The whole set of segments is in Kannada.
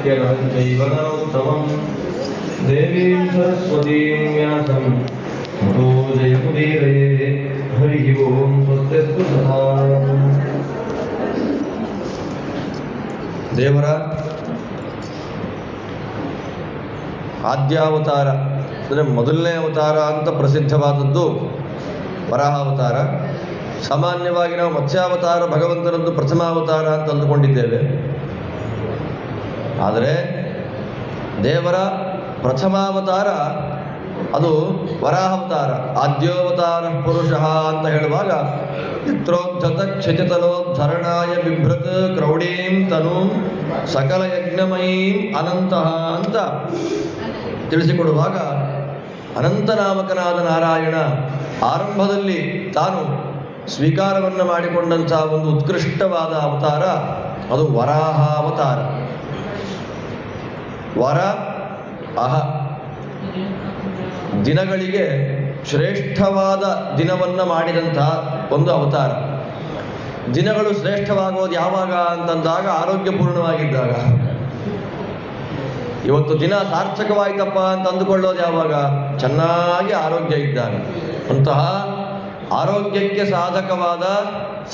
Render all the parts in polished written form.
वाक्यनश्चैव नरोत्तमम् देवीं सरस्वतीं व्यासं ततो जयमुदीरये हरिः ओं स्वस्तिस्तु सदा। ದೇವರ ಆದ್ಯಾವತಾರ ಅಂದರೆ ಮೊದಲನೇ ಅವತಾರ ಅಂತ ಪ್ರಸಿದ್ಧವಾದದ್ದು ವರಾಹಾವತಾರ. ಸಾಮಾನ್ಯವಾಗಿ ನಾವು ಮತ್ಸ್ಯಾವತಾರ ಭಗವಂತನದ್ದು ಪ್ರಥಮಾವತಾರ ಅಂತ ಅಂದುಕೊಂಡಿದ್ದೇವೆ. ಆದರೆ ದೇವರ ಪ್ರಥಮಾವತಾರ ಅದು ವರಾಹಾವತಾರ. ಆದ್ಯೋವತಾರ ಪುರುಷ ಅಂತ ಹೇಳುವಾಗ ಚಿತ್ರೋದ್ಧತ ಕ್ಷಿತಿತಲೋದ್ಧರಣಾಯ ಬಿಭ್ರತ್ ಕ್ರೌಡೀಂ ತನೂಂ ಸಕಲ ಯಜ್ಞಮಯೀಂ ಅನಂತಃ ಅಂತ ತಿಳಿಸಿಕೊಡುವಾಗ ಅನಂತನಾಮಕನಾದ ನಾರಾಯಣ ಆರಂಭದಲ್ಲಿ ತಾನು ಸ್ವೀಕಾರವನ್ನು ಮಾಡಿಕೊಂಡಂಥ ಒಂದು ಉತ್ಕೃಷ್ಟವಾದ ಅವತಾರ ಅದು ವರಾಹಾವತಾರ. ವರ ಅಹ ದಿನಗಳಿಗೆ ಶ್ರೇಷ್ಠವಾದ ದಿನವನ್ನು ಮಾಡಿದಂತಹ ಒಂದು ಅವತಾರ. ದಿನಗಳು ಶ್ರೇಷ್ಠವಾಗೋದು ಯಾವಾಗ ಅಂತಂದಾಗ ಆರೋಗ್ಯಪೂರ್ಣವಾಗಿದ್ದಾಗ. ಇವತ್ತು ದಿನ ಸಾರ್ಥಕವಾಯ್ತಪ್ಪ ಅಂತ ಅಂದುಕೊಳ್ಳೋದು ಯಾವಾಗ? ಚೆನ್ನಾಗಿ ಆರೋಗ್ಯ ಇದ್ದಾಗ. ಅಂತಹ ಆರೋಗ್ಯಕ್ಕೆ ಸಾಧಕವಾದ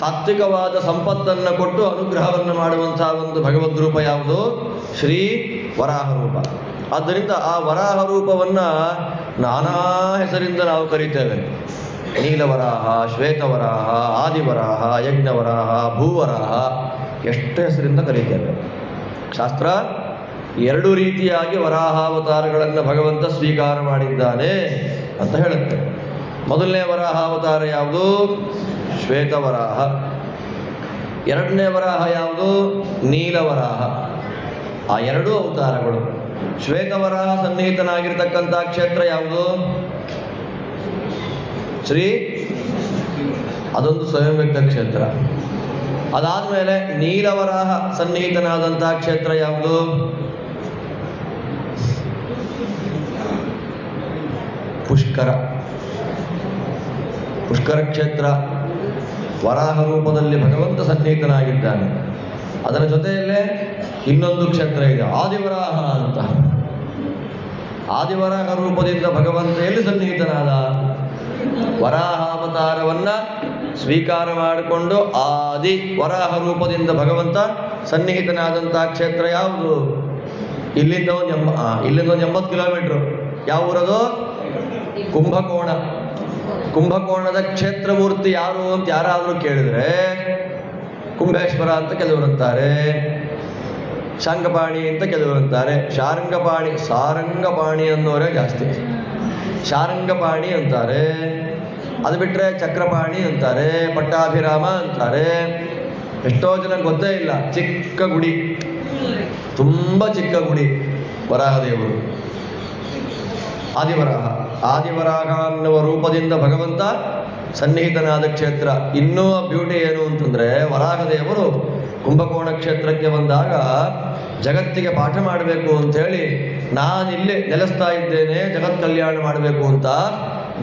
ಸಾತ್ವಿಕವಾದ ಸಂಪತ್ತನ್ನು ಕೊಟ್ಟು ಅನುಗ್ರಹವನ್ನು ಮಾಡುವಂತಹ ಒಂದು ಭಗವದ್ ರೂಪ ಯಾವುದು? ಶ್ರೀ ವರಾಹ ರೂಪ. ಆದ್ದರಿಂದ ಆ ವರಾಹ ರೂಪವನ್ನು ನಾನಾ ಹೆಸರಿಂದ ನಾವು ಕರೀತೇವೆ. ನೀಲವರಾಹ, ಶ್ವೇತವರಾಹ, ಆದಿವರಾಹ, ಯಜ್ಞವರಾಹ, ಭೂವರಾಹ, ಎಷ್ಟು ಹೆಸರಿಂದ ಕರೀತೇವೆ. ಶಾಸ್ತ್ರ ಎರಡು ರೀತಿಯಾಗಿ ವರಾಹಾವತಾರಗಳನ್ನು ಭಗವಂತ ಸ್ವೀಕಾರ ಮಾಡಿದ್ದಾನೆ ಅಂತ ಹೇಳುತ್ತೆ. ಮೊದಲನೇ ವರಾಹಾವತಾರ ಯಾವುದು? ಶ್ವೇತವರಾಹ. ಎರಡನೇ ವರಾಹ ಯಾವುದು? ನೀಲವರಾಹ. ಆ ಎರಡೂ ಅವತಾರಗಳು. ಶ್ವೇತವರಾಹ ಸನ್ನಿಹಿತನಾಗಿರ್ತಕ್ಕಂಥ ಕ್ಷೇತ್ರ ಯಾವುದು? ಶ್ರೀ, ಅದೊಂದು ಸ್ವಯಂ ವ್ಯಕ್ತ ಕ್ಷೇತ್ರ. ಅದಾದಮೇಲೆ ನೀಲವರಾಹ ಸನ್ನಿಹಿತನಾದಂತಹ ಕ್ಷೇತ್ರ ಯಾವುದು? ಪುಷ್ಕರ. ಪುಷ್ಕರ ಕ್ಷೇತ್ರ ವರಾಹ ರೂಪದಲ್ಲಿ ಭಗವಂತ ಸನ್ನಿಹಿತನಾಗಿದ್ದಾನೆ. ಅದರ ಜೊತೆಯಲ್ಲೇ ಇನ್ನೊಂದು ಕ್ಷೇತ್ರ ಇದೆ, ಆದಿವರಾಹ ಅಂತ. ಆದಿವರಾಹ ರೂಪದಿಂದ ಭಗವಂತ ಎಲ್ಲಿ ಸನ್ನಿಹಿತನಾದ? ವರಾಹಾವತಾರವನ್ನ ಸ್ವೀಕಾರ ಮಾಡಿಕೊಂಡು ಆದಿ ವರಾಹ ರೂಪದಿಂದ ಭಗವಂತ ಸನ್ನಿಹಿತನಾದಂತಹ ಕ್ಷೇತ್ರ ಯಾವುದು? ಇಲ್ಲಿಂದ ಒಂದು 80 ಕಿಲೋಮೀಟ್ರು. ಯಾವ ಊರದು? ಕುಂಭಕೋಣ. ಕುಂಭಕೋಣದ ಕ್ಷೇತ್ರಮೂರ್ತಿ ಯಾರು ಅಂತ ಯಾರಾದರೂ ಕೇಳಿದ್ರೆ ಕುಂಭೇಶ್ವರ ಅಂತ ಕೆಲವರಂತಾರೆ, ಶಾಂಗಪಾಣಿ ಅಂತ ಕೆಲವರಂತಾರೆ, ಸಾರಂಗಪಾಣಿ ಅನ್ನೋರೇ ಜಾಸ್ತಿ. ಶಾರಂಗಪಾಣಿ ಅಂತಾರೆ. ಅದು ಬಿಟ್ಟರೆ ಚಕ್ರಪಾಣಿ ಅಂತಾರೆ, ಪಟ್ಟಾಭಿರಾಮ ಅಂತಾರೆ. ಎಷ್ಟೋ ಜನ ಗೊತ್ತೇ ಇಲ್ಲ. ಚಿಕ್ಕ ಗುಡಿ, ತುಂಬ ಚಿಕ್ಕ ಗುಡಿ ವರಾಹದೇವರು. ಆದಿವರಾಹ ಅನ್ನುವ ರೂಪದಿಂದ ಭಗವಂತ ಸನ್ನಿಹಿತನಾದ ಕ್ಷೇತ್ರ. ಇನ್ನೂ ಬ್ಯೂಟಿ ಏನು ಅಂತಂದರೆ, ವರಾಹದೇವರು ಕುಂಭಕೋಣ ಕ್ಷೇತ್ರಕ್ಕೆ ಬಂದಾಗ ಜಗತ್ತಿಗೆ ಪಾಠ ಮಾಡಬೇಕು ಅಂಥೇಳಿ ನಾನಿಲ್ಲಿ ನೆಲೆಸ್ತಾ ಇದ್ದೇನೆ, ಜಗತ್ ಕಲ್ಯಾಣ ಮಾಡಬೇಕು ಅಂತ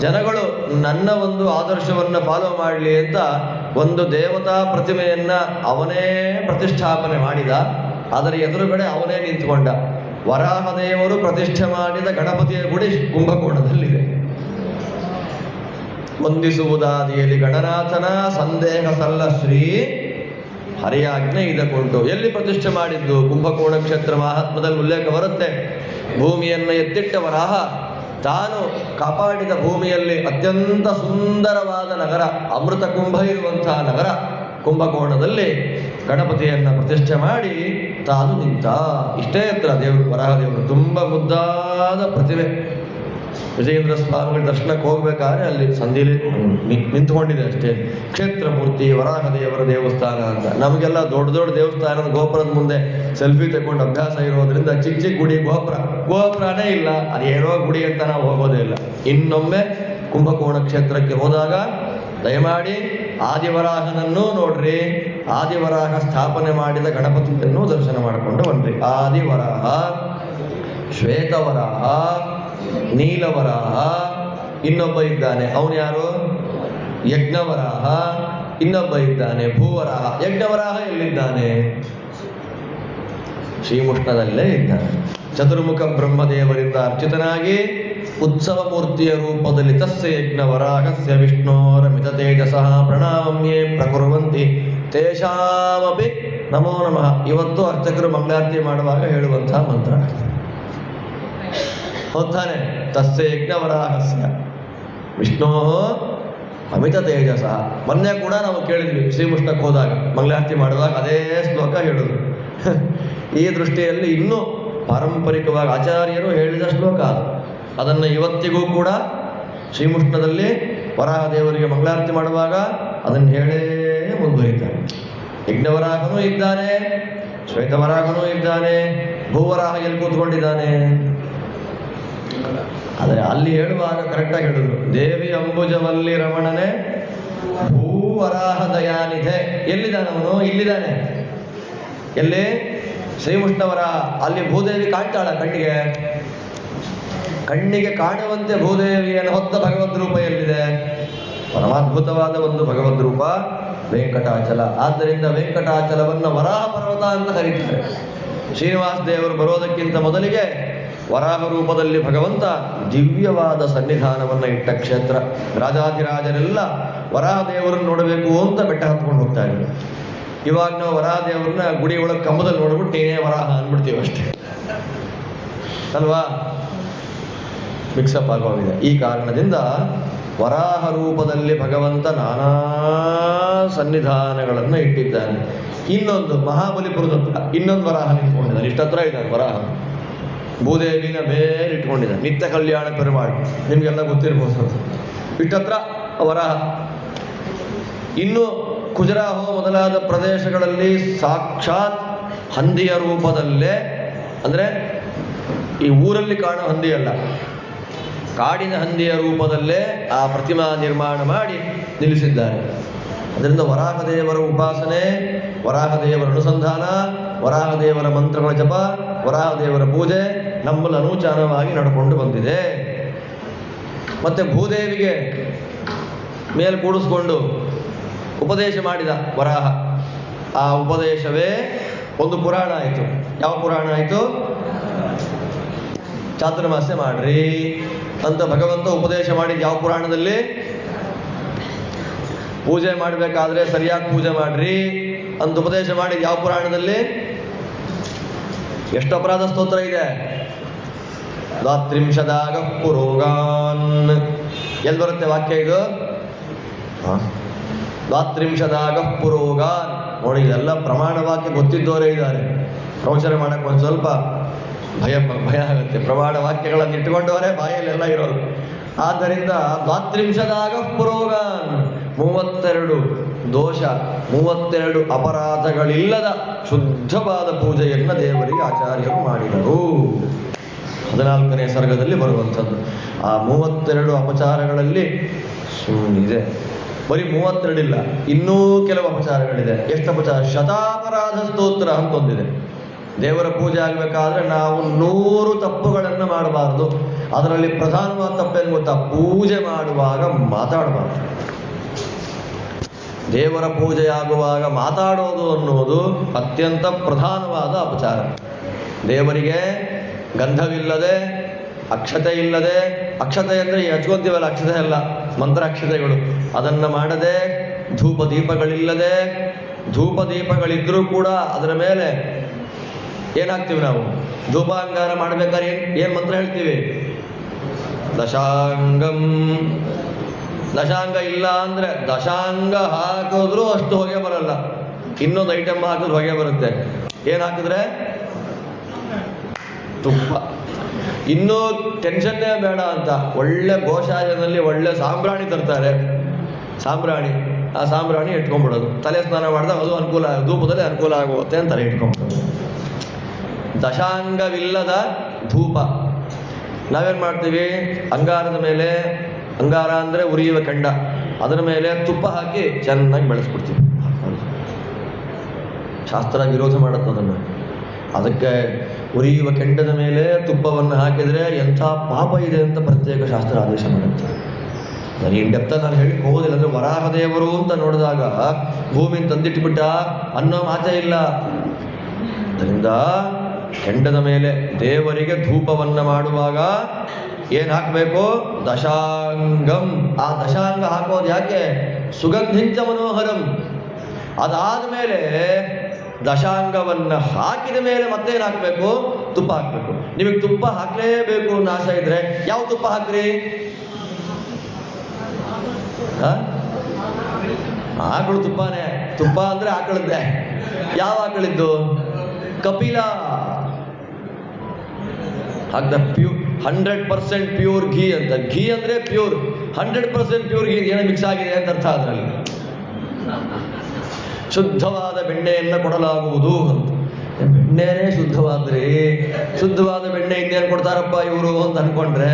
ಜನಗಳು ನನ್ನ ಒಂದು ಆದರ್ಶವನ್ನು ಫಾಲೋ ಮಾಡಲಿ ಅಂತ ಒಂದು ದೇವತಾ ಪ್ರತಿಮೆಯನ್ನು ಅವನೇ ಪ್ರತಿಷ್ಠಾಪನೆ ಮಾಡಿದ. ಅದರ ಎದುರುಗಡೆ ಅವನೇ ನಿಂತುಕೊಂಡ. ವರಾಹದೇವರು ಪ್ರತಿಷ್ಠೆ ಮಾಡಿದ ಗಣಪತಿಯ ಗುಡಿ ಕುಂಭಕೋಣದಲ್ಲಿದೆ. ವಂದಿಸುವುದಾದಿಯಲ್ಲಿ ಗಣನಾಥನ ಸಂದೇಹ ಸಲ್ಲ ಶ್ರೀ ಹರಿಯಾಜ್ಞೆ ಇದಕ್ಕೊಂಟು. ಎಲ್ಲಿ ಪ್ರತಿಷ್ಠೆ ಮಾಡಿದ್ದು? ಕುಂಭಕೋಣ ಕ್ಷೇತ್ರ ಮಹಾತ್ಮದಲ್ಲಿ ಉಲ್ಲೇಖ ಬರುತ್ತೆ. ಭೂಮಿಯನ್ನು ಎತ್ತಿಟ್ಟ ವರಾಹ ತಾನು ಕಾಪಾಡಿದ ಭೂಮಿಯಲ್ಲಿ ಅತ್ಯಂತ ಸುಂದರವಾದ ನಗರ, ಅಮೃತ ಕುಂಭ ಇರುವಂತಹ ನಗರ ಕುಂಭಕೋಣದಲ್ಲಿ ಗಣಪತಿಯನ್ನು ಪ್ರತಿಷ್ಠೆ ಮಾಡಿ ತಾನು ನಿಂತ. ಇಷ್ಟೇ ಹತ್ರ ದೇವರು, ವರಾಹದೇವರು ತುಂಬ ಮುದ್ದಾದ ಪ್ರತಿಮೆ. ವಿಜಯೇಂದ್ರ ಸ್ವಾಮಿಗಳ ದರ್ಶನಕ್ಕೆ ಹೋಗ್ಬೇಕಾದ್ರೆ ಅಲ್ಲಿ ಸಂಧಿಲಿ ನಿಂತ್ಕೊಂಡಿದೆ ಅಷ್ಟೇ. ಕ್ಷೇತ್ರ ಮೂರ್ತಿ ವರಾಹದೇವರ ದೇವಸ್ಥಾನ ಅಂತ. ನಮಗೆಲ್ಲ ದೊಡ್ಡ ದೊಡ್ಡ ದೇವಸ್ಥಾನದ ಗೋಪುರದ ಮುಂದೆ ಸೆಲ್ಫಿ ತಗೊಂಡು ಅಭ್ಯಾಸ ಇರೋದ್ರಿಂದ ಚಿಕ್ಕ ಚಿಕ್ಕ ಗುಡಿ ಗೋಪುರನೇ ಇಲ್ಲ. ಅದೇನೋ ಗುಡಿ ಅಂತ ನಾವು ಹೋಗೋದೇ ಇಲ್ಲ. ಇನ್ನೊಮ್ಮೆ ಕುಂಭಕೋಣ ಕ್ಷೇತ್ರಕ್ಕೆ ಹೋದಾಗ ದಯಮಾಡಿ ಆದಿವರಾಹನನ್ನೂ ನೋಡ್ರಿ, ಆದಿವರಾಹ ಸ್ಥಾಪನೆ ಮಾಡಿದ ಗಣಪತಿಯನ್ನು ದರ್ಶನ ಮಾಡಿಕೊಂಡು ಬನ್ರಿ. ಆದಿವರಾಹ, ಶ್ವೇತವರಾಹ, ನೀಲವರಾಹ, ಇನ್ನೊಬ್ಬ ಇದ್ದಾನೆ. ಅವನು ಯಾರು? ಯಜ್ಞವರಾಹ. ಇನ್ನೊಬ್ಬ ಇದ್ದಾನೆ ಭೂವರಾಹ. ಯಜ್ಞವರಾಹ ಎಲ್ಲಿದ್ದಾನೆ? ಶ್ರೀಮುಷ್ಣದಲ್ಲೇ ಇದ್ದಾನೆ. ಚತುರ್ಮುಖ ಬ್ರಹ್ಮದೇವರಿಂದ ಅರ್ಚಿತನಾಗಿ ಉತ್ಸವ ಮೂರ್ತಿಯ ರೂಪದಲ್ಲಿ ತಸ್ಯ ಯಜ್ಞ ವರಾಹಸ್ಯ ವಿಷ್ಣೋರ ಮಿತ ತೇಜಸಃ ಪ್ರಣಾಮಮ್ಯೇ ಪ್ರಕುರ್ವಂತಿ ತೇಷಾಮಪಿ ನಮೋ ನಮಃ. ಇವತ್ತು ಅರ್ಚಕರು ಮಂಗಳಾರತಿ ಮಾಡುವಾಗ ಹೇಳುವಂತಹ ಮಂತ್ರ. ಹೋಗ್ತಾನೆ ತಸ್ಯ ಯಜ್ಞ ವರಾಹಸ್ಯ ವಿಷ್ಣೋ ಅಮಿತ ತೇಜಸ. ಮೊನ್ನೆ ಕೂಡ ನಾವು ಕೇಳಿದ್ವಿ ಶ್ರೀಮುಷ್ಣಕ್ಕೆ ಹೋದಾಗ ಮಂಗಳಾರತಿ ಮಾಡುವಾಗ ಅದೇ ಶ್ಲೋಕ ಹೇಳುದು. ಈ ದೃಷ್ಟಿಯಲ್ಲಿ ಇನ್ನೂ ಪಾರಂಪರಿಕವಾಗಿ ಆಚಾರ್ಯರು ಹೇಳಿದ ಶ್ಲೋಕ ಅದು. ಅದನ್ನು ಇವತ್ತಿಗೂ ಕೂಡ ಶ್ರೀಮುಷ್ಣದಲ್ಲಿ ವರಾಹ ದೇವರಿಗೆ ಮಂಗಳಾರತಿ ಮಾಡುವಾಗ ಅದನ್ನು ಹೇಳೇ ಮುಂದುವರಿತಾರೆ. ಯಜ್ಞವರಾಹನೂ ಇದ್ದಾನೆ, ಶ್ವೇತವರಾಹನೂ ಇದ್ದಾನೆ, ಭೂವರಾಹ ಎಲ್ಲಿ ಕೂತ್ಕೊಂಡಿದ್ದಾನೆ. ಆದರೆ ಅಲ್ಲಿ ಹೇಳುವಾಗ ಕರೆಕ್ಟಾಗಿ ಹೇಳಿದ್ರು, ದೇವಿ ಅಂಬುಜವಲ್ಲಿ ರಮಣನೆ ಭೂವರಾಹ ದಯಾನಿಧೆ. ಎಲ್ಲಿದ್ದಾನೆ ಅವನು? ಇಲ್ಲಿದ್ದಾನೆ. ಎಲ್ಲಿ? ಶ್ರೀಮುಷ್ಣವರಾಹ. ಅಲ್ಲಿ ಭೂದೇವಿ ಕಾಣ್ತಾಳ ಕಣ್ಣಿಗೆ. ಕಣ್ಣಿಗೆ ಕಾಣುವಂತೆ ಭೂದೇವಿಯನ್ನು ಹೊತ್ತ ಭಗವದ್ ರೂಪ ಎಲ್ಲಿದೆ? ಪರಮಾದ್ಭುತವಾದ ಒಂದು ಭಗವದ್ ರೂಪ ವೆಂಕಟಾಚಲ. ಆದ್ದರಿಂದ ವೆಂಕಟಾಚಲವನ್ನು ವರಾಹ ಪರ್ವತ ಅಂತ ಕರೀತಾರೆ. ಶ್ರೀನಿವಾಸ ದೇವರು ಬರೋದಕ್ಕಿಂತ ಮೊದಲಿಗೆ ವರಾಹ ರೂಪದಲ್ಲಿ ಭಗವಂತ ದಿವ್ಯವಾದ ಸನ್ನಿಧಾನವನ್ನು ಇಟ್ಟ ಕ್ಷೇತ್ರ. ರಾಜಾಧಿರಾಜರೆಲ್ಲ ವರಾಹ ದೇವರನ್ನು ನೋಡಬೇಕು ಅಂತ ಬೆಟ್ಟ ಹತ್ಕೊಂಡು ಹೋಗ್ತಾ ಇದ್ರು. ಇವಾಗ ನಾವು ವರಾಹ ದೇವರನ್ನ ಗುಡಿ ಒಳಗೆ ಕಂಬದಲ್ಲಿ ನೋಡ್ಬಿಟ್ಟು ನೀನೇ ವರಾಹ ಅಂದ್ಬಿಡ್ತೀವಿ ಅಷ್ಟೇ ಅಲ್ವಾ? ಮಿಕ್ಸಪ್ ಆಗೋಗಿದೆ. ಈ ಕಾರಣದಿಂದ ವರಾಹ ರೂಪದಲ್ಲಿ ಭಗವಂತ ನಾನಾ ಸನ್ನಿಧಾನಗಳನ್ನು ಇಟ್ಟಿದ್ದಾನೆ. ಇನ್ನೊಂದು ಮಹಾಬಲಿಪುರದ ಹತ್ರ ಇನ್ನೊಂದು ವರಾಹ ನಿಂತ್ಕೊಂಡಿದ್ದಾನೆ. ಇಷ್ಟತ್ರ ಇದ್ದಾನೆ ವರಾಹ. ಭೂದೇವಿನ ಮೇಲೆ ಇಟ್ಕೊಂಡಿದ್ದಾನೆ. ನಿತ್ಯ ಕಲ್ಯಾಣ ಪೆರುಮಾಳ್, ನಿಮಗೆಲ್ಲ ಗೊತ್ತಿರ್ಬೋದು. ಇಷ್ಟತ್ರ ವರಾಹ. ಇನ್ನು ಖುಜರಾಹೋ ಮೊದಲಾದ ಪ್ರದೇಶಗಳಲ್ಲಿ ಸಾಕ್ಷಾತ್ ಹಂದಿಯ ರೂಪದಲ್ಲೇ, ಅಂದರೆ ಈ ಊರಲ್ಲಿ ಕಾಣೋ ಹಂದಿ ಅಲ್ಲ, ಕಾಡಿನ ಹಂದಿಯ ರೂಪದಲ್ಲೇ ಆ ಪ್ರತಿಮಾ ನಿರ್ಮಾಣ ಮಾಡಿ ನಿಲ್ಲಿಸಿದ್ದಾರೆ. ಅದರಿಂದ ವರಾಹದೇವರ ಉಪಾಸನೆ, ವರಾಹದೇವರ ಅನುಸಂಧಾನ, ವರಾಹದೇವರ ಮಂತ್ರಗಳ ಜಪ, ವರಾಹದೇವರ ಪೂಜೆ ನಮ್ಮಲ್ಲಿ ಅನೂಚಾನವಾಗಿ ನಡ್ಕೊಂಡು ಬಂದಿದೆ. ಮತ್ತೆ ಭೂದೇವಿಗೆ ಮೇಲೆ ಕೂಡಿಸ್ಕೊಂಡು ಉಪದೇಶ ಮಾಡಿದ ವರಾಹ. ಆ ಉಪದೇಶವೇ ಒಂದು ಪುರಾಣ ಆಯಿತು. ಯಾವ ಪುರಾಣ ಆಯಿತು? ಚಾತುರ್ಮಾಸ್ಯ ಮಾಡ್ರಿ ಅಂತ ಭಗವಂತ ಉಪದೇಶ ಮಾಡಿದ ಯಾವ ಪುರಾಣದಲ್ಲಿ? ಪೂಜೆ ಮಾಡಬೇಕಾದ್ರೆ ಸರಿಯಾಗಿ ಪೂಜೆ ಮಾಡ್ರಿ ಅಂತ ಉಪದೇಶ ಮಾಡಿದ ಯಾವ ಪುರಾಣದಲ್ಲಿ? ಎಷ್ಟು ಅಪರಾಧ ಸ್ತೋತ್ರ ಇದೆ? ದ್ವಾತ್ರಿಂಶದಾಗ ಪುರೋಗಾನ್. ಎಲ್ಲಿ ಬರುತ್ತೆ ವಾಕ್ಯ ಇದು? ದ್ವಾತ್ರಿಂಶದಾಗ ಪುರೋಗಾನ್. ನೋಡಿ, ಇದೆಲ್ಲ ಪ್ರಮಾಣ ವಾಕ್ಯ ಗೊತ್ತಿದ್ದವರೇ ಇದ್ದಾರೆ. ಪ್ರವಚನ ಮಾಡಕ್ಕೆ ಒಂದು ಸ್ವಲ್ಪ ಭಯ ಆಗುತ್ತೆ. ಪ್ರಮಾಣ ವಾಕ್ಯಗಳನ್ನು ಇಟ್ಟುಕೊಂಡವರೇ ಬಾಯಲ್ಲೆಲ್ಲ ಇರೋದು. ಆದ್ದರಿಂದ ದ್ವಾತ್ರಿಂಶದಾಗ ಪುರೋಗಾನ್, 32 ದೋಷ, 32 ಅಪರಾಧಗಳಿಲ್ಲದ ಶುದ್ಧವಾದ ಪೂಜೆಯನ್ನು ದೇವರಿಗೆ ಆಚಾರ್ಯರು ಮಾಡಿದರು. 14ನೇ ಸರ್ಗದಲ್ಲಿ ಬರುವಂಥದ್ದು. ಆ 32 ಅಪಚಾರಗಳಲ್ಲಿ ಇದೆ. ಬರೀ 32 ಇಲ್ಲ, ಇನ್ನೂ ಕೆಲವು ಅಪಚಾರಗಳಿದೆ. ಎಷ್ಟು ಅಪಚಾರ? ಶತಾಪರಾಧ ಸ್ತೋತ್ರ ಅಂತ ಒಂದಿದೆ. ದೇವರ ಪೂಜೆ ಆಗಬೇಕಾದ್ರೆ ನಾವು 100 ತಪ್ಪುಗಳನ್ನು ಮಾಡಬಾರ್ದು. ಅದರಲ್ಲಿ ಪ್ರಧಾನವಾದ ತಪ್ಪೇನು ಗೊತ್ತಾ? ಪೂಜೆ ಮಾಡುವಾಗ ಮಾತಾಡಬಾರ್ದು. ದೇವರ ಪೂಜೆಯಾಗುವಾಗ ಮಾತಾಡೋದು ಅನ್ನೋದು ಅತ್ಯಂತ ಪ್ರಧಾನವಾದ ಅಪಚಾರ. ದೇವರಿಗೆ ಗಂಧವಿಲ್ಲದೆ, ಅಕ್ಷತೆ ಇಲ್ಲದೆ, ಅಕ್ಷತೆ ಅಂದರೆ ಹಚ್ಕೊಂತೀವಲ್ಲ ಅಕ್ಷತೆ ಅಲ್ಲ, ಮಂತ್ರಾಕ್ಷತೆಗಳು, ಅದನ್ನು ಮಾಡದೆ, ಧೂಪ ದೀಪಗಳಿಲ್ಲದೆ, ಧೂಪ ದೀಪಗಳಿದ್ರೂ ಕೂಡ ಅದರ ಮೇಲೆ ಏನಾಗ್ತೀವಿ ನಾವು? ಧೂಪಾಂಗಾರ ಮಾಡ್ಬೇಕಾದ್ರೆ ಏನ್ ಮಂತ್ರ ಹೇಳ್ತೀವಿ? ದಶಾಂಗಂ. ದಶಾಂಗ ಇಲ್ಲ ಅಂದ್ರೆ ದಶಾಂಗ ಹಾಕಿದ್ರು ಅಷ್ಟು ಹೊಗೆ ಬರಲ್ಲ. ಇನ್ನೊಂದು ಐಟಮ್ ಹಾಕಿದ್ರೆ ಹೊಗೆ ಬರುತ್ತೆ. ಏನ್ ಹಾಕಿದ್ರೆ? ತುಪ್ಪ. ಇನ್ನೂ ಟೆನ್ಷನ್ನೇ ಬೇಡ ಅಂತ ಒಳ್ಳೆ ಗೋಶಾಲೆಯಲ್ಲಿ ಒಳ್ಳೆ ಸಾಂಬ್ರಾಣಿ ತರ್ತಾರೆ. ಸಾಂಬ್ರಾಣಿ, ಆ ಸಾಂಬ್ರಾಣಿ ಇಟ್ಕೊಂಡ್ಬಿಡೋದು. ತಲೆ ಸ್ನಾನ ಮಾಡಿದಾಗ ಅದು ಅನುಕೂಲ, ಧೂಪದಲ್ಲಿ ಅನುಕೂಲ ಆಗುತ್ತೆ ಅಂತ ತಲೆ ಇಟ್ಕೊಂಡ್ಬಿಡೋದು. ದಶಾಂಗವಿಲ್ಲದ ಧೂಪ. ನಾವೇನು ಮಾಡ್ತೀವಿ? ಅಂಗಾರದ ಮೇಲೆ, ಅಂಗಾರ ಅಂದರೆ ಉರಿಯುವ ಕೆಂಡ, ಅದರ ಮೇಲೆ ತುಪ್ಪ ಹಾಕಿ ಚೆನ್ನಾಗಿ ಬೆಳೆಸ್ಬಿಡ್ತೀವಿ. ಶಾಸ್ತ್ರ ವಿರೋಧ ಮಾಡುತ್ತೆ ಅದನ್ನು. ಅದಕ್ಕೆ ಉರಿಯುವ ಕೆಂಡದ ಮೇಲೆ ತುಪ್ಪವನ್ನು ಹಾಕಿದರೆ ಎಂಥ ಪಾಪ ಇದೆ ಅಂತ ಪ್ರತ್ಯೇಕ ಶಾಸ್ತ್ರ ಆದೇಶ ಮಾಡುತ್ತೆ. ನಾನು ಇನ್ ಡೆಪ್ತ ನಾನು ಹೇಳಿಕ್ಕೆ ಹೋಗೋದಿಲ್ಲ. ಅಂದರೆ ವರಾಹದೇವರು ಅಂತ ನೋಡಿದಾಗ ಭೂಮಿನ ತಂದಿಟ್ಬಿಟ್ಟ ಅನ್ನೋ ಮಾತೇ ಇಲ್ಲ. ಅದರಿಂದ ಕೆಂಡದ ಮೇಲೆ ದೇವರಿಗೆ ಧೂಪವನ್ನು ಮಾಡುವಾಗ ಏನು ಹಾಕಬೇಕು? ದಶಾಂಗಂ. ಆ ದಶಾಂಗ ಹಾಕೋದು ಯಾಕೆ? ಸುಗಂಧಿಂಚ ಮನೋಹರಂ. ಅದಾದ ಮೇಲೆ ದಶಾಂಗವನ್ನು ಹಾಕಿದ ಮೇಲೆ ಮತ್ತೇನು ಹಾಕಬೇಕು? ತುಪ್ಪ ಹಾಕಬೇಕು. ನಿಮಗೆ ತುಪ್ಪ ಹಾಕಲೇಬೇಕು ಅನ್ನೋ ಆಸೆ ಇದ್ರೆ ಯಾವ ತುಪ್ಪ ಹಾಕ್ರಿ? ಆಕಳು ತುಪ್ಪನೇ. ತುಪ್ಪ ಅಂದ್ರೆ ಆಕಳದ್ದೆ. ಯಾವ ಆಕಳಿದ್ದು? ಕಪಿಲ. ಹಾಕ್ದ 100% ಪ್ಯೂರ್ ಘೀ ಅಂತ. ಘೀ ಅಂದ್ರೆ ಪ್ಯೂರ್. 100% ಪ್ಯೂರ್ ಘೀ ಏನೋ ಮಿಕ್ಸ್ ಆಗಿದೆ ಅಂತ ಅರ್ಥ. ಅದರಲ್ಲಿ ಶುದ್ಧವಾದ ಬೆಣ್ಣೆಯನ್ನು ಕೊಡಲಾಗುವುದು ಅಂತ. ಬೆಣ್ಣೆನೇ ಶುದ್ಧವಾದ್ರಿ, ಶುದ್ಧವಾದ ಬೆಣ್ಣೆ ಇನ್ನೇನು ಕೊಡ್ತಾರಪ್ಪ ಇವರು ಅಂತ ಅನ್ಕೊಂಡ್ರೆ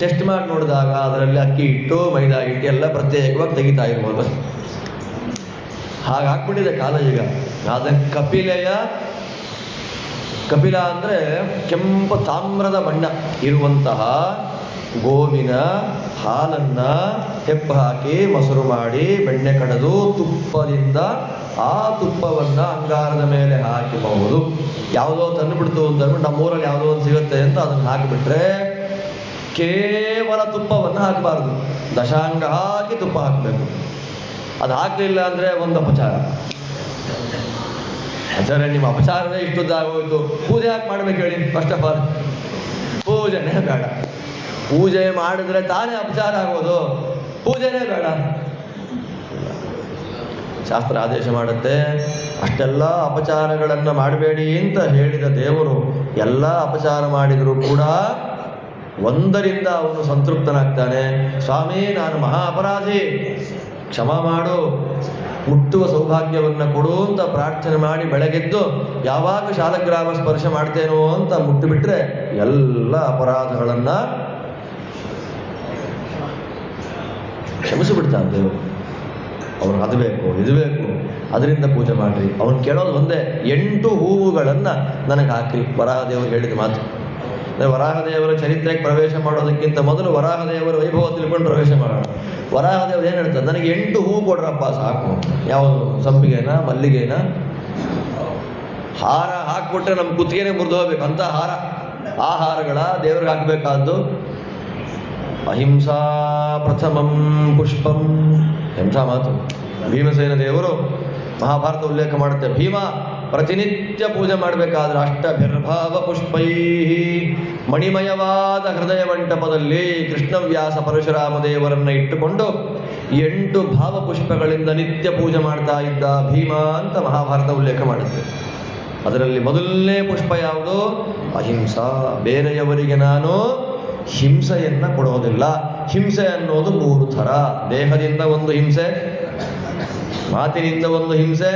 ಟೆಸ್ಟ್ ಮಾಡಿ ನೋಡಿದಾಗ ಅದರಲ್ಲಿ ಅಕ್ಕಿ ಹಿಟ್ಟು, ಮೈದಾ ಹಿಟ್ಟು ಎಲ್ಲ ಪ್ರತ್ಯೇಕವಾಗಿ ತೆಗಿತಾ ಇರ್ಬೋದು. ಹಾಗಾಗ್ಬಿಟ್ಟಿದೆ ಕಾಲ ಈಗ. ಅದಕ್ಕೆ ಕಪಿಲ ಅಂದ್ರೆ ಕೆಂಪು ತಾಮ್ರದ ಬಣ್ಣ ಇರುವಂತಹ ಗೋವಿನ ಹಾಲನ್ನ ಹೆಪ್ಪು ಹಾಕಿ ಮೊಸರು ಮಾಡಿ ಬೆಣ್ಣೆ ಕಡೆದು ತುಪ್ಪದಿಂದ ಆ ತುಪ್ಪವನ್ನ ಅಂಗಾರದ ಮೇಲೆ ಹಾಕಬಹುದು. ಯಾವುದೋ ತಂದುಬಿಡ್ತು ಅಂತ ಅಂದ್ಬಿಟ್ಟು ನಮ್ಮೂರಲ್ಲಿ ಯಾವುದೋ ಒಂದು ಸಿಗುತ್ತೆ ಅಂತ ಅದನ್ನು ಹಾಕಿಬಿಟ್ರೆ ಕೇವಲ ತುಪ್ಪವನ್ನು ಹಾಕಬಾರ್ದು. ದಶಾಂಗ ಹಾಕಿ ತುಪ್ಪ ಹಾಕಬೇಕು. ಅದು ಹಾಕಲಿಲ್ಲ ಅಂದ್ರೆ ಒಂದು ಅಪಚಾರ. ಆಚಾರ್ಯ ನಿಮ್ಮ ಅಪಚಾರವೇ ಇಷ್ಟುದ್ದಾಗೋಯ್ತು, ಪೂಜೆ ಯಾಕೆ ಮಾಡ್ಬೇಕು ಹೇಳಿ? ಫಸ್ಟ್ ಆಫ್ ಆಲ್ ಪೂಜೆನೇ ಬೇಡ. ಪೂಜೆ ಮಾಡಿದ್ರೆ ತಾನೇ ಅಪಚಾರ ಆಗೋದು. ಪೂಜೆನೇ ಬೇಡ. ಶಾಸ್ತ್ರ ಆದೇಶ ಮಾಡುತ್ತೆ ಅಷ್ಟೆಲ್ಲ ಅಪಚಾರಗಳನ್ನು ಮಾಡಬೇಡಿ ಅಂತ ಹೇಳಿದ ದೇವರು ಎಲ್ಲ ಅಪಚಾರ ಮಾಡಿದರೂ ಕೂಡ ಒಂದರಿಂದ ಅವನು ಸಂತೃಪ್ತನಾಗ್ತಾನೆ. ಸ್ವಾಮಿ, ನಾನು ಮಹಾ ಅಪರಾಧಿ, ಕ್ಷಮಾ ಮಾಡು, ಮುಟ್ಟುವ ಸೌಭಾಗ್ಯವನ್ನು ಕೊಡು ಅಂತ ಪ್ರಾರ್ಥನೆ ಮಾಡಿ ಬೆಳಗೆದ್ದು ಯಾವಾಗ ಶಾಲಗ್ರಾಮ ಸ್ಪರ್ಶ ಮಾಡ್ತೇನೋ ಅಂತ ಮುಟ್ಟಿಬಿಟ್ರೆ ಎಲ್ಲ ಅಪರಾಧಗಳನ್ನ ಕ್ಷಮಿಸಿಬಿಡ್ತಾನೆ ದೇವರು. ಅವ್ರಿಗೆ ಅದು ಬೇಕು, ಇದು ಬೇಕು, ಅದರಿಂದ ಪೂಜೆ ಮಾಡ್ರಿ. ಅವನು ಕೇಳೋದು ಒಂದೇ, 8 ಹೂವುಗಳನ್ನು ನನಗೆ ಹಾಕ್ರಿ. ವರಾಹದೇವರು ಹೇಳಿದ ಮಾತು. ವರಾಹದೇವರ ಚರಿತ್ರೆಗೆ ಪ್ರವೇಶ ಮಾಡೋದಕ್ಕಿಂತ ಮೊದಲು ವರಾಹದೇವರ ವೈಭವ ತಿಳ್ಕೊಂಡು ಪ್ರವೇಶ ಮಾಡೋಣ. ವರಾಹದೇವರು ಏನು ಹೇಳ್ತಾರೆ? ನನಗೆ 8 ಹೂವು ಕೊಡ್ರಪ್ಪ ಸಾಕು. ಯಾವುದು? ಸಂಪಿಗೆನ, ಮಲ್ಲಿಗೆನ? ಹಾರ ಹಾಕ್ಬಿಟ್ರೆ ನಮ್ಮ ಕುತ್ತಿಗೆನೆ ಮುರಿದು ಹೋಗ್ಬೇಕು ಅಂತ ಹಾರ. ಆ ಹಾರಗಳ ದೇವ್ರಿಗೆ ಹಾಕಬೇಕಾದ್ದು ಅಹಿಂಸಾ ಪ್ರಥಮಂ ಪುಷ್ಪಂ. ಹಿಂಸಾ ಮಾತು. ಭೀಮಸೇನ ದೇವರು ಮಹಾಭಾರತ ಉಲ್ಲೇಖ ಮಾಡುತ್ತೆ. ಭೀಮ ಪ್ರತಿನಿತ್ಯ ಪೂಜೆ ಮಾಡಬೇಕಾದ್ರೆ ಅಷ್ಟಭಿರ್ಭಾವ ಪುಷ್ಪೈ, ಮಣಿಮಯವಾದ ಹೃದಯ ಮಂಟಪದಲ್ಲಿ ಕೃಷ್ಣವ್ಯಾಸ ಪರಶುರಾಮ ದೇವರನ್ನ ಇಟ್ಟುಕೊಂಡು 8 ಭಾವ ಪುಷ್ಪಗಳಿಂದ ನಿತ್ಯ ಪೂಜೆ ಮಾಡ್ತಾ ಇದ್ದ ಭೀಮ ಅಂತ ಮಹಾಭಾರತ ಉಲ್ಲೇಖ ಮಾಡುತ್ತೆ. ಅದರಲ್ಲಿ ಮೊದಲನೇ ಪುಷ್ಪ ಯಾವುದು? ಅಹಿಂಸಾ. ಬೇರೆಯವರಿಗೆ ನಾನು ಹಿಂಸೆಯನ್ನ ಕೊಡೋದಿಲ್ಲ. ಹಿಂಸೆ ಅನ್ನೋದು 3 ಥರ. ದೇಹದಿಂದ ಒಂದು ಹಿಂಸೆ, ಮಾತಿನಿಂದ ಒಂದು ಹಿಂಸೆ,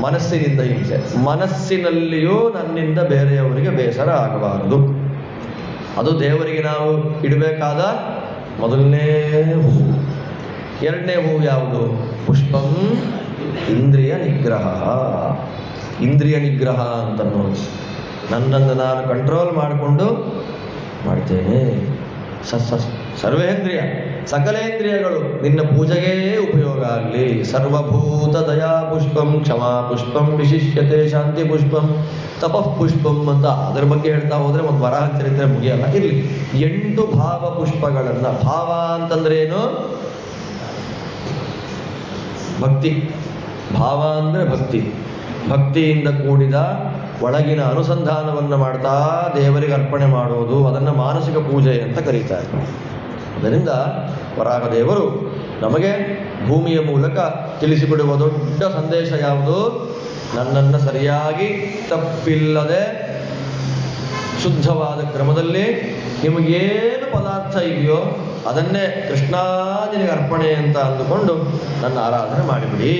ಮನಸ್ಸಿನಿಂದ ಹಿಂಸೆ. ಮನಸ್ಸಿನಲ್ಲಿಯೂ ನನ್ನಿಂದ ಬೇರೆಯವರಿಗೆ ಬೇಸರ ಆಗಬಾರದು. ಅದು ದೇವರಿಗೆ ನಾವು ಇಡಬೇಕಾದ ಮೊದಲನೇ ಹೂವು. ಎರಡನೇ ಹೂವು ಯಾವುದು? ಪುಷ್ಪಂ ಇಂದ್ರಿಯ ನಿಗ್ರಹ. ಇಂದ್ರಿಯ ನಿಗ್ರಹ ಅಂತನ್ನೋದು ನನ್ನನ್ನು ನಾನು ಕಂಟ್ರೋಲ್ ಮಾಡಿಕೊಂಡು ಮಾಡ್ತೇನೆ. ಸರ್ವೇಂದ್ರಿಯ, ಸಕಲೇಂದ್ರಿಯಗಳು ನಿನ್ನ ಪೂಜೆಗೇ ಉಪಯೋಗ ಆಗಲಿ. ಸರ್ವಭೂತ ದಯಾ ಪುಷ್ಪಂ, ಕ್ಷಮಾ ಪುಷ್ಪಂ, ವಿಶಿಷ್ಯತೆ ಶಾಂತಿ ಪುಷ್ಪಂ, ತಪಃ ಪುಷ್ಪಂ ಅಂತ ಅದರ ಬಗ್ಗೆ ಹೇಳ್ತಾ ಹೋದ್ರೆ ಒಂದು ವರಾಹ ಚರಿತ್ರೆ ಮುಗಿಯಲ್ಲ. ಇರಲಿ, 8 ಭಾವ ಪುಷ್ಪಗಳನ್ನ. ಭಾವ ಅಂತಂದ್ರೆ ಏನು? ಭಕ್ತಿ. ಭಾವ ಅಂದ್ರೆ ಭಕ್ತಿ. ಭಕ್ತಿಯಿಂದ ಕೂಡಿದ ಒಳಗಿನ ಅನುಸಂಧಾನವನ್ನು ಮಾಡ್ತಾ ದೇವರಿಗೆ ಅರ್ಪಣೆ ಮಾಡೋದು, ಅದನ್ನು ಮಾನಸಿಕ ಪೂಜೆ ಅಂತ ಕರೀತಾರೆ. ಅದರಿಂದ ವರಾಹದೇವರು ನಮಗೆ ಭೂಮಿಯ ಮೂಲಕ ತಿಳಿಸಿಬಿಡುವ ದೊಡ್ಡ ಸಂದೇಶ ಯಾವುದು? ನನ್ನನ್ನು ಸರಿಯಾಗಿ ತಪ್ಪಿಲ್ಲದೆ ಶುದ್ಧವಾದ ಕ್ರಮದಲ್ಲಿ ನಿಮಗೇನು ಪದಾರ್ಥ ಇದೆಯೋ ಅದನ್ನೇ ಕೃಷ್ಣಾದಿನಿಗೆ ಅರ್ಪಣೆ ಅಂತ ಅಂದುಕೊಂಡು ನನ್ನ ಆರಾಧನೆ ಮಾಡಿಬಿಡಿ.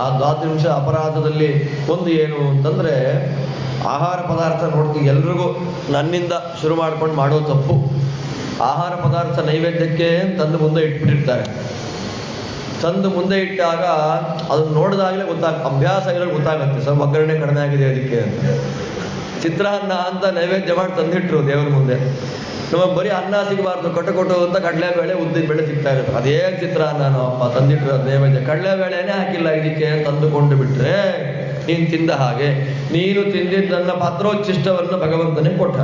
ಆ ದ್ವಾತ್ರಿಂಶ ಅಪರಾಧದಲ್ಲಿ ಒಂದು ಏನು ಅಂತಂದರೆ, ಆಹಾರ ಪದಾರ್ಥ ನೋಡ್ತೀವಿ ಎಲ್ರಿಗೂ ನನ್ನಿಂದ ಶುರು ಮಾಡ್ಕೊಂಡು ಮಾಡೋ ತಪ್ಪು. ಆಹಾರ ಪದಾರ್ಥ ನೈವೇದ್ಯಕ್ಕೆ ತಂದು ಮುಂದೆ ಇಟ್ಬಿಟ್ಟಿರ್ತಾರೆ. ತಂದು ಮುಂದೆ ಇಟ್ಟಾಗ ಅದನ್ನು ನೋಡಿದಾಗಲೇ ಅಭ್ಯಾಸ ಇರೋ ಗೊತ್ತಾಗುತ್ತೆ, ಸ್ವಲ್ಪ ಒಗ್ಗರಣೆ ಕಡಿಮೆ ಆಗಿದೆ ಅದಕ್ಕೆ ಅಂತ. ಚಿತ್ರಾನ್ನ ಅಂತ ನೈವೇದ್ಯ ಮಾಡಿ ತಂದಿಟ್ರು ದೇವರ ಮುಂದೆ. ನಮಗೆ ಬರೀ ಅನ್ನ ಸಿಗಬಾರ್ದು, ಕಟುಕೊಟ್ಟು ಅಂತ ಕಡಲೆಬೇಳೆ ಉದ್ದಿನ ಬೇಳೆ ಸಿಗ್ತಾ ಇರುತ್ತೆ. ಅದೇನು ಚಿತ್ರಾನ್ನ ಅಪ್ಪ ತಂದಿಟ್ರು ಅದು ನೈವೇದ್ಯ, ಕಡಲೆಬೇಳೆನೇ ಹಾಕಿಲ್ಲ ಇದಕ್ಕೆ ತಂದುಕೊಂಡು ಬಿಟ್ರೆ ನೀನು ತಿಂದ ಹಾಗೆ. ನೀನು ತಿಂದಿದ್ದನ್ನ ಪಾತ್ರೋಚ್ಚಿಷ್ಟವನ್ನು ಭಗವಂತನಿಗೆ ಕೊಟ್ಟ.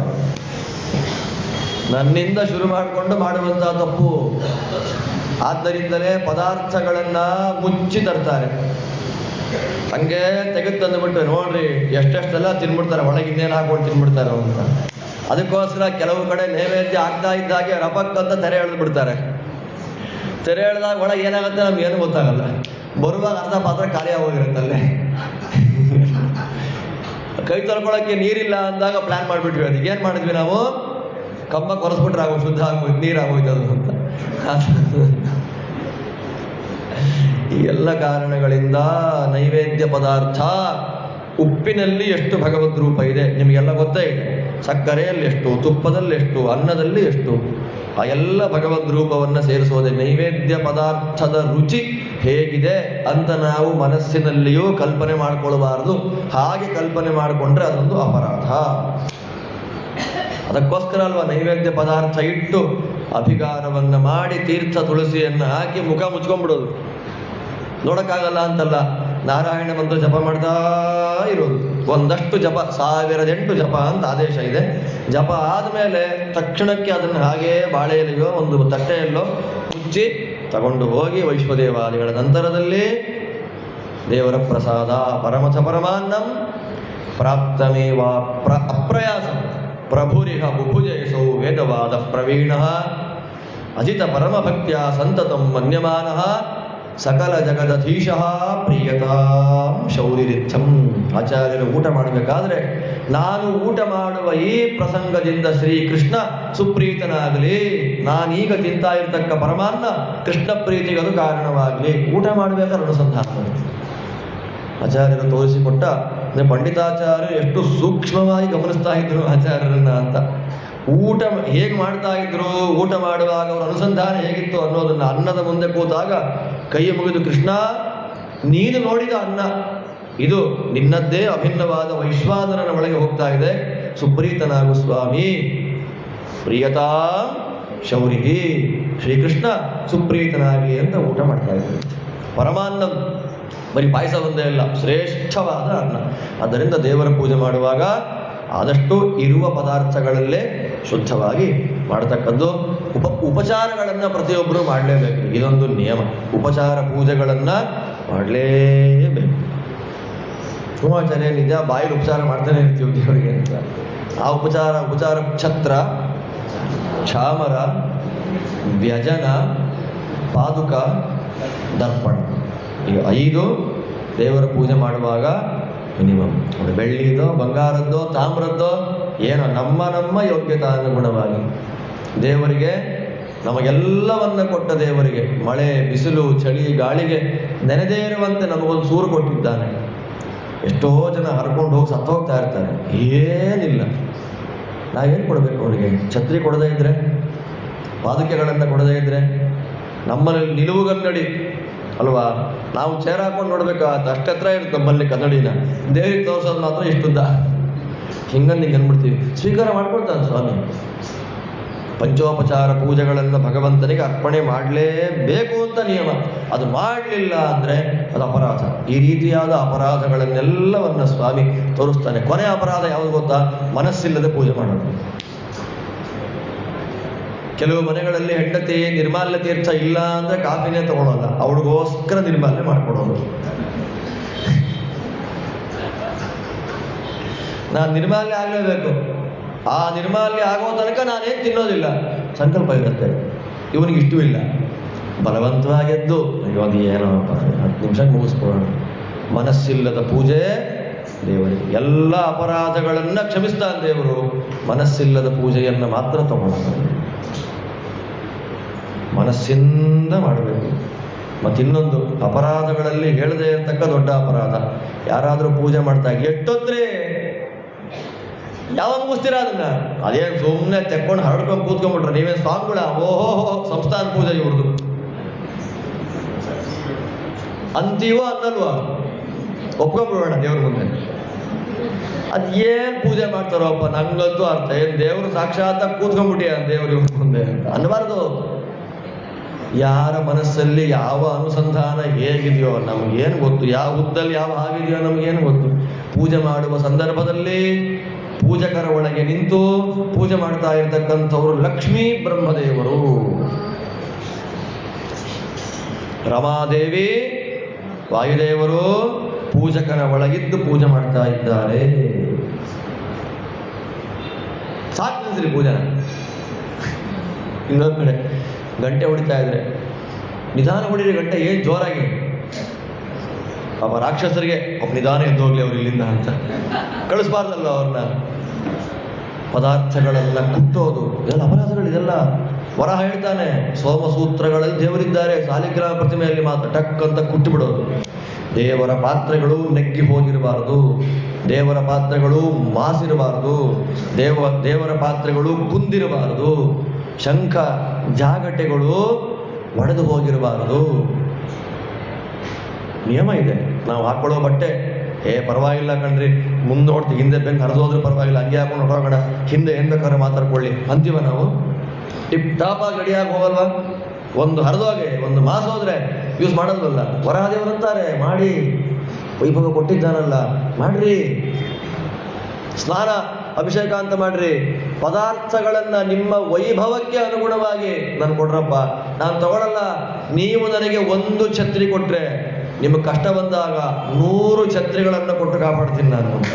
ನನ್ನಿಂದ ಶುರು ಮಾಡಿಕೊಂಡು ಮಾಡುವಂತಹ ತಪ್ಪು. ಆದ್ದರಿಂದಲೇ ಪದಾರ್ಥಗಳನ್ನ ಮುಚ್ಚಿ ತರ್ತಾರೆ. ಹಂಗೆ ತೆಗೆದು ತಂದುಬಿಟ್ಟು ನೋಡ್ರಿ ಎಷ್ಟೆಷ್ಟೆಲ್ಲ ತಿನ್ಬಿಡ್ತಾರೆ, ಒಳಗಿನ್ನೇನು ಹಾಕೊಂಡು ತಿನ್ಬಿಡ್ತಾರೆ ಅಂತ. ಅದಕ್ಕೋಸ್ಕರ ಕೆಲವು ಕಡೆ ನೈವೇದ್ಯ ಆಗ್ತಾ ಇದ್ದಾಗೆ ರಪಕ್ಕಂತ ತೆರೆ ಎಳೆದು ಬಿಡ್ತಾರೆ. ತೆರೆ ಎಳೆದಾಗ ಒಳಗೆ ಏನಾಗುತ್ತೆ ನಮ್ಗೇನು ಗೊತ್ತಾಗಲ್ಲ. ಬರುವಾಗ ಅರ್ಧ ಪಾತ್ರ ಖಾಲಿ ಆಗೋಗಿರುತ್ತಲ್ಲೇ. ಕೈ ತೊಳ್ಕೊಳಕ್ಕೆ ನೀರಿಲ್ಲ ಅಂದಾಗ ಪ್ಲಾನ್ ಮಾಡಿಬಿಟ್ವಿ. ಅದಕ್ಕೆ ಏನು ಮಾಡಿದ್ವಿ ನಾವು, ಕಂಬ ಕೊರೆಸ್ಬಿಟ್ರೆ ಆಗೋ ಶುದ್ಧ ಆಗೋಯ್ತು, ನೀರಾಗೋಯ್ತದು ಅಂತ. ಈ ಎಲ್ಲ ಕಾರಣಗಳಿಂದ ನೈವೇದ್ಯ ಪದಾರ್ಥ, ಉಪ್ಪಿನಲ್ಲಿ ಎಷ್ಟು ಭಗವದ್ ರೂಪ ಇದೆ ನಿಮಗೆಲ್ಲ ಗೊತ್ತೇ ಇದೆ. ಸಕ್ಕರೆಯಲ್ಲಿ ಎಷ್ಟು, ತುಪ್ಪದಲ್ಲಿ ಎಷ್ಟು, ಅನ್ನದಲ್ಲಿ ಎಷ್ಟು, ಆ ಎಲ್ಲ ಭಗವದ್ ರೂಪವನ್ನು ಸೇರಿಸೋದೆ. ನೈವೇದ್ಯ ಪದಾರ್ಥದ ರುಚಿ ಹೇಗಿದೆ ಅಂತ ನಾವು ಮನಸ್ಸಿನಲ್ಲಿಯೂ ಕಲ್ಪನೆ ಮಾಡಿಕೊಳ್ಳಬಾರದು. ಹಾಗೆ ಕಲ್ಪನೆ ಮಾಡಿಕೊಂಡ್ರೆ ಅದೊಂದು ಅಪರಾಧ. ಅದಕ್ಕೋಸ್ಕರ ಅಲ್ವಾ ನೈವೇದ್ಯ ಪದಾರ್ಥ ಇಟ್ಟು ಅಭಿಗಾರವನ್ನು ಮಾಡಿ ತೀರ್ಥ ತುಳಸಿಯನ್ನು ಹಾಕಿ ಮುಖ ಮುಚ್ಕೊಂಡ್ಬಿಡೋದು. ನೋಡಕ್ಕಾಗಲ್ಲ ಅಂತಲ್ಲ, ನಾರಾಯಣ ಮಂತ್ರ ಜಪ ಮಾಡ್ತಾ ಇರೋದು. ಒಂದಷ್ಟು ಜಪ, 1008 ಜಪ ಅಂತ ಆದೇಶ ಇದೆ. ಜಪ ಆದಮೇಲೆ ತಕ್ಷಣಕ್ಕೆ ಅದನ್ನು ಹಾಗೇ ಬಾಳೆ ಎಲೆಯೋ ಒಂದು ತಟ್ಟೆಯಲ್ಲೋ ಮುಚ್ಚಿ ತಗೊಂಡು ಹೋಗಿ ವೈಶ್ವದೇವಾದಿಗಳ ನಂತರದಲ್ಲಿ ದೇವರ ಪ್ರಸಾದ ಪರಮಥ ಪರಮಾನ್ನಂ ಪ್ರಾಪ್ತಮೇವ ಅಪ್ರಯಾಸಂ ಪ್ರಭುರಿಹ ಬುಭುಜಯಸೌ ವೇದವಾದ ಪ್ರವೀಣ ಅಜಿತ ಪರಮಭಕ್ತ್ಯ ಸಂತತಂ ಮನ್ಯಮಾನಃ ಸಕಲ ಜಗದಧೀಶಃ ಪ್ರಿಯತಾಂ ಶೌರಿರಿತ್ಥಂ. ಆಚಾರ್ಯರು ಊಟ ಮಾಡಬೇಕಾದ್ರೆ ನಾನು ಊಟ ಮಾಡುವ ಈ ಪ್ರಸಂಗದಿಂದ ಶ್ರೀಕೃಷ್ಣ ಸುಪ್ರೀತನಾಗಲಿ, ನಾನೀಗ ತಿಂತಾ ಇರ್ತಕ್ಕ ಪರಮಾನ್ನ ಕೃಷ್ಣ ಪ್ರೀತಿಗದು ಕಾರಣವಾಗಲಿ. ಊಟ ಮಾಡಬೇಕಾದ್ರೆ ಅನುಸಂಧಾನ ಆಚಾರ್ಯರು ತೋರಿಸಿಕೊಟ್ಟ. ಪಂಡಿತಾಚಾರ್ಯರು ಎಷ್ಟು ಸೂಕ್ಷ್ಮವಾಗಿ ಗಮನಿಸ್ತಾ ಇದ್ರು ಆಚಾರ್ಯರನ್ನ ಅಂತ. ಊಟ ಹೇಗೆ ಮಾಡ್ತಾ ಇದ್ರು, ಊಟ ಮಾಡುವಾಗ ಅವರ ಅನುಸಂಧಾನ ಹೇಗಿತ್ತು ಅನ್ನೋದನ್ನ ಅನ್ನದ ಮುಂದೆ ಕೂತಾಗ ಕೈ ಮುಗಿದು, ಕೃಷ್ಣ ನೀನು ನೋಡಿದ ಅನ್ನ ಇದು ನಿನ್ನದ್ದೇ ಅಭಿನ್ನವಾದ ವೈಶ್ವಾನರನ ಒಳಗೆ ಹೋಗ್ತಾ ಇದೆ, ಸುಪ್ರೀತನಾಗು ಸ್ವಾಮಿ, ಪ್ರಿಯತಾ ಶೌರಿಹಿ, ಶ್ರೀಕೃಷ್ಣ ಸುಪ್ರೀತನಾಗಿ ಅಂತ ಊಟ ಮಾಡ್ತಾ ಇದ್ರು. ಪರಮಾನ್ನ ಬರೀ ಪಾಯಸ ಒಂದೇ ಅಲ್ಲ, ಶ್ರೇಷ್ಠವಾದ ಅನ್ನ. ಆದ್ದರಿಂದ ದೇವರ ಪೂಜೆ ಮಾಡುವಾಗ ಆದಷ್ಟು ಇರುವ ಪದಾರ್ಥಗಳಲ್ಲೇ ಶುದ್ಧವಾಗಿ ಮಾಡತಕ್ಕದ್ದು. ಉಪಚಾರಗಳನ್ನು ಪ್ರತಿಯೊಬ್ಬರು ಮಾಡಲೇಬೇಕು. ಇದೊಂದು ನಿಯಮ. ಉಪಚಾರ ಪೂಜೆಗಳನ್ನು ಮಾಡಲೇಬೇಕು. ಶಿವಾಚಾರ್ಯ ನಿಜ ಬಾಯಲ್ಲಿ ಉಪಚಾರ ಮಾಡ್ತಾನೆ ಇರ್ತೀವಿ ದೇವರಿಗೆ ಅಂತ. ಆ ಉಪಚಾರ ಛತ್ರ, ಚಾಮರ, ವ್ಯಜನ, ಪಾದುಕ, ದರ್ಪಣ, ಈ 5 ದೇವರ ಪೂಜೆ ಮಾಡುವಾಗ ಮಿನಿಮಮ್. ಅದು ಬೆಳ್ಳಿದೋ ಬಂಗಾರದ್ದೋ ತಾಮ್ರದ್ದೋ ಏನೋ ನಮ್ಮ ಯೋಗ್ಯತಾ ಅನುಗುಣವಾಗಿ ದೇವರಿಗೆ, ನಮಗೆಲ್ಲವನ್ನ ಕೊಟ್ಟ ದೇವರಿಗೆ ಮಳೆ ಬಿಸಿಲು ಚಳಿ ಗಾಳಿಗೆ ನೆನೆದೇ ಇರುವಂತೆ ನಮಗೊಂದು ಸೂರು ಕೊಟ್ಟಿದ್ದಾನೆ. ಎಷ್ಟೋ ಜನ ಹರ್ಕೊಂಡು ಹೋಗಿ ಸತ್ತೋಗ್ತಾ ಇರ್ತಾರೆ. ಏನಿಲ್ಲ, ನಾವೇನು ಕೊಡಬೇಕು ಅವರಿಗೆ? ಛತ್ರಿ ಕೊಡದೇ ಇದ್ರೆ, ಪಾದುಕೆಗಳನ್ನು ಕೊಡದೇ ಇದ್ರೆ, ನಮ್ಮಲ್ಲಿ ನಿಲುವುಗನ್ನಡಿ ಅಲ್ವಾ, ನಾವು ಚೇರ್ ಹಾಕೊಂಡು ನೋಡ್ಬೇಕಾಗತ್ತೆ. ಅಷ್ಟತ್ರ ಇರುತ್ತೆ ನಮ್ಮಲ್ಲಿ ಕನ್ನಡಿನ. ದೇವರಿಗೆ ತೋರಿಸೋದು ಮಾತ್ರ ಇಷ್ಟುದ್ದ. ಹಿಂಗೆ ಅಂದ್ಬಿಡ್ತೀವಿ. ಸ್ವೀಕಾರ ಮಾಡ್ಕೊಳ್ತಾನೆ ಸ್ವಾಮಿ. ಪಂಚೋಪಚಾರ ಪೂಜೆಗಳನ್ನು ಭಗವಂತನಿಗೆ ಅರ್ಪಣೆ ಮಾಡಲೇಬೇಕು ಅಂತ ನಿಯಮ. ಅದು ಮಾಡಲಿಲ್ಲ ಅಂದರೆ ಅದು ಅಪರಾಧ. ಈ ರೀತಿಯಾದ ಅಪರಾಧಗಳನ್ನೆಲ್ಲವನ್ನ ಸ್ವಾಮಿ ತೋರಿಸ್ತಾನೆ. ಕೊನೆ ಅಪರಾಧ ಯಾವುದು ಗೊತ್ತಾ? ಮನಸ್ಸಿಲ್ಲದೆ ಪೂಜೆ ಮಾಡೋದು. ಕೆಲವು ಮನೆಗಳಲ್ಲಿ ಹೆಂಡತಿ ನಿರ್ಮಾಲ್ಯ ತೀರ್ಥ ಇಲ್ಲ ಅಂದ್ರೆ ಕಾಫಿನೇ ತಗೊಳ್ಳೋಲ್ಲ, ಅವಳಿಗೋಸ್ಕರ ನಿರ್ಮಾಲ್ಯ ಮಾಡ್ಕೊಡೋದು. ನಾನು ನಿರ್ಮಾಲ್ಯ ಆಗಲೇಬೇಕು, ಆ ನಿರ್ಮಾಲ್ಯ ಆಗೋ ತನಕ ನಾನೇನು ತಿನ್ನೋದಿಲ್ಲ ಸಂಕಲ್ಪ ಇರುತ್ತೆ. ಇವನಿಗೆ ಇಷ್ಟೂ ಇಲ್ಲ, ಬಲವಂತವಾಗೆದ್ದು ಅದು ಏನೋ 10 ನಿಮಿಷಕ್ಕೆ ಮುಗಿಸ್ಕೊಳ್ಳೋಣ. ಮನಸ್ಸಿಲ್ಲದ ಪೂಜೆ ದೇವರಿಗೆ. ಎಲ್ಲ ಅಪರಾಧಗಳನ್ನ ಕ್ಷಮಿಸ್ತಾನೆ ದೇವರು, ಮನಸ್ಸಿಲ್ಲದ ಪೂಜೆಯನ್ನು ಮಾತ್ರ ತಗೊಳ್ಳೋಣ. ಮನಸ್ಸಿಂದ ಮಾಡಬೇಕು. ಮತ್ತಿನ್ನೊಂದು ಅಪರಾಧಗಳಲ್ಲಿ ಹೇಳದೇ ಇರತಕ್ಕ ದೊಡ್ಡ ಅಪರಾಧ, ಯಾರಾದರೂ ಪೂಜೆ ಮಾಡ್ತಾ ಎಷ್ಟೊತ್ತರೆ ಯಾವಾಗ ಮುಗಿಸ್ತೀರಾ ಅದನ್ನ? ಅದೇನು ಸುಮ್ಮನೆ ತೆಕ್ಕೊಂಡು ಹರಡ್ಕೊಂಡು ಕೂತ್ಕೊಂಡ್ಬಿಟ್ರೆ ನೀವೇನು ಸ್ವಾಮಿಗಳ ಓಹೋ ಸಂಸ್ಥಾನ ಪೂಜೆ ಇವ್ರದು ಅಂತೀವೋ ಅನ್ನಲ್ವಾ? ಒಪ್ಕೊಂಡ್ಬಿಡೋಣ ದೇವ್ರ ಮುಂದೆ. ಅದ್ ಏನ್ ಪೂಜೆ ಮಾಡ್ತಾರೋಪ್ಪ, ನಂಗಂತೂ ಅರ್ಥ. ಏನ್ ದೇವ್ರು ಸಾಕ್ಷಾತ್ ಕೂತ್ಕೊಂಡ್ಬಿಟ್ಟಿಯ ದೇವ್ರ ಮುಂದೆ ಅಂತ ಅನ್ನಬಾರ್ದು. ಯಾರ ಮನಸ್ಸಲ್ಲಿ ಯಾವ ಅನುಸಂಧಾನ ಹೇಗಿದೆಯೋ ನಮಗೇನು ಗೊತ್ತು, ಯಾವ ಹುತ್ತಲ್ಲಿ ಯಾವ ಆಗಿದೆಯೋ ನಮಗೇನು ಗೊತ್ತು. ಪೂಜೆ ಮಾಡುವ ಸಂದರ್ಭದಲ್ಲಿ ಪೂಜಕರ ಒಳಗೆ ನಿಂತು ಪೂಜೆ ಮಾಡ್ತಾ ಇರತಕ್ಕಂಥವರು ಲಕ್ಷ್ಮೀ ಬ್ರಹ್ಮದೇವರು, ರಮಾದೇವಿ ವಾಯುದೇವರು ಪೂಜಕನ ಒಳಗಿದ್ದು ಪೂಜೆ ಮಾಡ್ತಾ ಇದ್ದಾರೆ. ಸಾಕು ಪೂಜನ. ಇನ್ನೊಂದು ಕಡೆ ಗಂಟೆ ಹೊಡಿತಾ ಇದ್ರೆ ನಿಧಾನ ಹೊಡಿರಿ ಗಂಟೆ, ಏನ್ ಜೋರಾಗಿ. ಪಾಪ ರಾಕ್ಷಸರಿಗೆ ಒಬ್ಬ ನಿಧಾನ ಎದ್ದು ಹೋಗ್ಲಿ ಅವ್ರು ಇಲ್ಲಿಂದ ಅಂತ ಕಳಿಸ್ಬಾರ್ದಲ್ಲ ಅವ್ರನ್ನ. ಪದಾರ್ಥಗಳೆಲ್ಲ ಕುಟ್ಟೋದು ಇದೆಲ್ಲ ಅಪರಾಧಗಳು. ಇದೆಲ್ಲ ವರಹ ಹೇಳ್ತಾನೆ, ಸೋಮಸೂತ್ರಗಳಲ್ಲಿ ದೇವರಿದ್ದಾರೆ, ಸಾಲಿಗ್ರಾಮ ಪ್ರತಿಮೆಯಲ್ಲಿ ಮಾತ್ರ ಟಕ್ ಅಂತ ಕುಟ್ಟು ಬಿಡೋದು. ದೇವರ ಪಾತ್ರೆಗಳು ನೆಗ್ಗಿ ಹೋಗಿರಬಾರದು, ದೇವರ ಪಾತ್ರೆಗಳು ಮಾಸಿರಬಾರದು, ದೇವರ ಪಾತ್ರೆಗಳು ಕುಂದಿರಬಾರದು, ಶಂಖ ಜಾಗಟೆಗಳು ಒಡೆದು ಹೋಗಿರಬಾರದು. ನಿಯಮ ಇದೆ. ನಾವು ಹಾಕೊಳ್ಳೋ ಬಟ್ಟೆ ಪರವಾಗಿಲ್ಲ ಕಣ್ರಿ, ಮುಂದೆ ನೋಡ್ತೀವಿ, ಹಿಂದೆ ಬೆಂಕಿ ಹರಿದೋದ್ರೂ ಪರವಾಗಿಲ್ಲ, ಹಂಗೆ ಹಾಕೊಂಡು ಹೊರಗಡೆ ಹಿಂದೆ ಏನ್ ಬೇಕಾದ್ರೆ ಮಾತಾಡ್ಕೊಳ್ಳಿ ಅಂತೀವ ನಾವು. ಟಿಪ್ ಟಾಪ್ ಆಗಿ ರೆಡಿಯಾಗಿ ಹೋಗಲ್ವಾ? ಒಂದು ಹರಿದೋಗೆ ಒಂದು ಮಾಸ ಹೋದ್ರೆ ಯೂಸ್ ಮಾಡೋದಲ್ಲ. ವರಹದೇವರಂತಾರೆ ಮಾಡಿ, ವೈಭವ ಕೊಟ್ಟಿದ್ದಾನಲ್ಲ ಮಾಡ್ರಿ, ಸ್ನಾನ ಅಭಿಷೇಕ ಅಂತ ಮಾಡ್ರಿ, ಪದಾರ್ಥಗಳನ್ನ ನಿಮ್ಮ ವೈಭವಕ್ಕೆ ಅನುಗುಣವಾಗಿ ನಾನು ಕೊಡ್ರಪ್ಪ, ನಾನು ತಗೊಳ್ಳಲ್ಲ. ನೀವು ನನಗೆ ಒಂದು ಛತ್ರಿ ಕೊಟ್ರೆ ನಿಮಗೆ ಕಷ್ಟ ಬಂದಾಗ 100 ಛತ್ರಿಗಳನ್ನು ಕೊಟ್ಟು ಕಾಪಾಡ್ತೀನಿ ನಾನು ಅಂತ.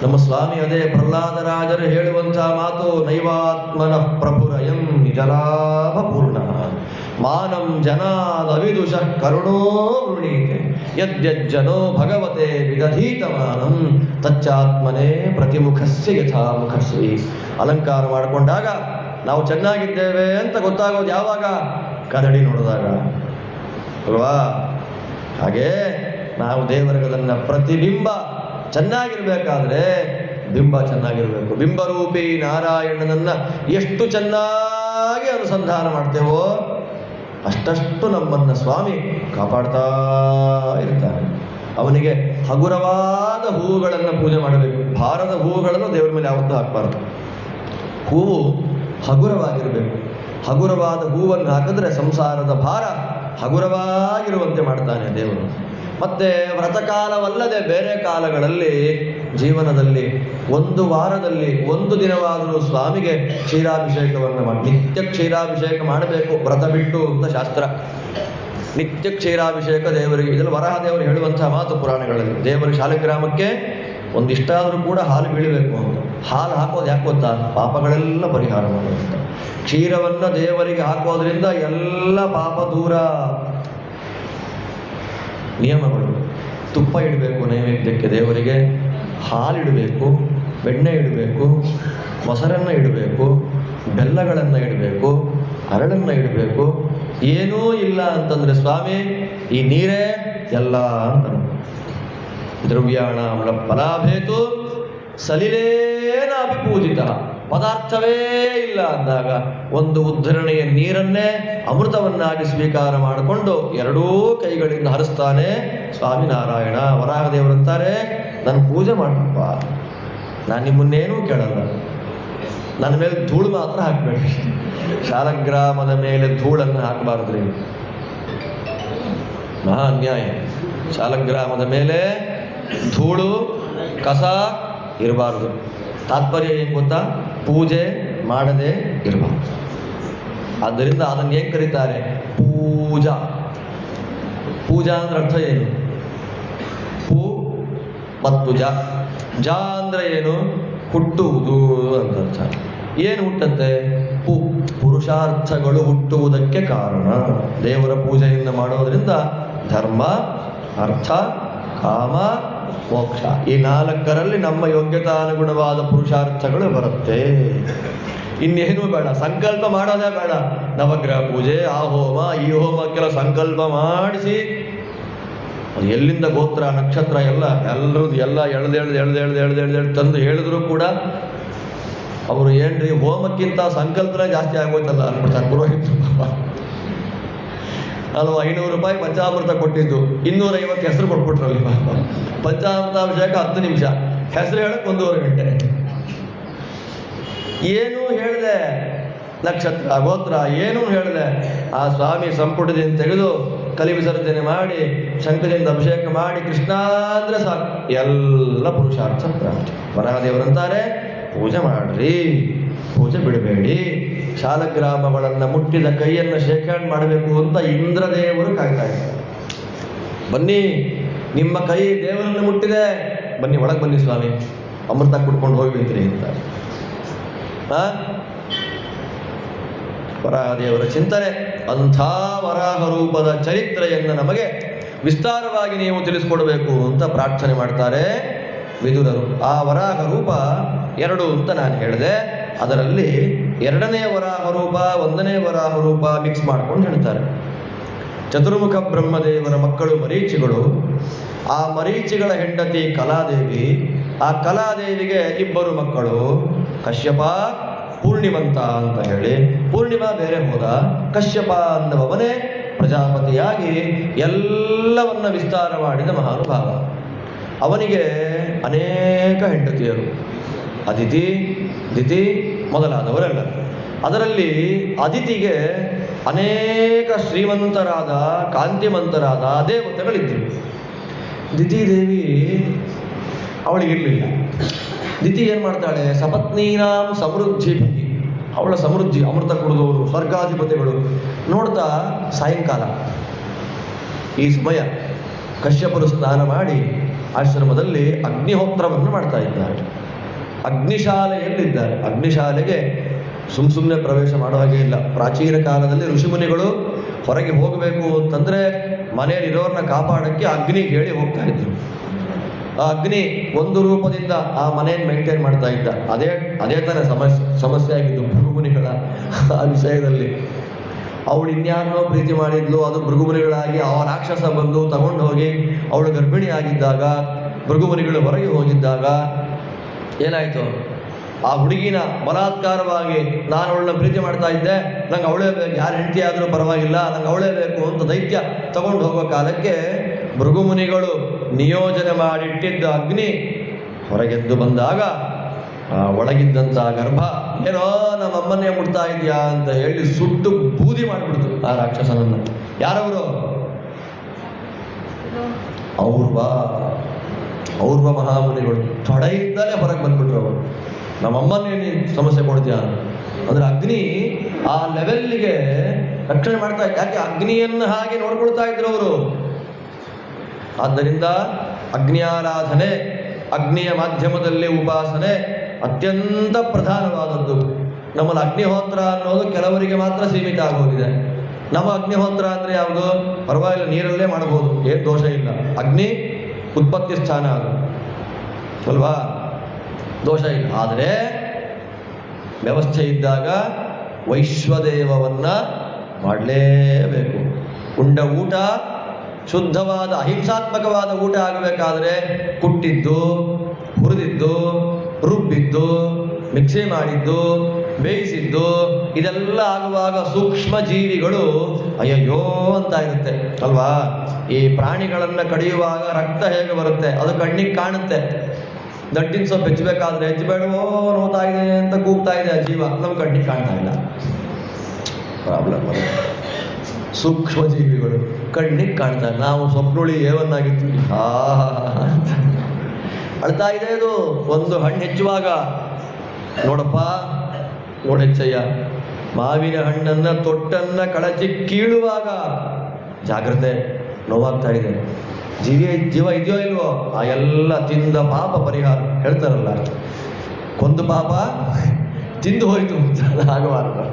ನಮ್ಮ ಸ್ವಾಮಿ ಅದೇ ಪ್ರಹ್ಲಾದರಾಜರು ಹೇಳುವಂತಹ ಮಾತು, ನೈವಾತ್ಮನ ಪ್ರಭುರಯಂ ನಿಜಲಾಭ ಪೂರ್ಣ ಮಾನಂ ಜನಾದವಿದುಷ ಕರುಣೋ ವೃಣೀತೆ ಯದ್ಯಜ್ಜನೋ ಭಗವತೆ ವಿದಧೀತಮಾನಂ ತಚ್ಚಾತ್ಮನೇ ಪ್ರತಿಮುಖಸ್ಯ ಯಥಾಮುಖಸ್ವಿ. ಅಲಂಕಾರ ಮಾಡಿಕೊಂಡಾಗ ನಾವು ಚೆನ್ನಾಗಿದ್ದೇವೆ ಅಂತ ಗೊತ್ತಾಗೋದು ಯಾವಾಗ? ಕನ್ನಡಿ ನೋಡಿದಾಗ ಅಲ್ವಾ? ಹಾಗೆ ನಾವು ದೇವರಿಗದನ್ನ ಪ್ರತಿಬಿಂಬ ಚೆನ್ನಾಗಿರ್ಬೇಕಾದ್ರೆ ಬಿಂಬ ಚೆನ್ನಾಗಿರ್ಬೇಕು. ಬಿಂಬರೂಪಿ ನಾರಾಯಣನನ್ನ ಎಷ್ಟು ಚೆನ್ನಾಗಿ ಅನುಸಂಧಾನ ಮಾಡ್ತೇವೋ ಅಷ್ಟಷ್ಟು ನಮ್ಮನ್ನ ಸ್ವಾಮಿ ಕಾಪಾಡ್ತಾ ಇರ್ತಾನೆ. ಅವನಿಗೆ ಹಗುರವಾದ ಹೂವುಗಳನ್ನು ಪೂಜೆ ಮಾಡಬೇಕು. ಭಾರದ ಹೂವುಗಳನ್ನು ದೇವರ ಮೇಲೆ ಯಾವತ್ತೂ ಹಾಕಬಾರದು. ಹೂವು ಹಗುರವಾಗಿರಬೇಕು. ಹಗುರವಾದ ಹೂವನ್ನು ಹಾಕಿದ್ರೆ ಸಂಸಾರದ ಭಾರ ಹಗುರವಾಗಿರುವಂತೆ ಮಾಡ್ತಾನೆ ದೇವರು. ಮತ್ತೆ ವ್ರತಕಾಲವಲ್ಲದೆ ಬೇರೆ ಕಾಲಗಳಲ್ಲಿ ಜೀವನದಲ್ಲಿ ಒಂದು ವಾರದಲ್ಲಿ ಒಂದು ದಿನವಾದರೂ ಸ್ವಾಮಿಗೆ ಕ್ಷೀರಾಭಿಷೇಕವನ್ನು ಮಾಡಿ, ನಿತ್ಯ ಕ್ಷೀರಾಭಿಷೇಕ ಮಾಡಬೇಕು, ವ್ರತ ಬಿಟ್ಟು ಅಂತ ಶಾಸ್ತ್ರ. ನಿತ್ಯ ಕ್ಷೀರಾಭಿಷೇಕ ದೇವರಿಗೆ, ಇದರಲ್ಲಿ ವರಹ ದೇವರು ಹೇಳುವಂತಹ ಮಾತು ಪುರಾಣಗಳಲ್ಲಿ. ದೇವರ ಶಾಲಿಗ್ರಾಮಕ್ಕೆ ಒಂದಿಷ್ಟಾದರೂ ಕೂಡ ಹಾಲು ಬೀಳಬೇಕು ಅಂತ. ಹಾಲು ಹಾಕೋದು ಯಾಕೆ ಗೊತ್ತಾ? ಪಾಪಗಳೆಲ್ಲ ಪರಿಹಾರ ಮಾಡುವಂತ. ಕ್ಷೀರವನ್ನ ದೇವರಿಗೆ ಹಾಕೋದ್ರಿಂದ ಎಲ್ಲ ಪಾಪ ದೂರ. ನಿಯಮಗಳು: ತುಪ್ಪ ಇಡಬೇಕು ನೈವೇದ್ಯಕ್ಕೆ ದೇವರಿಗೆ, ಹಾಲಿಡಬೇಕು, ಬೆಣ್ಣೆ ಇಡಬೇಕು, ಮೊಸರನ್ನು ಇಡಬೇಕು, ಬೆಲ್ಲಗಳನ್ನು ಇಡಬೇಕು, ಅರಳನ್ನು ಇಡಬೇಕು. ಏನೂ ಇಲ್ಲ ಅಂತಂದ್ರೆ ಸ್ವಾಮಿ ಈ ನೀರೇ ಎಲ್ಲ ಅಂತ. ದ್ರವ್ಯಾಣ ಫಲಾಭೇತು ಸಲಿಲೇನಾಪಿ ಪೂಜಿತ. ಪದಾರ್ಥವೇ ಇಲ್ಲ ಅಂದಾಗ ಒಂದು ಉದ್ಧರಣೆಯ ನೀರನ್ನೇ ಅಮೃತವನ್ನಾಗಿ ಸ್ವೀಕಾರ ಮಾಡಿಕೊಂಡು ಎರಡೂ ಕೈಗಳಿಂದ ಹರಿಸ್ತಾನೆ ಸ್ವಾಮಿ ನಾರಾಯಣ. ವರಾಹದೇವರಂತಾರೆ, ನನ್ನ ಪೂಜೆ ಮಾಡಪ್ಪ, ನಾನು ನಿಮ್ಮನ್ನೇನೂ ಕೇಳಲ್ಲ, ನನ್ನ ಮೇಲೆ ಧೂಳು ಮಾತ್ರ ಹಾಕಬೇಡಿ. ಶಾಲಗ್ರಾಮದ ಮೇಲೆ ಧೂಳನ್ನು ಹಾಕಬಾರದ್ರಿ, ಮಹಾ ಅನ್ಯಾಯ. ಶಾಲಗ್ರಾಮದ ಮೇಲೆ ಧೂಳು ಕಸ ಇರಬಾರದು. ತಾತ್ಪರ್ಯ ಏನು ಗೊತ್ತಾ? ಪೂಜೆ ಮಾಡದೆ ಇರಬಾರದು. ಆದ್ದರಿಂದ ಅದನ್ನು ಏನ್ ಕರೀತಾರೆ? ಪೂಜಾ. ಪೂಜಾ ಅಂದ್ರೆ ಅರ್ಥ ಏನು? ಪೂ ಮತ್ತು ಜ. ಜ ಅಂದ್ರೆ ಏನು? ಹುಟ್ಟುವುದು ಅಂತ ಅರ್ಥ. ಏನು ಹುಟ್ಟತ್ತೆ? ಪುರುಷಾರ್ಥಗಳು ಹುಟ್ಟುವುದಕ್ಕೆ ಕಾರಣ. ದೇವರ ಪೂಜೆಯಿಂದ ಮಾಡೋದ್ರಿಂದ ಧರ್ಮ, ಅರ್ಥ, ಕಾಮ, ಮೋಕ್ಷ, ಈ 4ರಲ್ಲಿ ನಮ್ಮ ಯೋಗ್ಯತಾನುಗುಣವಾದ ಪುರುಷಾರ್ಥಗಳು ಬರುತ್ತೆ. ಇನ್ನೇನು ಬೇಡ, ಸಂಕಲ್ಪ ಮಾಡೋದೇ ಬೇಡ. ನವಗ್ರಹ ಪೂಜೆ, ಆ ಹೋಮ ಈ ಹೋಮಕ್ಕೆಲ್ಲ ಸಂಕಲ್ಪ ಮಾಡಿಸಿ ಎಲ್ಲಿಂದ ಗೋತ್ರ ನಕ್ಷತ್ರ ಎಲ್ಲರದ್ದು ಎಲ್ಲ ಎಳ್ದು ತಂದು ಹೇಳಿದ್ರು ಕೂಡ ಅವರು ಏನ್ರಿ ಹೋಮಕ್ಕಿಂತ ಸಂಕಲ್ಪನೇ ಜಾಸ್ತಿ ಆಗೋಯ್ತಲ್ಲ ಅನ್ಬಿಡ್ತಾರೆ ಪುರೋಹಿತರು. ಅಲ್ವಾ? 500 ರೂಪಾಯಿ ಪಂಚಾಮೃತ ಕೊಟ್ಟಿದ್ದು 250 ಹೆಸರು ಕೊಟ್ಬಿಟ್ರಲ್ಲಿ. ಪಂಚಾಮೃತಾಭಿಷೇಕ 10 ನಿಮಿಷ, ಹೆಸರು ಹೇಳಕ್ 1.5 ಗಂಟೆ. ಏನೂ ಹೇಳಿದೆ ನಕ್ಷತ್ರ ಗೋತ್ರ ಏನೂ ಹೇಳಿದೆ. ಆ ಸ್ವಾಮಿ ಸಂಪುಟದಿಂದ ತೆಗೆದು ಕಲಿ ವಿಸರ್ಜನೆ ಮಾಡಿ ಶಂಖದಿಂದ ಅಭಿಷೇಕ ಮಾಡಿ ಕೃಷ್ಣ ಅಂದ್ರೆ ಸಾಕು, ಎಲ್ಲ ಪುರುಷಾರ್ಥ ಪ್ರಾಪ್ತಿ. ವರಾಹದೇವರಂತಾರೆ, ಪೂಜೆ ಮಾಡ್ರಿ, ಪೂಜೆ ಬಿಡಬೇಡಿ. ಶಾಲಗ್ರಾಮಗಳನ್ನು ಮುಟ್ಟಿದ ಕೈಯನ್ನು ಶೇಖರಣೆ ಮಾಡಬೇಕು ಅಂತ ಇಂದ್ರದೇವರು ಕಾಯ್ತಾ ಇದ್ದಾರೆ. ಬನ್ನಿ, ನಿಮ್ಮ ಕೈ ದೇವರನ್ನು ಮುಟ್ಟಿದೆ, ಬನ್ನಿ ಒಳಗೆ ಬನ್ನಿ ಸ್ವಾಮಿ, ಅಮೃತ ಕುಡ್ಕೊಂಡು ಹೋಗ್ಬೇಕ್ರಿ ಅಂತಾರೆ. ವರಾಹದೇವರ ಚಿಂತನೆ. ಅಂಥ ವರಾಹ ರೂಪದ ಚರಿತ್ರೆಯನ್ನು ನಮಗೆ ವಿಸ್ತಾರವಾಗಿ ನೀವು ತಿಳಿಸ್ಕೊಡ್ಬೇಕು ಅಂತ ಪ್ರಾರ್ಥನೆ ಮಾಡ್ತಾರೆ ವಿದುರರು. ಆ ವರಾಹ ರೂಪ 2 ಅಂತ ನಾನು ಹೇಳಿದೆ. ಅದರಲ್ಲಿ 2ನೇ ವರಾಹ ರೂಪ 1ನೇ ವರಾಹ ರೂಪ ಮಿಕ್ಸ್ ಮಾಡ್ಕೊಂಡು ಹೇಳ್ತಾರೆ. ಚತುರ್ಮುಖ ಬ್ರಹ್ಮದೇವರ ಮಕ್ಕಳು ಮರೀಚಿಗಳು. ಆ ಮರೀಚಿಗಳ ಹೆಂಡತಿ ಕಲಾದೇವಿ. ಆ ಕಲಾದೇವಿಗೆ 2 ಮಕ್ಕಳು, ಕಶ್ಯಪ, ಪೂರ್ಣಿಮಂತ ಅಂತ ಹೇಳಿ. ಪೂರ್ಣಿಮ ಬೇರೆ ಹೋದ, ಕಶ್ಯಪ ಅನ್ನುವವನೇ ಪ್ರಜಾಪತಿಯಾಗಿ ಎಲ್ಲವನ್ನ ವಿಸ್ತಾರ ಮಾಡಿದ ಮಹಾನುಭಾವ. ಅವನಿಗೆ ಅನೇಕ ಹೆಂಡತಿಯರು, ಅದಿತಿ, ದಿತಿ ಮೊದಲಾದವರೆಲ್ಲ. ಅದರಲ್ಲಿ ಅದಿತಿಗೆ ಅನೇಕ ಶ್ರೀಮಂತರಾದ ಕಾಂತಿಮಂತರಾದ ದೇವತೆಗಳಿದ್ದರು. ದಿತಿದೇವಿ ಅವಳಿಗಿರಲಿಲ್ಲ. ದಿತಿ ಏನು ಮಾಡ್ತಾಳೆ? ಸಪತ್ನೀನಾಂ ಸಮೃದ್ಧಿ, ಅವಳ ಸಮೃದ್ಧಿ, ಅಮೃತ ಕುಡಿದವರು, ಸ್ವರ್ಗಾಧಿಪತಿಗಳು. ನೋಡ್ತಾ ಸಾಯಂಕಾಲ ಈ ಸಮಯ ಕಶ್ಯಪರು ಸ್ನಾನ ಮಾಡಿ ಆಶ್ರಮದಲ್ಲಿ ಅಗ್ನಿಹೋತ್ರವನ್ನು ಮಾಡ್ತಾ ಇದ್ದಾರೆ. ಅಗ್ನಿಶಾಲೆಯಲ್ಲಿದ್ದಾರೆ. ಅಗ್ನಿಶಾಲೆಗೆ ಸುಮ್ಮನೆ ಪ್ರವೇಶ ಮಾಡೋ ಹಾಗೆ ಇಲ್ಲ. ಪ್ರಾಚೀನ ಕಾಲದಲ್ಲಿ ಋಷಿಮುನಿಗಳು ಹೊರಗೆ ಹೋಗಬೇಕು ಅಂತಂದ್ರೆ ಮನೆಯಲ್ಲಿರೋರನ್ನ ಕಾಪಾಡಕ್ಕೆ ಅಗ್ನಿಗೆ ಹೇಳಿ ಹೋಗ್ತಾ ಇದ್ರು. ಆ ಅಗ್ನಿ ಒಂದು ರೂಪದಿಂದ ಆ ಮನೆಯನ್ನು ಮೇಂಟೈನ್ ಮಾಡ್ತಾ ಇದ್ದ. ಅದೇ ತಾನೇ ಸಮಸ್ಯೆ ಆಗಿದ್ದು ಭೃಗುಮುನಿಗಳ ಆ ವಿಷಯದಲ್ಲಿ. ಅವಳು ಇನ್ಯಾರನ್ನೋ ಪ್ರೀತಿ ಮಾಡಿದ್ಲು, ಅದು ಭೃಗುಮುನಿಗಳಾಗಿ ಆ ರಾಕ್ಷಸ ಬಂದು ತಗೊಂಡು ಹೋಗಿ ಅವಳು ಗರ್ಭಿಣಿ ಆಗಿದ್ದಾಗ, ಭೃಗುಮುನಿಗಳು ಹೊರಗೆ ಹೋಗಿದ್ದಾಗ ಏನಾಯ್ತು? ಆ ಹುಡುಗಿನ ಬಲಾತ್ಕಾರವಾಗಿ, ನಾನು ಅವಳನ್ನ ಪ್ರೀತಿ ಮಾಡ್ತಾ ಇದ್ದೆ, ನಂಗೆ ಅವಳೇ ಬೇಕು, ಯಾರು ಹೆಂಡತಿ ಆದರೂ ಪರವಾಗಿಲ್ಲ, ನಂಗೆ ಅವಳೇ ಬೇಕು ಅಂತ ದೈತ್ಯ ತಗೊಂಡು ಹೋಗೋ ಕಾಲಕ್ಕೆ ಭೃಗುಮುನಿಗಳು ನಿಯೋಜನೆ ಮಾಡಿಟ್ಟಿದ್ದ ಅಗ್ನಿ ಹೊರಗೆದ್ದು ಬಂದಾಗ ಆ ಒಳಗಿದ್ದಂಥ ಗರ್ಭ, ಏನೋ ನಮ್ಮಮ್ಮನ್ನೇ ಮುಡ್ತಾ ಇದೆಯಾ ಅಂತ ಹೇಳಿ ಸುಟ್ಟು ಬೂದಿ ಮಾಡಿಬಿಡ್ತು ಆ ರಾಕ್ಷಸನನ್ನು. ಯಾರವರು? ಔರ್ವ ಮಹಾಮುನಿಗಳು. ತೊಡೆಯಿಂದಲೇ ಹೊರಗೆ ಬಂದ್ಬಿಟ್ರು ಅವರು. ನಮ್ಮಮ್ಮನೇ ನೀನು ಸಮಸ್ಯೆ ಕೊಡ್ತೀಯ ಅಂದ್ರೆ ಅಗ್ನಿ ಆ ಲೆವೆಲ್ಗೆ ರಕ್ಷಣೆ ಮಾಡ್ತಾ ಇದ್ದ. ಯಾಕೆ? ಅಗ್ನಿಯನ್ನು ಹಾಗೆ ನೋಡ್ಕೊಳ್ತಾ ಇದ್ರು ಅವರು. ಆದ್ದರಿಂದ ಅಗ್ನಿಯಾರಾಧನೆ, ಅಗ್ನಿಯ ಮಾಧ್ಯಮದಲ್ಲಿ ಉಪಾಸನೆ ಅತ್ಯಂತ ಪ್ರಧಾನವಾದದ್ದು. ನಮ್ಮಲ್ಲಿ ಅಗ್ನಿಹೋತ್ರ ಅನ್ನೋದು ಕೆಲವರಿಗೆ ಮಾತ್ರ ಸೀಮಿತ ಆಗೋಗಿದೆ. ನಮ್ಮ ಅಗ್ನಿಹೋತ್ರ ಅಂದರೆ ಯಾವುದು? ಪರವಾಗಿಲ್ಲ, ನೀರಲ್ಲೇ ಮಾಡಬಹುದು, ಏನು ದೋಷ ಇಲ್ಲ. ಅಗ್ನಿ ಉತ್ಪತ್ತಿ ಸ್ಥಾನ ಅದು ಅಲ್ವಾ, ದೋಷ ಇಲ್ಲ. ಆದರೆ ವ್ಯವಸ್ಥೆ ಇದ್ದಾಗ ವೈಶ್ವದೇವವನ್ನ ಮಾಡಲೇಬೇಕು. ಉಂಡ ಊಟ ಶುದ್ಧವಾದ ಅಹಿಂಸಾತ್ಮಕವಾದ ಊಟ ಆಗಬೇಕಾದ್ರೆ ಕುಟ್ಟಿದ್ದು, ಹುರಿದಿದ್ದು, ರುಬ್ಬಿದ್ದು, ಮಿಕ್ಸಿ ಮಾಡಿದ್ದು, ಬೇಯಿಸಿದ್ದು ಇದೆಲ್ಲ ಆಗುವಾಗ ಸೂಕ್ಷ್ಮ ಜೀವಿಗಳು ಅಯ್ಯಯ್ಯೋ ಅಂತ ಇರುತ್ತೆ ಅಲ್ವಾ. ಈ ಪ್ರಾಣಿಗಳನ್ನು ಕಡಿಯುವಾಗ ರಕ್ತ ಹೇಗೆ ಬರುತ್ತೆ? ಅದು ಕಣ್ಣಿಗೆ ಕಾಣುತ್ತೆ. ದಟ್ಟಿನ ಸೊಪ್ಪು ಹೆಚ್ಚಬೇಕಾದ್ರೆ ಹೆಚ್ಚಬೇಡವೋ, ನೋತಾ ಇದೆ ಅಂತ ಕೂಗ್ತಾ ಇದೆ ಆ ಜೀವ, ನಮ್ಮ ಕಣ್ಣಿಗೆ ಕಾಣ್ತಾ ಇಲ್ಲ. ಪ್ರಾಬ್ಲಮ್. ಸೂಕ್ಷ್ಮ ಜೀವಿಗಳು ಕಣ್ಣಿಗೆ ಕಾಣ್ತಾ ಇಲ್ಲ. ನಾವು ಸ್ವಪ್ನುಳಿ ಏವನ್ನಾಗಿತ್ತು, ಅಳ್ತಾ ಇದೆ ಇದು. ಒಂದು ಹಣ್ಣು ಹೆಚ್ಚುವಾಗ ನೋಡಪ್ಪ, ನೋಡೆಚ್ಚಯ್ಯ, ಮಾವಿನ ಹಣ್ಣನ್ನ ತೊಟ್ಟನ್ನ ಕಳಚಿ ಕೀಳುವಾಗ ಜಾಗ್ರತೆ, ನೋವಾಗ್ತಾ ಇದೆ. ಜೀವ ಇದೆಯೋ ಇಲ್ವೋ? ಆ ಎಲ್ಲ ತಿಂದ ಪಾಪ ಪರಿಹಾರ ಹೇಳ್ತಾರಲ್ಲ, ಕೊಂದು ಪಾಪ ತಿಂದು ಹೋಯಿತು ಅಂತ ಆಗಬಾರದು.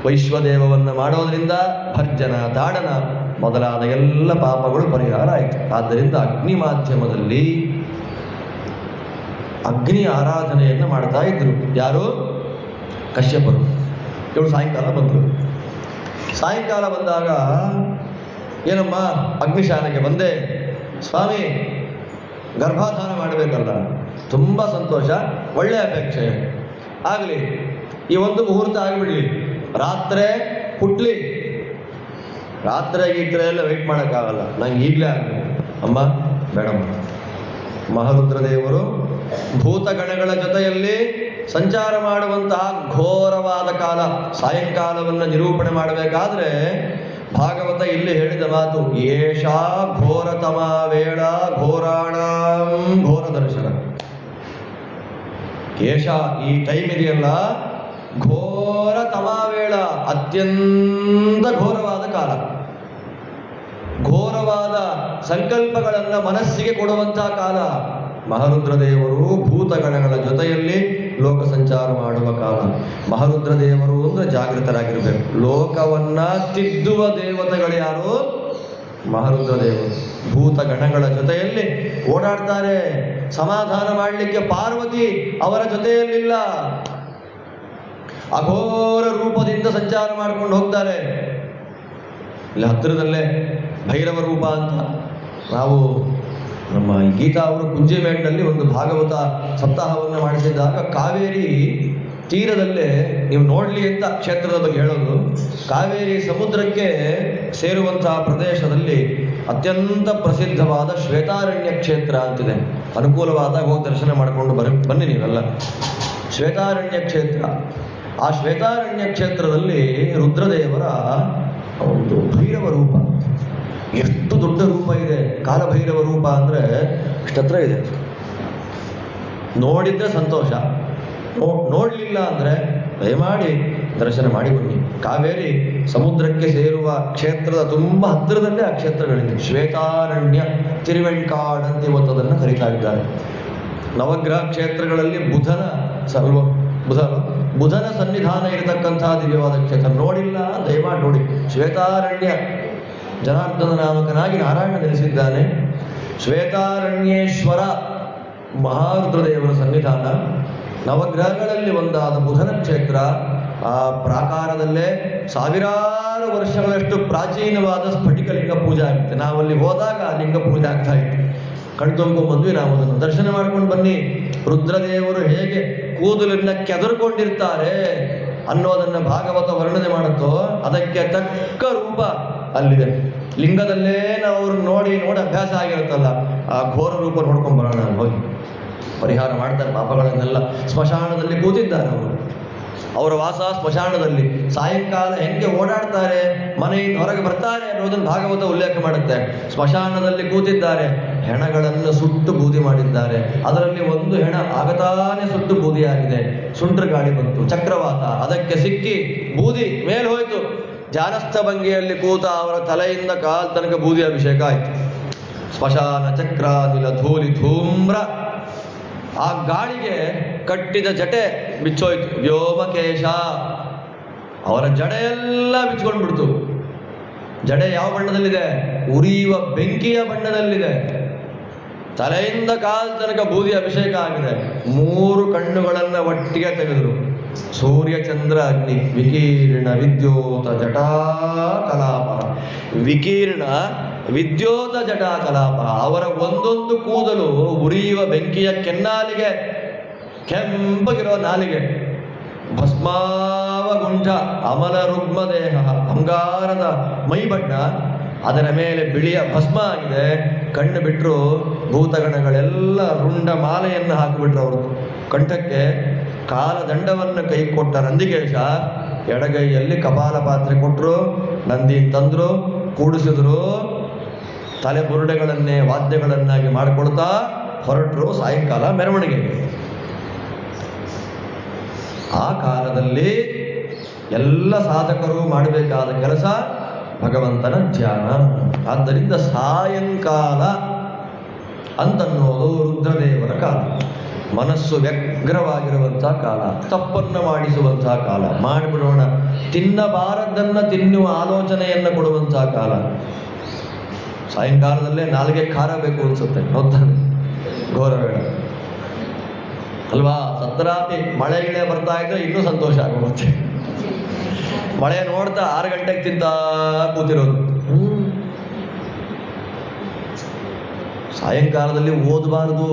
ವೈಶ್ವದೇವವನ್ನು ಮಾಡೋದ್ರಿಂದ ಭರ್ಜನ, ತಾಡನ ಮೊದಲಾದ ಎಲ್ಲ ಪಾಪಗಳು ಪರಿಹಾರ ಆಯಿತು. ಆದ್ದರಿಂದ ಅಗ್ನಿ ಮಾಧ್ಯಮದಲ್ಲಿ ಅಗ್ನಿ ಆರಾಧನೆಯನ್ನು ಮಾಡ್ತಾ ಇದ್ರು. ಯಾರು? ಕಶ್ಯಪರು. ಇವಳು ಸಾಯಂಕಾಲ ಬಂದರು. ಸಾಯಂಕಾಲ ಬಂದಾಗ ಏನಮ್ಮ ಅಗ್ನಿಶಾಲೆಗೆ ಬಂದೆ ಸ್ವಾಮಿ, ಗರ್ಭಾಧಾನ ಮಾಡಬೇಕಲ್ಲ. ತುಂಬ ಸಂತೋಷ, ಒಳ್ಳೆಯ ಅಪೇಕ್ಷೆ ಆಗಲಿ, ಈ ಒಂದು ಮುಹೂರ್ತ ಆಗಿಬಿಡ್ಲಿ, ರಾತ್ರಿ ಹುಟ್ಲಿ. ರಾತ್ರಿ ಗೀತ್ರೆ ಎಲ್ಲ ವೆಯ್ಟ್ ಮಾಡೋಕ್ಕಾಗಲ್ಲ, ನಂಗೆ ಈಗಲೇ ಆಗಲಿ. ಅಮ್ಮ ಬೇಡಮ್ಮ, ಮಹಾರುದ್ರದೇವರು ಭೂತಗಣಗಳ ಜೊತೆಯಲ್ಲಿ ಸಂಚಾರ ಮಾಡುವಂತಹ ಘೋರವಾದ ಕಾಲ. ಸಾಯಂಕಾಲವನ್ನು ನಿರೂಪಣೆ ಮಾಡಬೇಕಾದ್ರೆ ಭಾಗವತ ಇಲ್ಲಿ ಹೇಳಿದ ಮಾತು, ಏಷಾ ಘೋರತಮ ವೇಳ ಘೋರಾಣಾಂ ಘೋರ ದರ್ಶನ. ಏಷ ಈ ಟೈಮ್ ಇದೆಯಲ್ಲ, ಘೋರತಮ ವೇಳ, ಅತ್ಯಂತ ಘೋರವಾದ ಕಾಲ. ಘೋರವಾದ ಸಂಕಲ್ಪಗಳನ್ನು ಮನಸ್ಸಿಗೆ ಕೊಡುವಂತಹ ಕಾಲ. ಮಹಾರುದ್ರದೇವರು ಭೂತಗಣಗಳ ಜೊತೆಯಲ್ಲಿ ಲೋಕ ಸಂಚಾರ ಮಾಡುವ ಕಾಲ. ಮಹಾರುದ್ರದೇವರು ಅಂದ್ರೆ ಜಾಗೃತರಾಗಿರ್ಬೇಕು. ಲೋಕವನ್ನ ತಿದ್ದುವ ದೇವತೆಗಳು ಯಾರು? ಮಹಾರುದ್ರದೇವರು. ಭೂತಗಣಗಳ ಜೊತೆಯಲ್ಲಿ ಓಡಾಡ್ತಾರೆ. ಸಮಾಧಾನ ಮಾಡಲಿಕ್ಕೆ ಪಾರ್ವತಿ ಅವರ ಜೊತೆಯಲ್ಲಿಲ್ಲ, ಅಘೋರ ರೂಪದಿಂದ ಸಂಚಾರ ಮಾಡ್ಕೊಂಡು ಹೋಗ್ತಾರೆ. ಇಲ್ಲಿ ಹತ್ತಿರದಲ್ಲೇ ಭೈರವ ರೂಪ ಅಂತ, ನಾವು ನಮ್ಮ ಗೀತಾ ಅವರು ಕುಂಜಿಮೇಡ್ನಲ್ಲಿ ಒಂದು ಭಾಗವತ ಸಪ್ತಾಹವನ್ನು ಮಾಡಿಸಿದಾಗ ಕಾವೇರಿ ತೀರದಲ್ಲೇ, ನೀವು ನೋಡ್ಲಿ ಅಂತ ಕ್ಷೇತ್ರದ ಬಗ್ಗೆ ಹೇಳೋದು, ಕಾವೇರಿ ಸಮುದ್ರಕ್ಕೆ ಸೇರುವಂತಹ ಪ್ರದೇಶದಲ್ಲಿ ಅತ್ಯಂತ ಪ್ರಸಿದ್ಧವಾದ ಶ್ವೇತಾರಣ್ಯ ಕ್ಷೇತ್ರ ಅಂತಿದೆ. ಅನುಕೂಲವಾದಾಗ ಹೋಗಿ ದರ್ಶನ ಮಾಡಿಕೊಂಡು ಬನ್ನಿ ನೀವೆಲ್ಲ. ಶ್ವೇತಾರಣ್ಯ ಕ್ಷೇತ್ರ. ಆ ಶ್ವೇತಾರಣ್ಯ ಕ್ಷೇತ್ರದಲ್ಲಿ ರುದ್ರದೇವರ ಒಂದು ಭೈರವ ರೂಪ, ಎಷ್ಟು ದೊಡ್ಡ ರೂಪ ಇದೆ. ಕಾಲಭೈರವ ರೂಪ ಅಂದ್ರೆ ಇಷ್ಟತ್ರ ಇದೆ. ನೋಡಿದ್ರೆ ಸಂತೋಷ, ನೋಡ್ಲಿಲ್ಲ ಅಂದ್ರೆ ದಯಮಾಡಿ ದರ್ಶನ ಮಾಡಿ ಬನ್ನಿ. ಕಾವೇರಿ ಸಮುದ್ರಕ್ಕೆ ಸೇರುವ ಕ್ಷೇತ್ರದ ತುಂಬಾ ಹತ್ತಿರದಲ್ಲೇ ಆ ಕ್ಷೇತ್ರಗಳಿದೆ. ಶ್ವೇತಾರಣ್ಯ ತಿರುವೆಂಕಾಡ್ ಅಂತ ಇವತ್ತದನ್ನು ಕರೀತಾ ಇದ್ದಾರೆ. ನವಗ್ರಹ ಕ್ಷೇತ್ರಗಳಲ್ಲಿ ಬುಧನ ಸನ್ನಿಧಾನ ಇರತಕ್ಕಂತಹ ದಿವ್ಯವಾದ ಕ್ಷೇತ್ರ. ನೋಡಿಲ್ಲ ದಯಮಾಡಿ ನೋಡಿ. ಶ್ವೇತಾರಣ್ಯ ಜನಾರ್ದನ ನಾಮಕನಾಗಿ ನಾರಾಯಣ ನೆಲೆಸಿದ್ದಾನೆ. ಶ್ವೇತಾರಣ್ಯೇಶ್ವರ ಮಹಾರುದ್ರದೇವರ ಸನ್ನಿಧಾನ. ನವಗ್ರಹಗಳಲ್ಲಿ ಒಂದಾದ ಬುಧನ ಕ್ಷೇತ್ರ. ಆ ಪ್ರಾಕಾರದಲ್ಲೇ ಸಾವಿರಾರು ವರ್ಷಗಳಷ್ಟು ಪ್ರಾಚೀನವಾದ ಸ್ಫಟಿಕ ಲಿಂಗ ಪೂಜೆ ಆಗುತ್ತೆ. ನಾವಲ್ಲಿ ಹೋದಾಗ ಆ ಲಿಂಗ ಪೂಜೆ ಆಗ್ತಾ ಇತ್ತು. ಕಣ್ತುಂಬ್ಕೊಂಡು ಬಂದ್ವಿ. ನಾವು ಅದನ್ನು ದರ್ಶನ ಮಾಡ್ಕೊಂಡು ಬನ್ನಿ. ರುದ್ರದೇವರು ಹೇಗೆ ಕೂದಲನ್ನ ಕೆದರ್ಕೊಂಡಿರ್ತಾರೆ ಅನ್ನೋದನ್ನ ಭಾಗವತ ವರ್ಣನೆ ಮಾಡುತ್ತೋ ಅದಕ್ಕೆ ತಕ್ಕ ರೂಪ ಅಲ್ಲಿದೆ. ಲಿಂಗದಲ್ಲೇ ನಾವು ಅವ್ರನ್ನ ನೋಡಿ ಅಭ್ಯಾಸ ಆಗಿರುತ್ತಲ್ಲ, ಆ ಘೋರ ರೂಪ ನೋಡ್ಕೊಂಡ್ ಬರೋಣ ಹೋಗಿ. ಪರಿಹಾರ ಮಾಡ್ತಾರೆ ಪಾಪಗಳನ್ನೆಲ್ಲ. ಸ್ಮಶಾನದಲ್ಲಿ ಕೂತಿದ್ದಾರೆ ಅವರು. ಅವರ ವಾಸ ಸ್ಮಶಾನದಲ್ಲಿ. ಸಾಯಂಕಾಲ ಹೆಂಗೆ ಓಡಾಡ್ತಾರೆ, ಮನೆಯಿಂದ ಹೊರಗೆ ಬರ್ತಾರೆ ಅನ್ನೋದನ್ನು ಭಾಗವತ ಉಲ್ಲೇಖ ಮಾಡುತ್ತೆ. ಸ್ಮಶಾನದಲ್ಲಿ ಕೂತಿದ್ದಾರೆ. ಹೆಣಗಳನ್ನು ಸುಟ್ಟು ಬೂದಿ ಮಾಡಿದ್ದಾರೆ. ಅದರಲ್ಲಿ ಒಂದು ಹೆಣ ಆಗತಾನೆ ಸುಟ್ಟು ಬೂದಿಯಾಗಿದೆ. ಸುಂಟ್ರ ಗಾಳಿ ಬಂತು, ಚಕ್ರವಾತ, ಅದಕ್ಕೆ ಸಿಕ್ಕಿ ಬೂದಿ ಮೇಲೆ ಹೋಯ್ತು. ಜಾನಸ್ಥ ಭಂಗಿಯಲ್ಲಿ ಕೂತ ಅವರ ತಲೆಯಿಂದ ಕಾಲ್ ತನಕ ಬೂದಿ ಅಭಿಷೇಕ ಆಯ್ತು. ಸ್ಮಶಾನ ಚಕ್ರ ನಿಲ ಧೂಲಿ ಧೂಮ್ರ. ಆ ಗಾಳಿಗೆ ಕಟ್ಟಿದ ಜಟೆ ಬಿಚ್ಚೋಯ್ತು. ವ್ಯೋಮಕೇಶ, ಅವರ ಜಡೆಯೆಲ್ಲ ಬಿಚ್ಕೊಂಡ್ಬಿಡ್ತು. ಜಡೆ ಯಾವ ಬಣ್ಣದಲ್ಲಿದೆ? ಉರಿಯುವ ಬೆಂಕಿಯ ಬಣ್ಣದಲ್ಲಿದೆ. ತಲೆಯಿಂದ ಕಾಲ್ ತನಕ ಬೂದಿ ಅಭಿಷೇಕ ಆಗಿದೆ. 3 ಕಣ್ಣುಗಳನ್ನ ಒಟ್ಟಿಗೆ ತೆಗೆದರು. ಸೂರ್ಯ ಚಂದ್ರ ಅಗ್ನಿ ವಿಕೀರ್ಣ ವಿದ್ಯೋತ ಜಟಾ ಕಲಾಪ. ವಿಕೀರ್ಣ ವಿದ್ಯೋತ ಜಟಾ ಕಲಾಪ. ಅವರ ಒಂದೊಂದು ಕೂದಲು ಉರಿಯುವ ಬೆಂಕಿಯ ಕೆನ್ನಾಲಿಗೆ, ಕೆಂಪಗಿರೋ ನಾಲಿಗೆ. ಭಸ್ಮಾವಗುಂಠ ಅಮಲ ರುಗ್ಮ ದೇಹ, ಅಂಗಾರದ ಮೈ ಬಣ್ಣ. ಅದರ ಮೇಲೆ ಬಿಳಿಯ ಭಸ್ಮ ಆಗಿದೆ. ಕಣ್ಣು ಬಿಟ್ಟರು ಭೂತಗಣಗಳೆಲ್ಲ ರುಂಡ ಮಾಲೆಯನ್ನು ಹಾಕಿಬಿಟ್ರು ಅವರು ಕಂಠಕ್ಕೆ. ಕಾಲದಂಡವನ್ನು ಕೈ ಕೊಟ್ಟ ನಂದಿಕೇಶ ಎಡಗೈಯಲ್ಲಿ ಕಪಾಲ ಪಾತ್ರೆ ಕೊಟ್ಟರು. ನಂದಿ ತಂದ್ರು, ಕೂಡಿಸಿದ್ರು. ತಲೆ ಬುರುಡೆಗಳನ್ನೇ ವಾದ್ಯಗಳನ್ನಾಗಿ ಮಾಡಿಕೊಳ್ತಾ ಹೊರಟರು ಸಾಯಂಕಾಲ ಮೆರವಣಿಗೆಗೆ. ಆ ಕಾಲದಲ್ಲಿ ಎಲ್ಲ ಸಾಧಕರು ಮಾಡಬೇಕಾದ ಕೆಲಸ ಭಗವಂತನ ಧ್ಯಾನ. ಆದ್ದರಿಂದ ಸಾಯಂಕಾಲ ಅಂತನ್ನೋದು ರುದ್ರದೇವರ ಕಾಲ. ಮನಸ್ಸು ವ್ಯಗ್ರವಾಗಿರುವಂತಹ ಕಾಲ, ತಪ್ಪನ್ನು ಮಾಡಿಸುವಂತಹ ಕಾಲ, ಮಾಡಿಬಿಡೋಣ, ತಿನ್ನಬಾರದನ್ನ ತಿನ್ನುವ ಆಲೋಚನೆಯನ್ನು ಕೊಡುವಂತಹ ಕಾಲ. ಸಾಯಂಕಾಲದಲ್ಲೇ ನಾಲಿಗೆ ಖಾರ ಬೇಕು ಅನ್ಸುತ್ತೆ, ಹೌದಾನೆ? ಘೋರವೇಳ ಅಲ್ವಾ? ಸತ್ತರಾತ್ರಿ ಮಳೆ ಗಿಳೆ ಬರ್ತಾ ಇದ್ರೆ ಇನ್ನೂ ಸಂತೋಷ ಆಗುತ್ತೆ. ಮಳೆ ನೋಡ್ತಾ 6 ಗಂಟೆಗೆ ತಿಂತಾ ಕೂತಿರೋದು. ಸಾಯಂಕಾಲದಲ್ಲಿ ಓದಬಾರದು.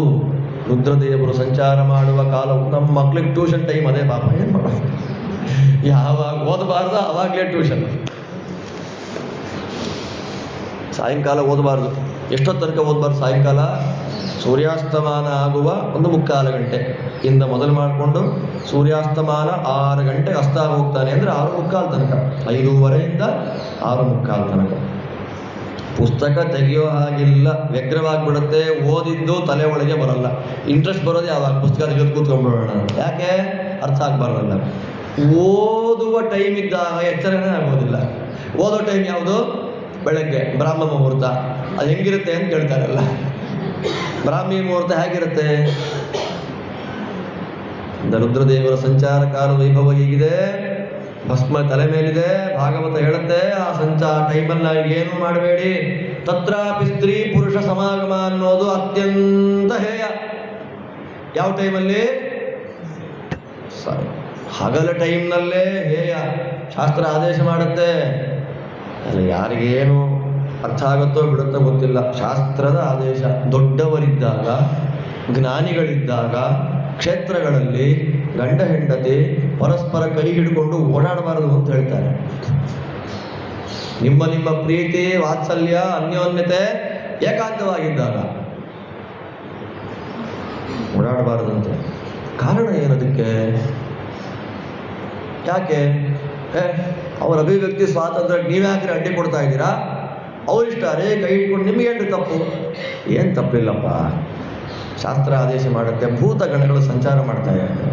ರುದ್ರದೇವರು ಸಂಚಾರ ಮಾಡುವ ಕಾಲ. ನಮ್ಮ ಮಕ್ಳಿಗೆ ಟ್ಯೂಷನ್ ಟೈಮ್ ಅದೇ ಪಾಪ, ಏನ್ ಮಾಡೋದು? ಯಾವಾಗ ಓದಬಾರ್ದು ಅವಾಗಲೇ ಟ್ಯೂಷನ್. ಸಾಯಂಕಾಲ ಓದಬಾರ್ದು. ಎಷ್ಟೊತ್ತು ತನಕ ಓದ್ಬಾರ್ದು? ಸಾಯಂಕಾಲ ಸೂರ್ಯಾಸ್ತಮಾನ ಆಗುವ 1:15 ಗಂಟೆ ಇಂದ ಮೊದಲು ಮಾಡಿಕೊಂಡು ಸೂರ್ಯಾಸ್ತಮಾನ 6 ಗಂಟೆಗೆ ಅಸ್ತ ಹೋಗ್ತಾನೆ ಅಂದರೆ 6:15 ತನಕ, 5:30 6:15 ತನಕ. ಪುಸ್ತಕ ತೆಗೆಯೋ ಹಾಗಿಲ್ಲ, ವ್ಯಗ್ರವಾಗಿಬಿಡುತ್ತೆ. ಓದಿದ್ದು ತಲೆ ಒಳಗೆ ಬರಲ್ಲ. ಇಂಟ್ರೆಸ್ಟ್ ಬರೋದು ಯಾವಾಗ? ಪುಸ್ತಕ ತೆಗೆದು ಕೂತ್ಕೊಂಡ್ಬಿಡೋಣ. ಯಾಕೆ? ಅರ್ಥ ಆಗಬಾರ್ದಲ್ಲ. ಓದುವ ಟೈಮ್ ಇದ್ದಾಗ ಎಚ್ಚರನೇ ಆಗೋದಿಲ್ಲ. ಓದೋ ಟೈಮ್ ಯಾವುದು? ಬೆಳಗ್ಗೆ ಬ್ರಾಹ್ಮ ಮುಹೂರ್ತ. ಅದು ಹೆಂಗಿರುತ್ತೆ ಅಂತ ಕೇಳ್ತಾರಲ್ಲ. ಬ್ರಾಹ್ಮಿ ಮುಹೂರ್ತ ಹೇಗಿರುತ್ತೆ? ರುದ್ರದೇವರ ಸಂಚಾರ ಕಾಲ ವೈಭವ ಹೀಗಿದೆ, ಭಸ್ಮ ತಲೆ ಮೇಲಿದೆ. ಭಾಗವತ ಹೇಳುತ್ತೆ ಆ ಸಂಚಾರ ಟೈಮಲ್ಲಿ ನಾವು ಏನು ಮಾಡಬೇಡಿ. ತತ್ರಾಪಿ ಸ್ತ್ರೀ ಪುರುಷ ಸಮಾಗಮ ಅನ್ನೋದು ಅತ್ಯಂತ ಹೇಯ. ಯಾವ ಟೈಮಲ್ಲಿ? ಹಗಲ ಟೈಮ್ನಲ್ಲೇ ಹೇಯ. ಶಾಸ್ತ್ರ ಆದೇಶ ಮಾಡುತ್ತೆ. ಅಲ್ಲ, ಯಾರಿಗೇನು ಅರ್ಥ ಆಗುತ್ತೋ ಬಿಡುತ್ತೋ ಗೊತ್ತಿಲ್ಲ. ಶಾಸ್ತ್ರದ ಆದೇಶ. ದೊಡ್ಡವರಿದ್ದಾಗ, ಜ್ಞಾನಿಗಳಿದ್ದಾಗ ಕ್ಷೇತ್ರಗಳಲ್ಲಿ ಗಂಡ ಹೆಂಡತಿ ಪರಸ್ಪರ ಕೈ ಹಿಡ್ಕೊಂಡು ಓಡಾಡಬಾರದು ಅಂತ ಹೇಳ್ತಾರೆ. ನಿಮ್ಮ ನಿಮ್ಮ ಪ್ರೀತಿ, ವಾತ್ಸಲ್ಯ, ಅನ್ಯೋನ್ಯತೆ ಏಕಾಂತವಾಗಿದ್ದಾಗ ಓಡಾಡಬಾರದಂತೆ. ಕಾರಣ ಏನದಕ್ಕೆ? ಯಾಕೆ? ಅವರ ಅಭಿವ್ಯಕ್ತಿ ಸ್ವಾತಂತ್ರ್ಯಕ್ಕೆ ನೀವ್ಯಾಕ್ರೆ ಅಡ್ಡಿ ಕೊಡ್ತಾ ಇದ್ದೀರಾ? ಅವರಿಷ್ಟ ರೇ ಕೈ ಹಿಡ್ಕೊಂಡು ನಿಮಗೇನು ತಪ್ಪು? ಏನು ತಪ್ಪಿಲ್ಲಪ್ಪ. ಶಾಸ್ತ್ರ ಆದೇಶ ಮಾಡುತ್ತೆ. ಭೂತಗಣಗಳು ಸಂಚಾರ ಮಾಡ್ತಾ ಇರ್ತಾರೆ.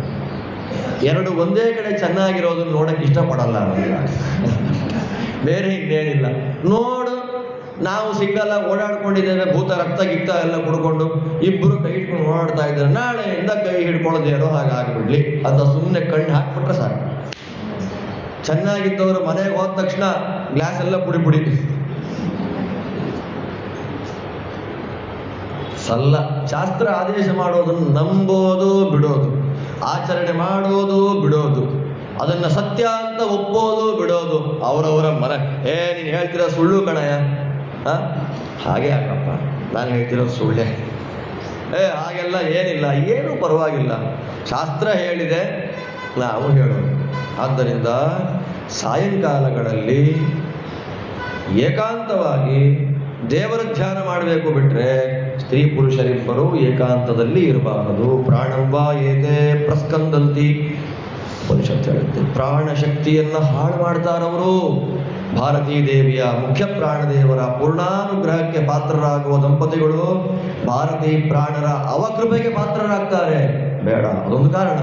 ಎರಡು ಒಂದೇ ಕಡೆ ಚೆನ್ನಾಗಿರೋದನ್ನ ನೋಡಕ್ಕೆ ಇಷ್ಟಪಡಲ್ಲ ಅವಲ್ಲ. ಬೇರೆ ಇನ್ನೇನಿಲ್ಲ. ನೋಡು, ನಾವು ಸಿಂಗಲ್ ಆಗಿ ಓಡಾಡ್ಕೊಂಡಿದ್ದೇವೆ, ಭೂತ ರಕ್ತ ಗಿಕ್ತ ಎಲ್ಲ ಕುಡ್ಕೊಂಡು ಇಬ್ಬರು ಕೈ ಹಿಡ್ಕೊಂಡು ಓಡಾಡ್ತಾ ಇದ್ದಾರೆ. ನಾಳೆಯಿಂದ ಕೈ ಹಿಡ್ಕೊಳ್ಳೋದೇ ಇರೋ ಹಾಗಾಗ್ಬಿಡ್ಲಿ ಅಂತ ಸುಮ್ಮನೆ ಕಣ್ಣು ಹಾಕ್ಬಿಟ್ರೆ ಸಾಕು. ಚೆನ್ನಾಗಿದ್ದವರು ಮನೆಗೆ ಹೋದ ತಕ್ಷಣ ಗ್ಲಾಸ್ ಎಲ್ಲ ಪುಡಿ ಪುಡಿ ಸಲ್ಲ. ಶಾಸ್ತ್ರ ಆದೇಶ ಮಾಡೋದನ್ನು ನಂಬೋದು ಬಿಡೋದು, ಆಚರಣೆ ಮಾಡೋದು ಬಿಡೋದು, ಅದನ್ನ ಸತ್ಯ ಅಂತ ಒಪ್ಪೋದು ಬಿಡೋದು ಅವರವರ ಮನ. ನೀನು ಹೇಳ್ತಿರೋ ಸುಳ್ಳು ಕಣಯ್ಯ, ಹಾಗೆ ಆಗಪ್ಪ, ನಾನು ಹೇಳ್ತಿರೋದು ಸುಳ್ಳೆ. ಹಾಗೆಲ್ಲ ಏನಿಲ್ಲ, ಏನೂ ಪರವಾಗಿಲ್ಲ. ಶಾಸ್ತ್ರ ಹೇಳಿದೆ, ನಾವು ಹೇಳೋದು. ಆದ್ದರಿಂದ ಸಾಯಂಕಾಲಗಳಲ್ಲಿ ಏಕಾಂತವಾಗಿ ದೇವರ ಧ್ಯಾನ ಮಾಡಬೇಕು. ಬಿಟ್ರೆ ಸ್ತ್ರೀ ಪುರುಷರಿಬ್ಬರು ಏಕಾಂತದಲ್ಲಿ ಇರಬಾರದು. ಪ್ರಾಣಂಬ ಏತೆ ಪ್ರಸ್ಕಂದಂತಿ ಉಪನಿಷತ್ತು ಹೇಳುತ್ತೆ. ಪ್ರಾಣ ಶಕ್ತಿಯನ್ನ ಹಾಳು ಮಾಡ್ತಾರವರು. ಭಾರತೀ ದೇವಿಯ ಮುಖ್ಯ ಪ್ರಾಣದೇವರ ಪೂರ್ಣಾನುಗ್ರಹಕ್ಕೆ ಪಾತ್ರರಾಗುವ ದಂಪತಿಗಳು ಭಾರತೀ ಪ್ರಾಣರ ಅವಕೃಪೆಗೆ ಪಾತ್ರರಾಗ್ತಾರೆ. ಬೇಡ, ಅದೊಂದು ಕಾರಣ.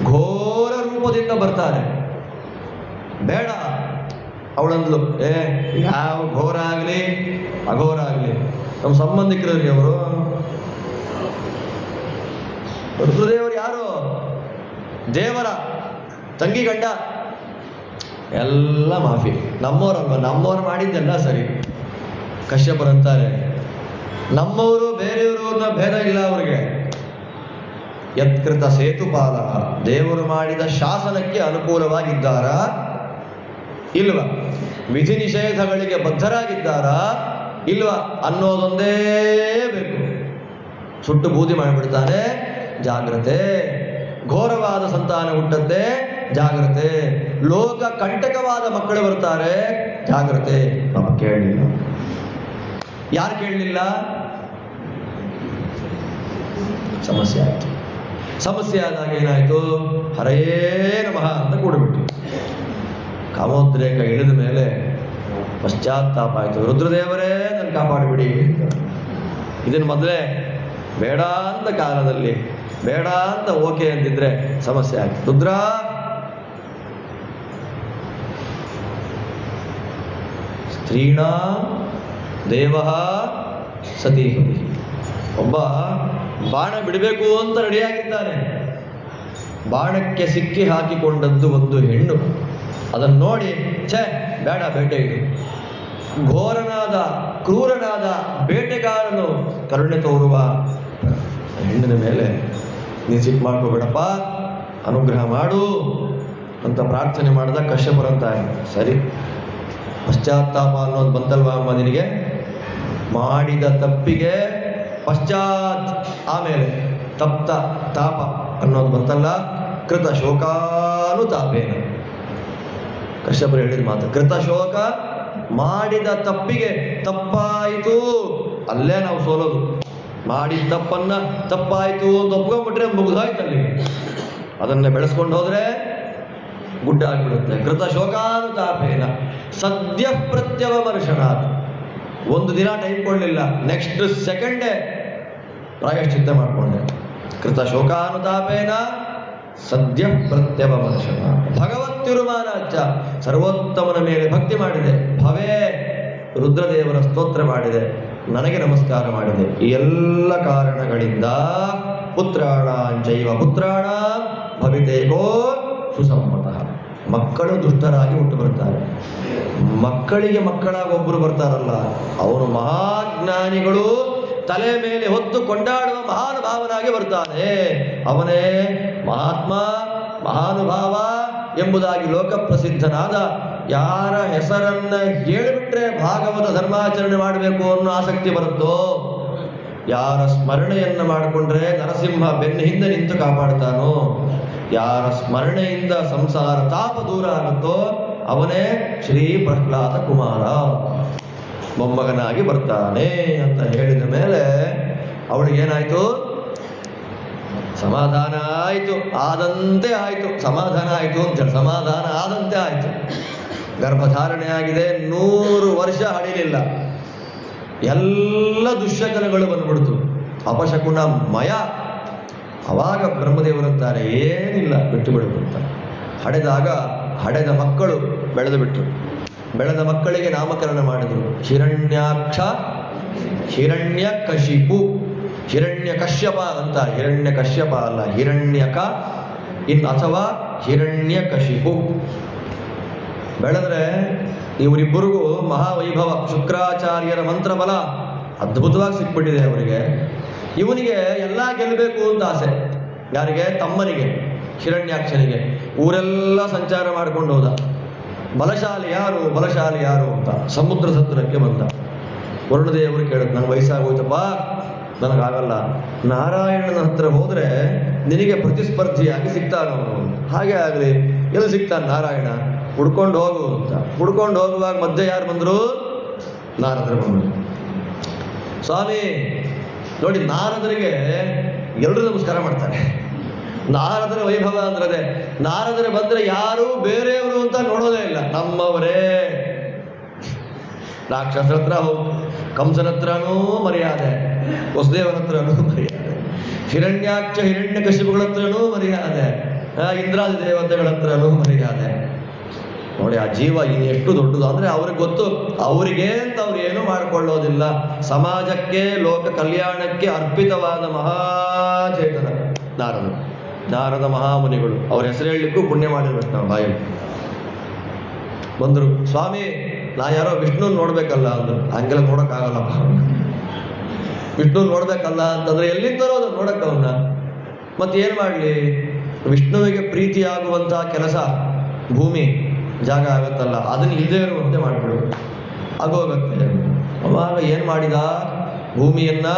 ಘೋರ ರೂಪದಿಂದ ಬರ್ತಾರೆ. ಬೇಡ. ಅವಳಂದ್ಲು, ಯಾವ ಘೋರ ಆಗಲಿ ಅಘೋರ ಆಗಲಿ ನಮ್ಮ ಸಂಬಂಧಿಕರಲ್ಲಿ ಅವರು ರುದ್ರದೇವರು ಯಾರು? ದೇವರ ತಂಗಿ ಗಂಡ. ಎಲ್ಲ ಮಾಫಿ. ನಮ್ಮವರಲ್ವ, ನಮ್ಮವ್ರು ಮಾಡಿದ್ದೆಲ್ಲ ಸರಿ. ಕಶ್ಯಪರಂತಾರೆ, ನಮ್ಮವರು ಬೇರೆಯವರು ಅನ್ನೋ ಭೇದ ಇಲ್ಲ ಅವರಿಗೆ. ಯತ್ಕೃತ ಸೇತುಪಾಲ, ದೇವರು ಮಾಡಿದ ಶಾಸನಕ್ಕೆ ಅನುಕೂಲವಾಗಿದ್ದಾರಾ ಇಲ್ವಾ, ವಿಧಿ ನಿಷೇಧಗಳಿಗೆ ಬದ್ಧರಾಗಿದ್ದಾರಾ ಇಲ್ವಾ ಅನ್ನೋದೊಂದೇ ಬೇಕು. ಸುಟ್ಟು ಬೂದಿ ಮಾಡಿಬಿಡ್ತಾನೆ, ಜಾಗ್ರತೆ. ಘೋರವಾದ ಸಂತಾನ ಹುಟ್ಟತ್ತೆ, ಜಾಗ್ರತೆ. ಲೋಕ ಕಂಟಕವಾದ ಮಕ್ಕಳು ಬರ್ತಾರೆ, ಜಾಗ್ರತೆ. ಪಾಪ ಕೇಳಲಿಲ್ಲ. ಯಾರು ಕೇಳಲಿಲ್ಲ? ಸಮಸ್ಯೆ ಆಯಿತು. ಸಮಸ್ಯೆ ಆದಾಗ ಏನಾಯಿತು? ಹರಯೇ ನಮಃ ಅಂತ ಕೂಡಿಬಿಟ್ಟು ಕಾಮೋದ್ರೇಕ ಇಳಿದ ಮೇಲೆ ಪಶ್ಚಾತ್ತಾಪ ಆಯಿತು. ರುದ್ರದೇವರೇ ನನ್ನ ಕಾಪಾಡಿಬಿಡಿ. ಇದನ್ನು ಮೊದಲೇ ಬೇಡ ಅಂತ ಕಾಲದಲ್ಲಿ ಬೇಡ ಅಂತ ಓಕೆ ಅಂತಿದ್ರೆ ಸಮಸ್ಯೆ ಆಯ್ತು. ರುದ್ರ ಸ್ತ್ರೀಣ ದೇವ ಸತೀಪತಿ. ಒಬ್ಬ ಬಾಣ ಬಿಡಬೇಕು ಅಂತ ರೆಡಿಯಾಗಿದ್ದಾನೆ. ಬಾಣಕ್ಕೆ ಸಿಕ್ಕಿ ಹಾಕಿಕೊಂಡದ್ದು ಒಂದು ಹೆಣ್ಣು. ಅದನ್ನು ನೋಡಿ ಬೇಡ ಬೇಟೆ ಇದು. ಘೋರನಾದ ಕ್ರೂರನಾದ ಬೇಟೆಗಾರನು ಕರುಣೆ ತೋರುವ ಹೆಣ್ಣಿನ ಮೇಲೆ ನೀನು ಸಿಟ್ಟು ಮಾಡ್ಕೋಬೇಡಪ್ಪ, ಅನುಗ್ರಹ ಮಾಡು ಅಂತ ಪ್ರಾರ್ಥನೆ ಮಾಡಿದ. ಕಶ್ಯಪರಂತಾರೆ, ಸರಿ ಪಶ್ಚಾತ್ತಾಪ ಅನ್ನೋದು ಬಂತಲ್ವಾ ಅಮ್ಮ ನಿನಗೆ? ಮಾಡಿದ ತಪ್ಪಿಗೆ ಪಶ್ಚಾತ್, ಆಮೇಲೆ ತಪ್ತ ತಾಪ ಅನ್ನೋದು ಬಂತಲ್ಲ, ಕೃತ ಶೋಕಾನುತಾಪೇನ. ಕಶ್ಯಪರು ಹೇಳಿದ ಮಾತು, ಕೃತ ಶೋಕ ಮಾಡಿದ ತಪ್ಪಿಗೆ ತಪ್ಪಾಯಿತು, ಅಲ್ಲೇ ನಾವು ಸೋಲೋದು. ಮಾಡಿದ ತಪ್ಪನ್ನ ತಪ್ಪಾಯಿತು ಅಂತ ಒಪ್ಕೊಂಡ್ಬಿಟ್ರೆ ಮುಗಿದಾಯ್ತು ಅಲ್ಲಿಗೆ. ಅದನ್ನೇ ಬೆಳೆಸ್ಕೊಂಡು ಹೋದ್ರೆ ಗುಡ್ಡ ಆಗಿಬಿಡುತ್ತೆ. ಕೃತ ಶೋಕಾನುತಾಪೇನ ಸದ್ಯ ಪ್ರತ್ಯವಮರ್ಶನಾತ್. ಒಂದು ದಿನ ಟೈಮ್ ಕೊಡಲಿಲ್ಲ, ನೆಕ್ಸ್ಟ್ ಸೆಕೆಂಡೇ ಪ್ರಾಯಶ್ಚಿತ್ತ ಮಾಡಿಕೊಂಡೆ. ಕೃತ ಶೋಕಾನುತಾಪೇನ ಸದ್ಯ ಪ್ರತ್ಯವಮರ್ಶನ. ಭಗವತ್ ತಿರುಮಾನಾಚ, ಸರ್ವೋತ್ತಮನ ಮೇಲೆ ಭಕ್ತಿ ಮಾಡಿದೆ. ಭವೇ ರುದ್ರದೇವರ ಸ್ತೋತ್ರ ಮಾಡಿದೆ, ನನಗೆ ನಮಸ್ಕಾರ ಮಾಡಿದೆ. ಈ ಎಲ್ಲ ಕಾರಣಗಳಿಂದ ಪುತ್ರಾಣಾಂಚೈವ ಪುತ್ರಾಣ ಭವಿತೇಕೋ ಸುಸಮ್ಮತಃ. ಮಕ್ಕಳು ದುಷ್ಟರಾಗಿ ಹುಟ್ಟು ಬರ್ತಾರೆ. ಮಕ್ಕಳಿಗೆ ಮಕ್ಕಳಾಗಿ ಒಬ್ಬರು ಬರ್ತಾರಲ್ಲ, ಅವನು ಮಹಾಜ್ಞಾನಿಗಳು ತಲೆ ಮೇಲೆ ಹೊತ್ತು ಕೊಂಡಾಡುವ ಮಹಾನುಭಾವನಾಗಿ ಬರ್ತಾನೆ. ಅವನೇ ಮಹಾತ್ಮ ಮಹಾನುಭಾವ ಎಂಬುದಾಗಿ ಲೋಕಪ್ರಸಿದ್ಧನಾದ. ಯಾರ ಹೆಸರನ್ನ ಹೇಳಿಬಿಟ್ರೆ ಭಾಗವತ ಧರ್ಮಾಚರಣೆ ಮಾಡಬೇಕು ಅನ್ನೋ ಆಸಕ್ತಿ ಬರುತ್ತೋ, ಯಾರ ಸ್ಮರಣೆಯನ್ನು ಮಾಡಿಕೊಂಡ್ರೆ ನರಸಿಂಹ ಬೆನ್ನ ಹಿಂದೆ ನಿಂತು ಕಾಪಾಡ್ತಾನೋ, ಯಾರ ಸ್ಮರಣೆಯಿಂದ ಸಂಸಾರ ತಾಪ ದೂರ ಆಗುತ್ತೋ ಅವನೇ ಶ್ರೀ ಪ್ರಹ್ಲಾದ ಕುಮಾರ, ಮೊಮ್ಮಗನಾಗಿ ಬರ್ತಾನೆ ಅಂತ ಹೇಳಿದ ಮೇಲೆ ಅವಳಿಗೇನಾಯ್ತು? ಸಮಾಧಾನ ಆಯಿತು, ಆದಂತೆ ಆಯಿತು. ಸಮಾಧಾನ ಆಯಿತು ಅಂತ ಹೇಳಿ ಸಮಾಧಾನ ಆದಂತೆ ಆಯಿತು. ಗರ್ಭಧಾರಣೆ ಆಗಿದೆ, 100 ವರ್ಷ ಹಡಿಲಿಲ್ಲ. ಎಲ್ಲ ದುಶ್ಶಕನಗಳು ಬಂದ್ಬಿಡ್ತು, ಅಪಶಕುನ ಮಯ. ಅವಾಗ ಬ್ರಹ್ಮದೇವರಂತಾರೆ, ಏನಿಲ್ಲ ಬಿಟ್ಟು ಬಿಡು ಅಂತ. ಹಡೆದ ಮಕ್ಕಳು ಬೆಳೆದು ಬಿಟ್ರು. ಬೆಳೆದ ಮಕ್ಕಳಿಗೆ ನಾಮಕರಣ ಮಾಡಿದರು. ಹಿರಣ್ಯಾಕ್ಷ, ಹಿರಣ್ಯಕಶಿಪು, ಹಿರಣ್ಯಕಶ್ಯಪ ಅಂತ. ಹಿರಣ್ಯಕಶ್ಯಪ ಅಲ್ಲ, ಹಿರಣ್ಯಕ ಅಥವಾ ಹಿರಣ್ಯಕಶಿಪು. ಬೆಳೆದ್ರೆ ಇವರಿಬ್ಬರಿಗೂ ಮಹಾವೈಭವ. ಶುಕ್ರಾಚಾರ್ಯರ ಮಂತ್ರಬಲ ಅದ್ಭುತವಾಗಿ ಸಿಕ್ಬಿಟ್ಟಿದೆ ಅವರಿಗೆ. ಇವನಿಗೆ ಎಲ್ಲ ಗೆಲ್ಲಬೇಕು ಅಂತ ಆಸೆ. ಯಾರಿಗೆ? ತಮ್ಮನಿಗೆ, ಹಿರಣ್ಯಾಕ್ಷನಿಗೆ. ಊರೆಲ್ಲ ಸಂಚಾರ ಮಾಡ್ಕೊಂಡು ಹೋದ. ಬಲಶಾಲಿ ಯಾರು, ಬಲಶಾಲಿ ಯಾರು ಅಂತ ಸಮುದ್ರ ಸತ್ರಕ್ಕೆ ಬಂದ. ವರುಣದೇವರು ಕೇಳಿದ್ರು, ನನಗೆ ವಯಸ್ಸಾಗೋಯ್ತಪ್ಪ, ನನಗಾಗಲ್ಲ. ನಾರಾಯಣನ ಹತ್ರ ಹೋದ್ರೆ ನಿನಗೆ ಪ್ರತಿಸ್ಪರ್ಧಿಯಾಗಿ ಸಿಗ್ತಾನವನು. ಹಾಗೆ ಆಗಲಿ, ಎಲ್ಲಿ ಸಿಗ್ತಾನೆ ನಾರಾಯಣ? ಹುಡ್ಕೊಂಡು ಹೋಗು ಅಂತ. ಹುಡ್ಕೊಂಡು ಹೋಗುವಾಗ ಮಧ್ಯೆ ಯಾರು ಬಂದರು? ನಾರದರು ಬಂದರು. ಸ್ವಾಮಿ ನೋಡಿ, ನಾರದರಿಗೆ ಎಲ್ಲರೂ ನಮಸ್ಕಾರ ಮಾಡ್ತಾರೆ. ನಾರದರ ವೈಭವ ಅಂದ್ರೆ ನಾರದರು ಬಂದ್ರೆ ಯಾರು ಬೇರೆಯವರು ಅಂತ ನೋಡೋದೇ ಇಲ್ಲ, ನಮ್ಮವರೇ. ರಾಕ್ಷಸರ ಹತ್ರ ಹೋಗಿ, ಕಂಸನ ಹತ್ರನೂ ಮರ್ಯಾದೆ, ವಸುದೇವನ ಹತ್ರನೂ ಮರ್ಯಾದೆ, ಹಿರಣ್ಯಾಕ್ಷ ಹಿರಣ್ಯಕಶಿಪುಗಳ ಹತ್ರನೂ ಮರ್ಯಾದೆ, ಇಂದ್ರಾದಿ ದೇವತೆಗಳ ಹತ್ರನೂ ಮರ್ಯಾದೆ. ನೋಡಿ ಆ ಜೀವ ಎಷ್ಟು ದೊಡ್ಡದು ಅಂದ್ರೆ ಅವ್ರಿಗೆ ಗೊತ್ತು, ಅವರಿಗೆ ಅಂತ ಅವ್ರು ಏನೂ ಮಾಡಿಕೊಳ್ಳೋದಿಲ್ಲ. ಸಮಾಜಕ್ಕೆ, ಲೋಕ ಕಲ್ಯಾಣಕ್ಕೆ ಅರ್ಪಿತವಾದ ಮಹಾಚೇತನ ನಾರದ ಮಹಾಮುನಿಗಳು. ಅವ್ರ ಹೆಸರು ಹೇಳಲಿಕ್ಕೂ ಪುಣ್ಯ ಮಾಡಿರ್ಬೇಕು ನಾವು ಬಾಯಲ್ಲಿ. ಬಂದರು, ಸ್ವಾಮಿ ನಾ ಯಾರೋ ವಿಷ್ಣು ನೋಡ್ಬೇಕಲ್ಲ ಅಂದ್ರು. ಹಂಗೆಲ್ಲ ನೋಡೋಕ್ಕಾಗಲ್ಲಪ್ಪ, ವಿಷ್ಣು ನೋಡ್ಬೇಕಲ್ಲ ಅಂತಂದ್ರೆ ಎಲ್ಲಿಂದ ತರೋದು ನೋಡಕ್ಕೆ ಅವನ್ನ? ಮತ್ತೇನು ಮಾಡಲಿ? ವಿಷ್ಣುವಿಗೆ ಪ್ರೀತಿಯಾಗುವಂತಹ ಕೆಲಸ ಭೂಮಿ ಜಾಗ ಆಗತ್ತಲ್ಲ, ಅದನ್ನ ಇಲ್ಲದೆ ಇರುವಂತೆ ಮಾಡಿಬಿಡು, ಆಗೋಗತ್ತೆ. ಅವಾಗ ಏನು ಮಾಡಿದ? ಭೂಮಿಯನ್ನ,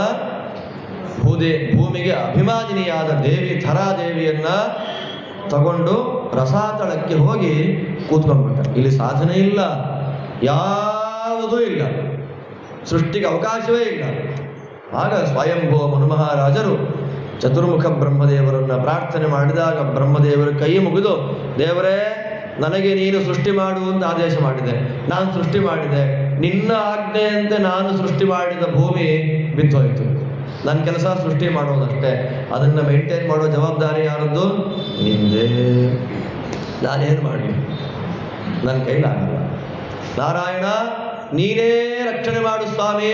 ಭೂಮಿಗೆ ಅಭಿಮಾನಿನಿಯಾದ ದೇವಿ ಧರಾದೇವಿಯನ್ನ ತಗೊಂಡು ರಸಾತಳಕ್ಕೆ ಹೋಗಿ ಕೂತ್ಕೊಂಡ್ಬಿಟ್ಟ. ಇಲ್ಲಿ ಸಾಧನೆ ಇಲ್ಲ, ಯಾವುದೂ ಇಲ್ಲ, ಸೃಷ್ಟಿಗೆ ಅವಕಾಶವೇ ಇಲ್ಲ. ಆಗ ಸ್ವಯಂಭೂ ಮನುಮಹಾರಾಜರು ಚತುರ್ಮುಖ ಬ್ರಹ್ಮದೇವರನ್ನ ಪ್ರಾರ್ಥನೆ ಮಾಡಿದಾಗ ಬ್ರಹ್ಮದೇವರು ಕೈ ಮುಗಿದು, ದೇವರೇ ನನಗೆ ನೀನು ಸೃಷ್ಟಿ ಮಾಡು ಅಂತ ಆದೇಶ ಮಾಡಿದೆ, ನಾನು ಸೃಷ್ಟಿ ಮಾಡಿದೆ, ನಿನ್ನ ಆಜ್ಞೆಯಂತೆ ನಾನು ಸೃಷ್ಟಿ ಮಾಡಿದ ಭೂಮಿ ಬಿತ್ತೋಯ್ತು. ನನ್ನ ಕೆಲಸ ಸೃಷ್ಟಿ ಮಾಡೋದಷ್ಟೇ, ಅದನ್ನು ಮೇಂಟೈನ್ ಮಾಡೋ ಜವಾಬ್ದಾರಿ ಯಾರದ್ದು? ನಿಂದೇ. ನಾನೇನು ಮಾಡಲಿ? ನನ್ನ ಕೈಲಾಗಲ್ಲ. ನಾರಾಯಣ ನೀನೇ ರಕ್ಷಣೆ ಮಾಡು ಸ್ವಾಮಿ.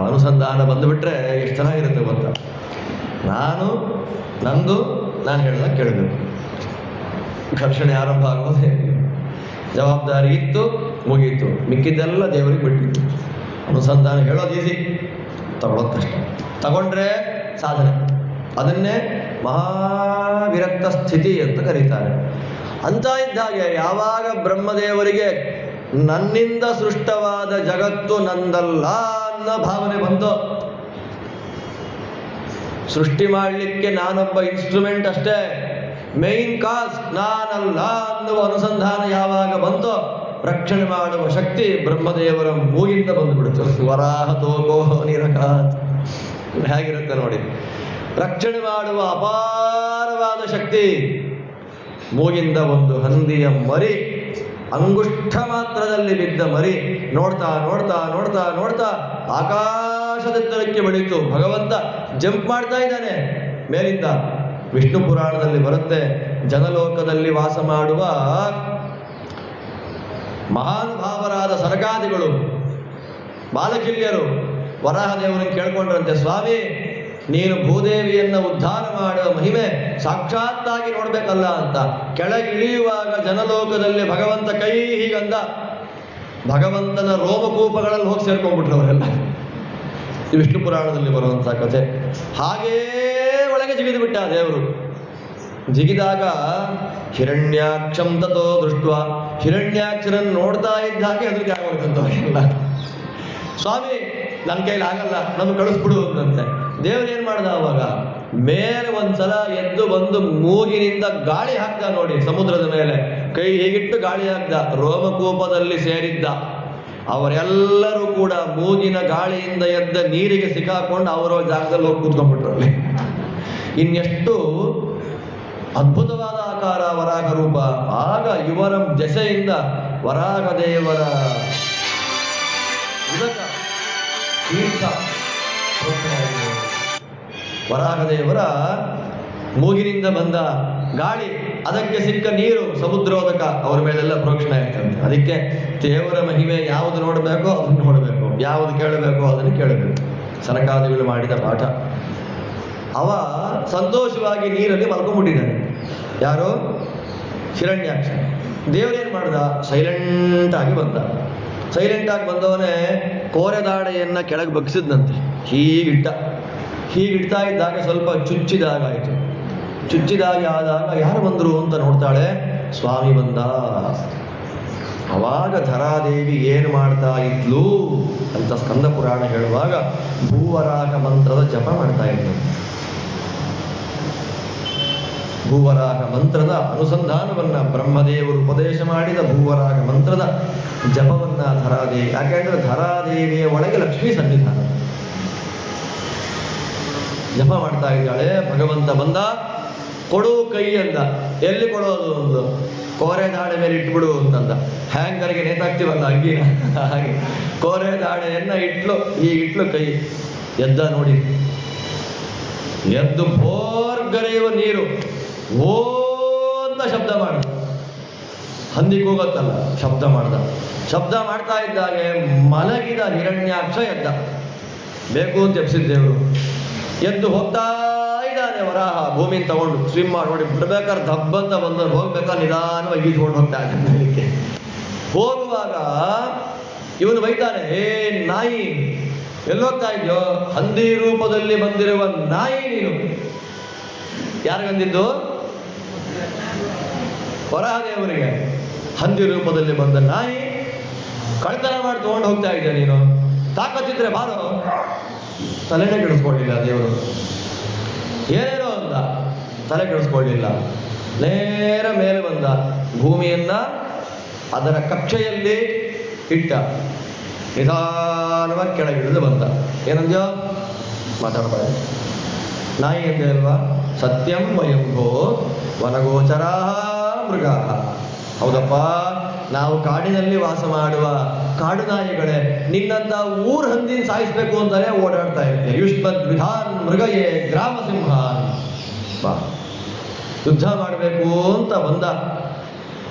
ಅನುಸಂಧಾನ ಬಂದುಬಿಟ್ರೆ ಎಷ್ಟು ಚೆನ್ನಾಗಿರುತ್ತೆ ಗೊತ್ತಾ? ನಾನು ಹೇಳ್ದ ಕೇಳಬೇಕು. ಘರ್ಷಣೆ ಆರಂಭ ಆಗೋದೇ. ಜವಾಬ್ದಾರಿ ಇತ್ತು, ಮುಗೀತು. ಮಿಕ್ಕಿದ್ದೆಲ್ಲ ದೇವರಿಗೆ ಬಿಟ್ಟಿತ್ತು. ಅನುಸಂಧಾನ ಹೇಳೋದು ಈಸಿ, ತಗೊಳ್ಳೋದು ಕಷ್ಟ. ತಗೊಂಡ್ರೆ ಸಾಧನೆ. ಅದನ್ನೇ ಮಹಾವಿರಕ್ತ ಸ್ಥಿತಿ ಅಂತ ಕರೀತಾರೆ. ಅಂತ ಇದ್ದಾಗೆ ಯಾವಾಗ ಬ್ರಹ್ಮದೇವರಿಗೆ ನನ್ನಿಂದ ಸೃಷ್ಟವಾದ ಜಗತ್ತು ನಂದಲ್ಲ ಅನ್ನೋ ಭಾವನೆ ಬಂತು, ಸೃಷ್ಟಿ ಮಾಡಲಿಕ್ಕೆ ನಾನೊಬ್ಬ ಇನ್ಸ್ಟ್ರೂಮೆಂಟ್ ಅಷ್ಟೇ, ಮೇನ್ ಕಾಸ್ ನಾನಲ್ಲ ಅನ್ನುವ ಅನುಸಂಧಾನ ಯಾವಾಗ ಬಂತೋ ರಕ್ಷಣೆ ಮಾಡುವ ಶಕ್ತಿ ಬ್ರಹ್ಮದೇವರ ಮೂಗಿಂದ ಬಂದುಬಿಡ್ತು. ವರಾಹ ತೋಕೋ ನಿರಕಾತ್ ಹೇಗಿರುತ್ತೆ ನೋಡಿ. ರಕ್ಷಣೆ ಮಾಡುವ ಅಪಾರವಾದ ಶಕ್ತಿ. ಮೂಗಿಂದ ಒಂದು ಹಂದಿಯ ಮರಿ, ಅಂಗುಷ್ಠ ಮಾತ್ರದಲ್ಲಿ ಬಿದ್ದ ಮರಿ ನೋಡ್ತಾ ನೋಡ್ತಾ ನೋಡ್ತಾ ನೋಡ್ತಾ ಆಕಾಶದೆತ್ತರಕ್ಕೆ ಬೆಳೀತು. ಭಗವಂತ ಜಂಪ್ ಮಾಡ್ತಾ ಇದ್ದಾನೆ ಮೇಲಿಂದ. ವಿಷ್ಣು ಪುರಾಣದಲ್ಲಿ ಬರುತ್ತೆ, ಜನಲೋಕದಲ್ಲಿ ವಾಸ ಮಾಡುವ ಮಹಾನುಭಾವರಾದ ಸರಕಾದಿಗಳು, ಬಾಲಕಿಲ್ಯರು ವರಾಹದೇವರನ್ನು ಕೇಳ್ಕೊಂಡ್ರಂತೆ, ಸ್ವಾಮಿ ನೀನು ಭೂದೇವಿಯನ್ನ ಉದ್ಧಾರ ಮಾಡುವ ಮಹಿಮೆ ಸಾಕ್ಷಾತ್ತಾಗಿ ನೋಡ್ಬೇಕಲ್ಲ ಅಂತ. ಕೆಳಗಿಳಿಯುವಾಗ ಜನಲೋಕದಲ್ಲಿ ಭಗವಂತ ಕೈ ಹೀಗಂದ, ಭಗವಂತನ ರೋಮಕೂಪಗಳಲ್ಲಿ ಹೋಗಿ ಸೇರ್ಕೊಂಡ್ಬಿಟ್ರು ಅವರೆಲ್ಲ. ಈ ವಿಷ್ಣು ಪುರಾಣದಲ್ಲಿ ಬರುವಂಥ ಕಥೆ. ಹಾಗೇ ಒಳಗೆ ಜಿಗಿದು ಬಿಟ್ಟ ದೇವರು. ಜಿಗಿದಾಗ ಹಿರಣ್ಯಾಕ್ಷಂ ತಥೋ ದೃಷ್ಟ, ಹಿರಣ್ಯಾಕ್ಷರನ್ನು ನೋಡ್ತಾ ಇದ್ದ ಹಾಗೆ ಹೆದರಿಕೆ ಆಗೋಯ್ತಂತವರೆಲ್ಲ. ಸ್ವಾಮಿ ನನ್ನ ಕೈಲಿ ಆಗಲ್ಲ, ನಮ್ಗೆ ಕಳಿಸ್ಬಿಡು ಅಂತೆ. ದೇವರೇನ್ ಮಾಡ್ದ ಅವಾಗ? ಮೇಲೆ ಒಂದ್ಸಲ ಎದ್ದು ಬಂದು ಮೂಗಿನಿಂದ ಗಾಳಿ ಹಾಕ್ದ ನೋಡಿ ಸಮುದ್ರದ ಮೇಲೆ. ಕೈ ಹೀಗಿಟ್ಟು ಗಾಳಿ ಹಾಕ್ದ, ರೋಮಕೂಪದಲ್ಲಿ ಸೇರಿದ್ದ ಅವರೆಲ್ಲರೂ ಕೂಡ ಮೂಗಿನ ಗಾಳಿಯಿಂದ ಎದ್ದ ನೀರಿಗೆ ಸಿಕ್ಕಾಕೊಂಡು ಅವರ ಜಾಗದಲ್ಲಿ ಹೋಗಿ ಕೂತ್ಕೊಂಡ್ಬಿಟ್ರು ಅಲ್ಲಿ. ಇನ್ನೆಷ್ಟು ಅದ್ಭುತವಾದ ಆಕಾರ ವರಾಹ ರೂಪ. ಆಗ ಇವರ ದೆಸೆಯಿಂದ ವರಾಹ ದೇವರ ಉದಕ ತೀರ್ಥ ವರಾಹದೇವರ ಮೂಗಿನಿಂದ ಬಂದ ಗಾಳಿ, ಅದಕ್ಕೆ ಸಿಕ್ಕ ನೀರು ಸಮುದ್ರೋದಕ ಅವರ ಮೇಲೆಲ್ಲ ಪ್ರೋಕ್ಷಣೆ ಆಗ್ತಂತೆ. ಅದಕ್ಕೆ ದೇವರ ಮಹಿಮೆ ಯಾವುದು ನೋಡಬೇಕೋ ಅದನ್ನು ನೋಡಬೇಕು, ಯಾವುದು ಕೇಳಬೇಕೋ ಅದನ್ನು ಕೇಳಬೇಕು. ಸರಕಾದಿಗಳು ಮಾಡಿದ ಪಾಠ. ಅವ ಸಂತೋಷವಾಗಿ ನೀರಲ್ಲಿ ಮಲ್ಕೊಂಡ್ಬಿಟ್ಟಿದ್ದಾನೆ. ಯಾರು? ಹಿರಣ್ಯಾಕ್ಷ. ದೇವರೇನು ಮಾಡ್ದ? ಸೈಲೆಂಟ್ ಆಗಿ ಬಂದ. ಸೈಲೆಂಟ್ ಆಗಿ ಬಂದವನೇ ಕೋರೆದಾಡೆಯನ್ನ ಕೆಳಗೆ ಬಗ್ಸಿದ್ನಂತೆ. ಹೀಗಿಡ್ತಾ ಇದ್ದಾಗ ಸ್ವಲ್ಪ ಚುಚ್ಚಿದಾಗಾಯಿತು. ಚುಚ್ಚಿದಾಗಿ ಆದಾಗ ಯಾರು ಬಂದರು ಅಂತ ನೋಡ್ತಾಳೆ, ಸ್ವಾಮಿ ಬಂದ. ಅವಾಗ ಧರಾದೇವಿ ಏನು ಮಾಡ್ತಾ ಇದ್ಲು ಅಂತ ಸ್ಕಂದ ಪುರಾಣ ಹೇಳುವಾಗ ಭೂವರಾಹ ಮಂತ್ರದ ಜಪ ಮಾಡ್ತಾ ಇದ್ಲು. ಭೂವರಾಹ ಮಂತ್ರದ ಅನುಸಂಧಾನವನ್ನ ಬ್ರಹ್ಮದೇವರು ಉಪದೇಶ ಮಾಡಿದ ಭೂವರಾಹ ಮಂತ್ರದ ಜಪವನ್ನ ಧರಾದೇವಿ, ಯಾಕೆಂದ್ರೆ ಧರಾದೇವಿಯ ಒಳಗೆ ಲಕ್ಷ್ಮೀ ಸನ್ನಿಧಾನ. ಜಪ ಮಾಡ್ತಾ ಇದ್ದಾಳೆ. ಭಗವಂತ ಬಂದ. ಕೊಡು ಕೈ ಅಂದ. ಎಲ್ಲಿ ಕೊಡೋದು ಒಂದು ಕೋರೆ ದಾಡೆ ಮೇಲೆ ಇಟ್ಬಿಡು ಅಂತಂದ. ಹ್ಯಾಂಗರ್ಗೆ ನೇತಾಕ್ತಿವಲ್ಲ ಅಂಗಿನ ಹಾಗೆ ಕೋರೆ ದಾಡೆಯನ್ನ ಇಟ್ಲು ಕೈ. ಎದ್ದ ನೋಡಿ, ಎದ್ದು ಭೋರ್ಗರೆಯುವ ನೀರು ಓ ಅಂತ ಶಬ್ದ ಮಾಡ್ದ. ಹಂದಿ ಕೂಗತ್ತಲ್ಲ, ಶಬ್ದ ಮಾಡ್ತಾ ಇದ್ದಾಗೆ ಮಲಗಿದ ಹಿರಣ್ಯಾಕ್ಷ ಎದ್ದ. ಬೇಕು ಅಂತ ಎಬ್ಸಿದ್ದೇವರು. ಎದ್ದು ಹೋಗ್ತಾ ಇದ್ದಾನೆ ವರಾಹ. ಭೂಮಿನ ತಗೊಂಡು ಸ್ವಿಮ್ ಮಾಡಿ ಬಿಡ್ಬೇಕಾದ್ರೆ ದಬ್ಬಂತ ಬಂದವ್ರು ಹೋಗ್ಬೇಕಾದ್ರೆ ನಿಧಾನವಾಗಿ ಈಜ್ಕೊಂಡು ಹೋಗ್ತಾ ಇದ್ದಾನೆ. ಹೋಗುವಾಗ ಇವನು ಬೈತಾನೆ, ಏ ನಾಯಿ ಎಲ್ಲೋಗ್ತಾ ಇದೆಯೋ? ಹಂದಿ ರೂಪದಲ್ಲಿ ಬಂದಿರುವ ನಾಯಿ ನೀನು. ಯಾರಿಗಂದಿದ್ದು? ವರಾಹದೇವರಿಗೆ. ಹಂದಿ ರೂಪದಲ್ಲಿ ಬಂದ ನಾಯಿ, ಕಳ್ತನ ಮಾಡಿ ತಗೊಂಡು ಹೋಗ್ತಾ ಇದ್ದೆ ನೀನು, ತಾಕತ್ತಿದ್ರೆ ಬಾರೋ. ತಲೆನೇ ಕೆಡಿಸ್ಕೊಳ್ಳಿಲ್ಲ ದೇವರು. ಏನೇನೋ ಅಂದ, ತಲೆ ಕೆಡಿಸ್ಕೊಳ್ಳಿಲ್ಲ. ನೇರ ಮೇಲೆ ಬಂದ. ಭೂಮಿಯನ್ನ ಅದರ ಕಕ್ಷೆಯಲ್ಲಿ ಇಟ್ಟ. ನಿಧಾನವಾಗಿ ಕೆಳಗಿಳಿದು ಬಂದ. ಏನಂದ್ಯೋ? ಮಾತಾಡ್ಬೇಡ. ನಾಯಿ ಅಂದೆ ಅಲ್ವಾ? ಸತ್ಯಂ ವಯಂಭೋ ವನಗೋಚರಾ ಮೃಗಾ. ಹೌದಪ್ಪ, ನಾವು ಕಾಡಿನಲ್ಲಿ ವಾಸ ಮಾಡುವ ಕಾಡು ನಾಯಿಗಳೇ. ನಿನ್ನಂತ ಊರ್ ಹಂದಿನ ಸಾಯಿಸ್ಬೇಕು ಅಂತಾನೆ ಓಡಾಡ್ತಾ ಇರ್ತೀವಿ. ಯುಷ್ಮದ್ ವಿಧಾನ್ ಮೃಗಯೇ ಗ್ರಾಮ ಸಿಂಹಾನ್. ಬಾ, ಯುದ್ಧ ಮಾಡಬೇಕು ಅಂತ ಬಂದ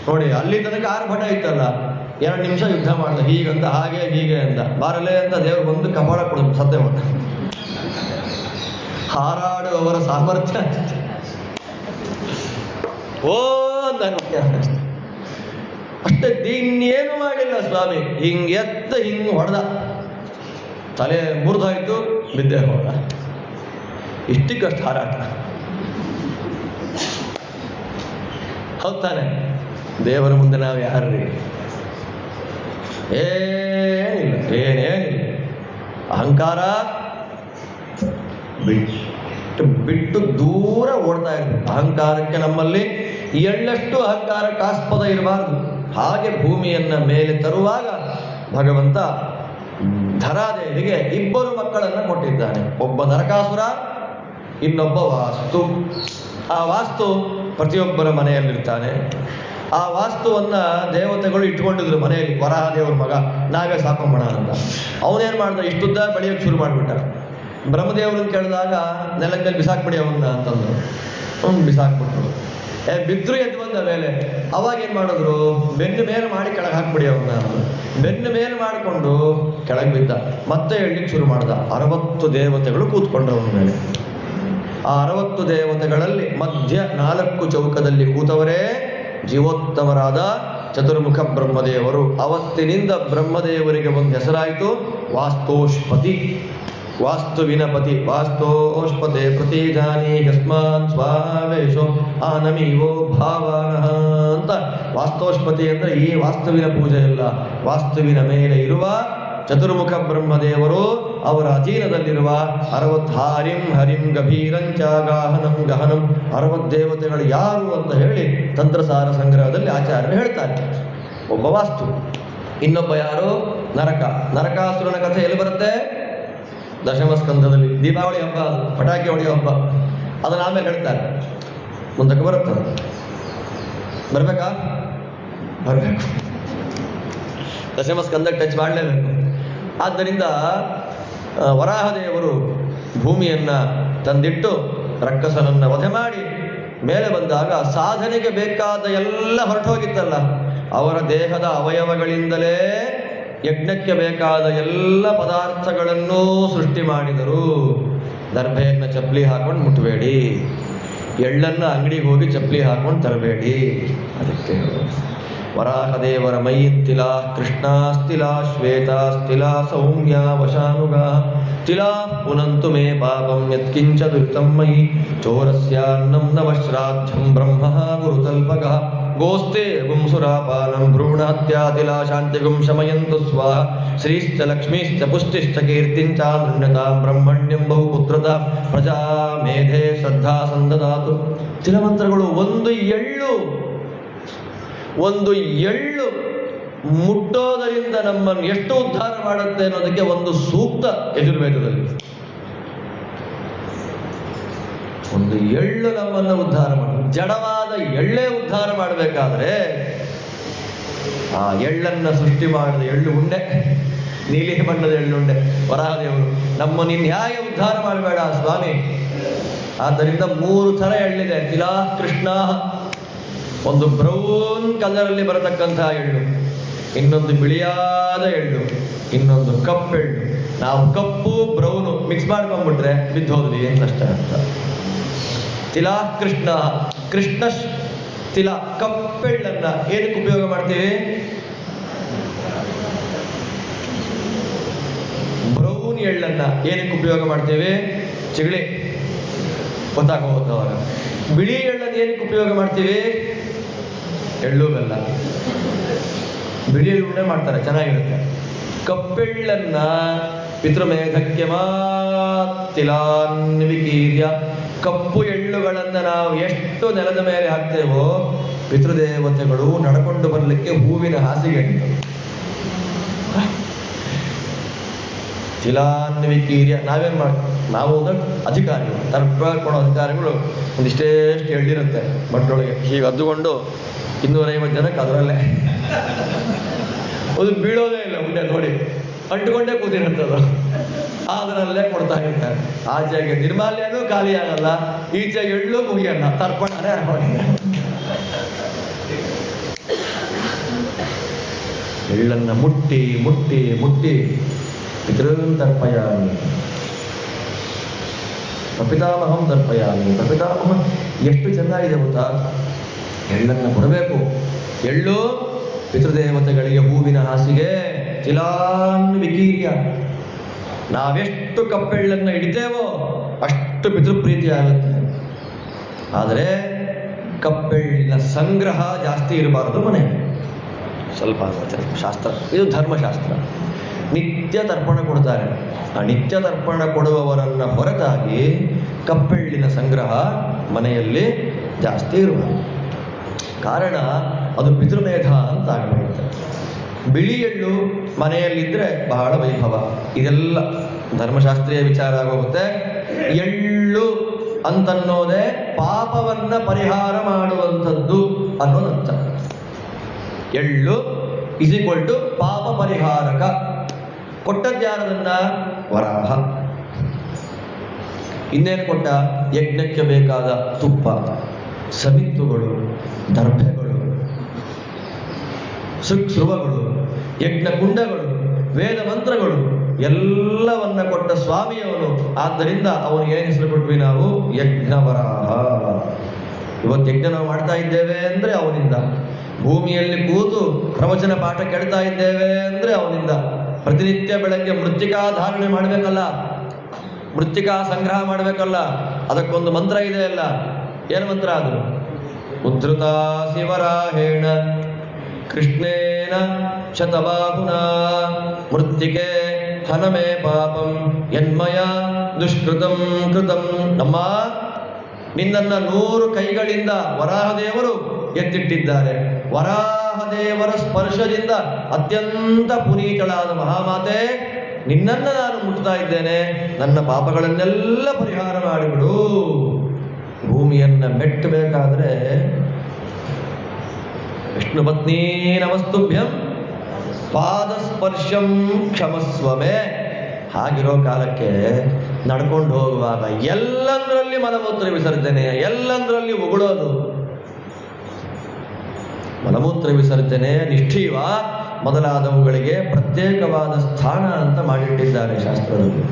ನೋಡಿ. ಅಲ್ಲಿ ತನಕ ಆರ್ಭಟ ಇತ್ತಲ್ಲ, 2 ನಿಮಿಷ ಯುದ್ಧ ಮಾಡ್ದ. ಹೀಗಂತ ಹಾಗೆ ಹೀಗೆ ಅಂತ ಬಾರಲೇ ಅಂತ ದೇವರು ಬಂದು ಕಪಾಳ ಕೊಡೋದು ಸತ್ಯ ಮಾಡ. ಹಾರಾಡುವವರ ಸಾಮರ್ಥ್ಯ ಓ ಅಂತ ಅಷ್ಟೇ. ಇನ್ನೇನು ಮಾಡಿಲ್ಲ ಸ್ವಾಮಿ. ಹಿಂಗ್ ಹೊಡೆದ. ತಲೆ ಮುರಿದಾಯ್ತು, ಬಿದ್ದೆ ಹೋದ. ಇಷ್ಟಕ್ಕಷ್ಟು ಹಾರಾಟ. ಹೌದಾನೆ? ದೇವರ ಮುಂದೆ ನಾವು ಯಾರ್ರಿ? ಏನೇನಿಲ್ಲ. ಅಹಂಕಾರ ಬಿಟ್ಟು ದೂರ ಓಡ್ತಾ ಇರ್ಬೇಕು. ಅಹಂಕಾರಕ್ಕೆ ನಮ್ಮಲ್ಲಿ ಎಳ್ಳಷ್ಟು ಅಹಂಕಾರಕ್ಕೆ ಆಸ್ಪದ ಇರಬಾರ್ದು. ಹಾಗೆ ಭೂಮಿಯನ್ನ ಮೇಲೆ ತರುವಾಗ ಭಗವಂತ ಧರಾದೇವಿಗೆ ಇಬ್ಬರು ಮಕ್ಕಳನ್ನು ಕೊಟ್ಟಿದ್ದಾನೆ. ಒಬ್ಬ ನರಕಾಸುರ, ಇನ್ನೊಬ್ಬ ವಾಸ್ತು. ಆ ವಾಸ್ತು ಪ್ರತಿಯೊಬ್ಬರ ಮನೆಯಲ್ಲಿರ್ತಾನೆ. ಆ ವಾಸ್ತುವನ್ನ ದೇವತೆಗಳು ಇಟ್ಕೊಂಡಿದ್ರು ಮನೆಯಲ್ಲಿ. ವರಾಹದೇವ್ರ ಮಗ, ನಾವೇ ಸಾಕೊಂಬೋಣ ಅಂತ. ಅವನೇನ್ ಮಾಡ್ದ, ಇಷ್ಟುದ್ದ ಬೆಳೆಯೋಕೆ ಶುರು ಮಾಡಿಬಿಟ್ಟ. ಬ್ರಹ್ಮದೇವ್ರನ್ನ ಕೇಳಿದಾಗ ನೆಲದ ಮೇಲೆ ಬಿಸಾಕ್ಬಿಡಿ ಅವನ್ನ ಅಂತಂದ್ರು. ಬಿಸಾಕ್ಬಿಟ್ರು. ಬಿದ್ರು ಎದ್ದು ಬಂದ ಮೇಲೆ ಅವಾಗ ಏನ್ ಮಾಡಿದ್ರು, ಬೆನ್ನು ಮೇಲೆ ಮಾಡಿ ಕೆಳಗೆ ಹಾಕ್ಬಿಡಿ ಅವನ್ನ. ಬೆನ್ನು ಮೇಲೆ ಮಾಡಿಕೊಂಡು ಕೆಳಗೆ ಬಿದ್ದ. ಮತ್ತೆ ಹೇಳಲಿಕ್ಕೆ ಶುರು ಮಾಡ್ದ. 60 ದೇವತೆಗಳು ಕೂತ್ಕೊಂಡ್ರು ಅವನ ಮೇಲೆ. ಆ 60 ದೇವತೆಗಳಲ್ಲಿ ಮಧ್ಯ 4 ಚೌಕದಲ್ಲಿ ಕೂತವರೇ ಜೀವೋತ್ತಮರಾದ ಚತುರ್ಮುಖ ಬ್ರಹ್ಮದೇವರು. ಅವತ್ತಿನಿಂದ ಬ್ರಹ್ಮದೇವರಿಗೆ ಒಂದು ಹೆಸರಾಯಿತು, ವಾಸ್ತೋಷ್ಪತಿ. ವಾಸ್ತುವಿನ ಪತಿ. ವಾಸ್ತೋಷ್ಪತೆ ಪ್ರತಿಜಾನಿ ಯಸ್ಮಾನ್ ಸ್ವಾವೇಶೋ ಆನಮೀವೋ ಭಾವನಃ ಅಂತ. ವಾಸ್ತೋಷ್ಪತಿ ಅಂದ್ರೆ ಈ ವಾಸ್ತುವಿನ ಪೂಜೆ ಇಲ್ಲ, ವಾಸ್ತುವಿನ ಮೇಲೆ ಇರುವ ಚತುರ್ಮುಖ ಬ್ರಹ್ಮದೇವರು, ಅವರ ಅಧೀನದಲ್ಲಿರುವ 60 ಹಾರಿಂ ಹರಿಂ ಗಭೀರಂಚ ಗಾಹನಂ ಗಹನಂ 60 ದೇವತೆಗಳು ಯಾರು ಅಂತ ಹೇಳಿ ತಂತ್ರಸಾರ ಸಂಗ್ರಹದಲ್ಲಿ ಆಚಾರ್ಯರು ಹೇಳ್ತಾರೆ. ಒಬ್ಬ ವಾಸ್ತು, ಇನ್ನೊಬ್ಬ ಯಾರು, ನರಕ. ನರಕಾಸುರನ ಕಥೆ ಎಲ್ಲಿ ಬರುತ್ತೆ? ದಶಮ ಸ್ಕಂಧದಲ್ಲಿ. ದೀಪಾವಳಿ ಹಬ್ಬ, ಪಟಾಕಿ ಹೊಡೆಯೋ ಹಬ್ಬ, ಅದನ್ನ ಆಮೇಲೆ ಹೇಳ್ತಾರೆ. ಮುಂದಕ್ಕೆ ಬರುತ್ತೆ. ಬರ್ಬೇಕಾ? ಬರಬೇಕು. ದಶಮ ಸ್ಕಂದಕ್ಕೆ ಟಚ್ ಮಾಡಲೇಬೇಕು. ಆದ್ದರಿಂದ ವರಾಹದೇವರು ಭೂಮಿಯನ್ನ ತಂದಿಟ್ಟು ರಕ್ಕಸನನ್ನ ವಧೆ ಮಾಡಿ ಮೇಲೆ ಬಂದಾಗ ಸಾಧನೆಗೆ ಬೇಕಾದ ಎಲ್ಲ ಹೊರಟೋಗಿತ್ತಲ್ಲ. ಅವರ ದೇಹದ ಅವಯವಗಳಿಂದಲೇ ಯಜ್ಞಕ್ಕೆ ಬೇಕಾದ ಎಲ್ಲ ಪದಾರ್ಥಗಳನ್ನೂ ಸೃಷ್ಟಿ ಮಾಡಿದರು. ದರ್ಭೆಯನ್ನ ಚಪ್ಪಲಿ ಹಾಕೊಂಡು ಮುಟ್ಟಬೇಡಿ, ಎಳ್ಳನ್ನು ಅಂಗಡಿಗೆ ಹೋಗಿ ಚಪ್ಪಲಿ ಹಾಕೊಂಡು ತರಬೇಡಿ. ಅದಕ್ಕೆ ವರಾಹದೇವರ ಮೈಯಿತ್ತಿಲ ಕೃಷ್ಣಾಸ್ತಿಲ ಶ್ವೇತಾಸ್ತಿಲ ಸೌಮ್ಯ ವಶಾನುಗ ತಿಲ ಪುನಂತು ಮೇ ಪಾಪಂ ಯತ್ಕಿಂಚ ದುರಿತಂ ಮಯಿ ಚೋರಸ್ಯಾನ್ನಂ ನವಶ್ರಾಧ್ಯಂ ಬ್ರಹ್ಮ ಗುರುತಲ್ಪಕ ಗೋಸ್ತೆ ಗುಂಸುರಾಪಾನಂ ಭ್ರೂಣಹತ್ಯಾತಿಲ ಶಾಂತಿಗುಂ ಶಮಯಂತು ಸ್ವಾಹ ಶ್ರೀಶ್ಚ ಲಕ್ಷ್ಮೀಶ್ಚ ಪುಷ್ಟಿಶ್ಚ ಕೀರ್ತಿಂಚ ನೃಣ್ಯತಾಂ ಬ್ರಹ್ಮಣ್ಯಂ ಬಹುಪುತ್ರತ ಪ್ರಜಾ ಮೇಧೆ ಶ್ರದ್ಧಾ ಸಂದದಾತು. ತಿಲಮಂತ್ರಗಳು. ಒಂದು ಎಳ್ಳು ಮುಟ್ಟೋದರಿಂದ ನಮ್ಮನ್ನು ಎಷ್ಟು ಉದ್ಧಾರ ಮಾಡುತ್ತೆ ಅನ್ನೋದಕ್ಕೆ ಒಂದು ಸೂಕ್ತ ಯಜುರ್ವೇದದಲ್ಲಿ. ಒಂದು ಎಳ್ಳು ನಮ್ಮನ್ನು ಉದ್ಧಾರ ಮಾಡ, ಜಡವಾದ ಎಳ್ಳೇ ಉದ್ಧಾರ ಮಾಡಬೇಕಾದ್ರೆ ಆ ಎಳ್ಳನ್ನ ಸೃಷ್ಟಿ ಮಾಡಿದ ಎಳ್ಳು ಉಂಡೆ, ನೀಲಿ ಬಣ್ಣದ ಎಳ್ಳುಂಡೆ. ವರಾಹದೇವರು ನಮ್ಮನ್ನು ಇನ್ಯಾಯ ಉದ್ಧಾರ ಮಾಡಬೇಡ ಸ್ವಾಮಿ. ಆದ್ದರಿಂದ 3 ಥರ ಎಳ್ಳಿದೆ. ತಿಲಾ ಕೃಷ್ಣ, ಒಂದು ಬ್ರೌನ್ ಕಲರಲ್ಲಿ ಬರತಕ್ಕಂತಹ ಎಳ್ಳು, ಇನ್ನೊಂದು ಬಿಳಿಯಾದ ಎಳ್ಳು, ಇನ್ನೊಂದು ಕಪ್ಪೆಳ್ಳು. ನಾವು ಕಪ್ಪು ಬ್ರೌನು ಮಿಕ್ಸ್ ಮಾಡ್ಕೊಂಡ್ಬಿಟ್ರೆ ಬಿದ್ದೋದ್ವಿ ಅಂತಷ್ಟೇ ಅರ್ಥ. ತಿಲಾ ಕೃಷ್ಣ, ಕೃಷ್ಣ ತಿಲ, ಕಪ್ಪೆಳ್ಳನ್ನ ಏನಕ್ಕೆ ಉಪಯೋಗ ಮಾಡ್ತೀವಿ? ಬ್ರೌನ್ ಎಳ್ಳನ್ನ ಏನಕ್ಕೆ ಉಪಯೋಗ ಮಾಡ್ತೇವೆ? ಚಿಗಳಿ ಗೊತ್ತಾಗೋದವಾಗ. ಬಿಳಿ ಎಳ್ಳನ್ನು ಏನಕ್ಕೆ ಉಪಯೋಗ ಮಾಡ್ತೀವಿ? ಎಳ್ಳು ಬೆಲ್ಲ. ಬಿಳಿ ಎಳ್ಳುಂಡೆ ಮಾಡ್ತಾರೆ, ಚೆನ್ನಾಗಿರುತ್ತೆ. ಕಪ್ಪೆಳ್ಳನ್ನ ಪಿತೃಮೇಧಕ್ಕೆ ಮಾತಿಲಾನ್ವಿಕೀರ್ಯ. ಕಪ್ಪು ಎಳ್ಳುಗಳನ್ನ ನಾವು ಎಷ್ಟು ನೆಲದ ಮೇಲೆ ಹಾಕ್ತೇವೋ ಪಿತೃದೇವತೆಗಳು ನಡ್ಕೊಂಡು ಬರಲಿಕ್ಕೆ ಹೂವಿನ ಹಾಸಿಗೆ ಇರ್ತವೆ. ತಿಲಾನ್ವಿಕೀರ್ಯ. ನಾವೇನ್ ಮಾಡ್ತೀವಿ? ನಾವು ಅಧಿಕಾರಿಗಳು, ತರ್ಕ ಕೊಡೋ ಅಧಿಕಾರಿಗಳು ಒಂದಿಷ್ಟೇಷ್ಟು ಎಳ್ಳಿರುತ್ತೆ ಬಟ್ಟೊಳಗೆ, ಹೀಗೆ ಅದ್ದುಕೊಂಡು 250 ಜನಕ್ಕೆ ಅದರಲ್ಲೇ ಅದು ಬೀಳೋದೇ ಇಲ್ಲ. ಉಂಡೆ ನೋಡಿ ಅಂಟುಕೊಂಡೇ ಕೂತಿರುತ್ತದು, ಅದರಲ್ಲೇ ಕೊಡ್ತಾ ಇರ್ತಾರೆ. ಆಚೆಗೆ ನಿರ್ಮಾಲ್ಯನೂ ಖಾಲಿ ಆಗಲ್ಲ, ಈಚೆಗೆ ಎಳ್ಳು ಮುಗಿಯಲ್ಲ, ತರ್ಪಣನೇ ಆಗೋಗಿದೆ. ಎಳ್ಳನ್ನ ಮುಟ್ಟಿ ಮುಟ್ಟಿ ಮುಟ್ಟಿ ಪಿತೃನ್ ತರ್ಪಯಾಮಿ ಪ್ರಪಿತಾಮಹಂ ತರ್ಪಯಾಮಿ. ಪ್ರಪಿತಾಮಹ ಎಷ್ಟು ಚೆನ್ನಾಗಿದೆ ಗೊತ್ತಾ? ಎಳ್ಳನ್ನು ಕೊಡಬೇಕು. ಎಳ್ಳು ಪಿತೃದೇವತೆಗಳಿಗೆ ಹೂವಿನ ಹಾಸಿಗೆ. ತಿಲಾನ್ವಿಕೀರ್ಯ. ನಾವೆಷ್ಟು ಕಪ್ಪೆಳ್ಳನ್ನು ಹಿಡಿತೇವೋ ಅಷ್ಟು ಪಿತೃಪ್ರೀತಿ ಆಗುತ್ತೆ. ಆದರೆ ಕಪ್ಪೆಳ್ಳಿನ ಸಂಗ್ರಹ ಜಾಸ್ತಿ ಇರಬಾರದು ಮನೆ. ಸ್ವಲ್ಪ ಶಾಸ್ತ್ರ, ಇದು ಧರ್ಮಶಾಸ್ತ್ರ. ನಿತ್ಯ ತರ್ಪಣ ಕೊಡ್ತಾರೆ. ಆ ನಿತ್ಯ ತರ್ಪಣ ಕೊಡುವವರನ್ನ ಹೊರತಾಗಿ ಕಪ್ಪೆಳ್ಳಿನ ಸಂಗ್ರಹ ಮನೆಯಲ್ಲಿ ಜಾಸ್ತಿ ಇರಬಾರದು. ಕಾರಣ ಅದು ಪಿತೃಮೇಧ ಅಂತ ಆಗಬೇಕು. ಬಿಳಿ ಎಳ್ಳು ಮನೆಯಲ್ಲಿದ್ದರೆ ಬಹಳ ವೈಭವ. ಇದೆಲ್ಲ ಧರ್ಮಶಾಸ್ತ್ರೀಯ ವಿಚಾರ ಆಗೋಗುತ್ತೆ. ಎಳ್ಳು ಅಂತನ್ನೋದೇ ಪಾಪವನ್ನ ಪರಿಹಾರ ಮಾಡುವಂಥದ್ದು ಅನ್ನೋದರ್ಥ. ಎಳ್ಳು ಇಸ್ ಈಕ್ವಲ್ ಟು ಪಾಪ ಪರಿಹಾರಕ. ಕೊಟ್ಟದ್ಯಾರದನ್ನ? ವರಾಹ. ಇನ್ನೇನು ಕೊಟ್ಟ? ಯಜ್ಞಕ್ಕೆ ಬೇಕಾದ ತುಪ್ಪ, ಸಮಿತ್ತುಗಳು, ದರ್ಭೆಗಳು, ಶೃಂಗಗಳು, ಯಜ್ಞ ಕುಂಡಗಳು, ವೇದ ಮಂತ್ರಗಳು ಎಲ್ಲವನ್ನ ಕೊಟ್ಟ ಸ್ವಾಮಿಯವನು. ಆದ್ದರಿಂದ ಅವನು ಏನು ಹೆಸರು ಕೊಟ್ವಿ ನಾವು? ಯಜ್ಞವರಾಹ. ಇವತ್ತು ಯಜ್ಞ ನಾವು ಮಾಡ್ತಾ ಇದ್ದೇವೆ ಅಂದ್ರೆ ಅವನಿಂದ. ಭೂಮಿಯಲ್ಲಿ ಕೂತು ಪ್ರವಚನ ಪಾಠ ಕೇಳ್ತಾ ಇದ್ದೇವೆ ಅಂದ್ರೆ ಅವನಿಂದ. ಪ್ರತಿನಿತ್ಯ ಬೆಳಗ್ಗೆ ಮೃತ್ತಿಕಾ ಧಾರಣೆ ಮಾಡಬೇಕಲ್ಲ, ಮೃತ್ತಿಕಾ ಸಂಗ್ರಹ ಮಾಡಬೇಕಲ್ಲ, ಅದಕ್ಕೊಂದು ಮಂತ್ರ ಇದೆ ಅಲ್ಲ. ಏನು ಮಂತ್ರ ಅದು? ಉದ್ಧೃತ ಶಿವರಾಹೇಣ ಕೃಷ್ಣೇನ ಶತಬಾಹುನಾ ಮೃತ್ತಿಕೆ ಹನಮೇ ಪಾಪಂ ಯನ್ಮಯ ದುಷ್ಕೃತಂ ಕೃತಂ. ನಮ್ಮ ನಿನ್ನನ್ನ 100 ಕೈಗಳಿಂದ ವರಾಹದೇವರು ಎತ್ತಿಟ್ಟಿದ್ದಾರೆ. ವರಾಹದೇವರ ಸ್ಪರ್ಶದಿಂದ ಅತ್ಯಂತ ಪುನೀತಳಾದ ಮಹಾಮಾತೆ, ನಿನ್ನನ್ನ ನಾನು ಮುಟ್ತಾ ಇದ್ದೇನೆ, ನನ್ನ ಪಾಪಗಳನ್ನೆಲ್ಲ ಪರಿಹಾರ ಮಾಡಿಬಿಡು. ಭೂಮಿಯನ್ನ ಮೆಟ್ಟಬೇಕಾದ್ರೆ ವಿಷ್ಣು ಪತ್ನಿ ನಮಸ್ತುಭ್ಯಂ ಪಾದಸ್ಪರ್ಶಂ ಕ್ಷಮಸ್ವಮೇ. ಹಾಗಿರೋ ಕಾಲಕ್ಕೆ ನಡ್ಕೊಂಡು ಹೋಗುವಾಗ ಎಲ್ಲಂದ್ರಲ್ಲಿ ಮಲಮೂತ್ರ ವಿಸರ್ಜನೆ, ಎಲ್ಲಂದ್ರಲ್ಲಿ ಉಗುಳೋದು. ಮಲಮೂತ್ರ ವಿಸರ್ಜನೆ, ನಿಷ್ಠೀವ ಮೊದಲಾದವುಗಳಿಗೆ ಪ್ರತ್ಯೇಕವಾದ ಸ್ಥಾನ ಅಂತ ಮಾಡಿಟ್ಟಿದ್ದಾರೆ ಶಾಸ್ತ್ರದಲ್ಲಿ.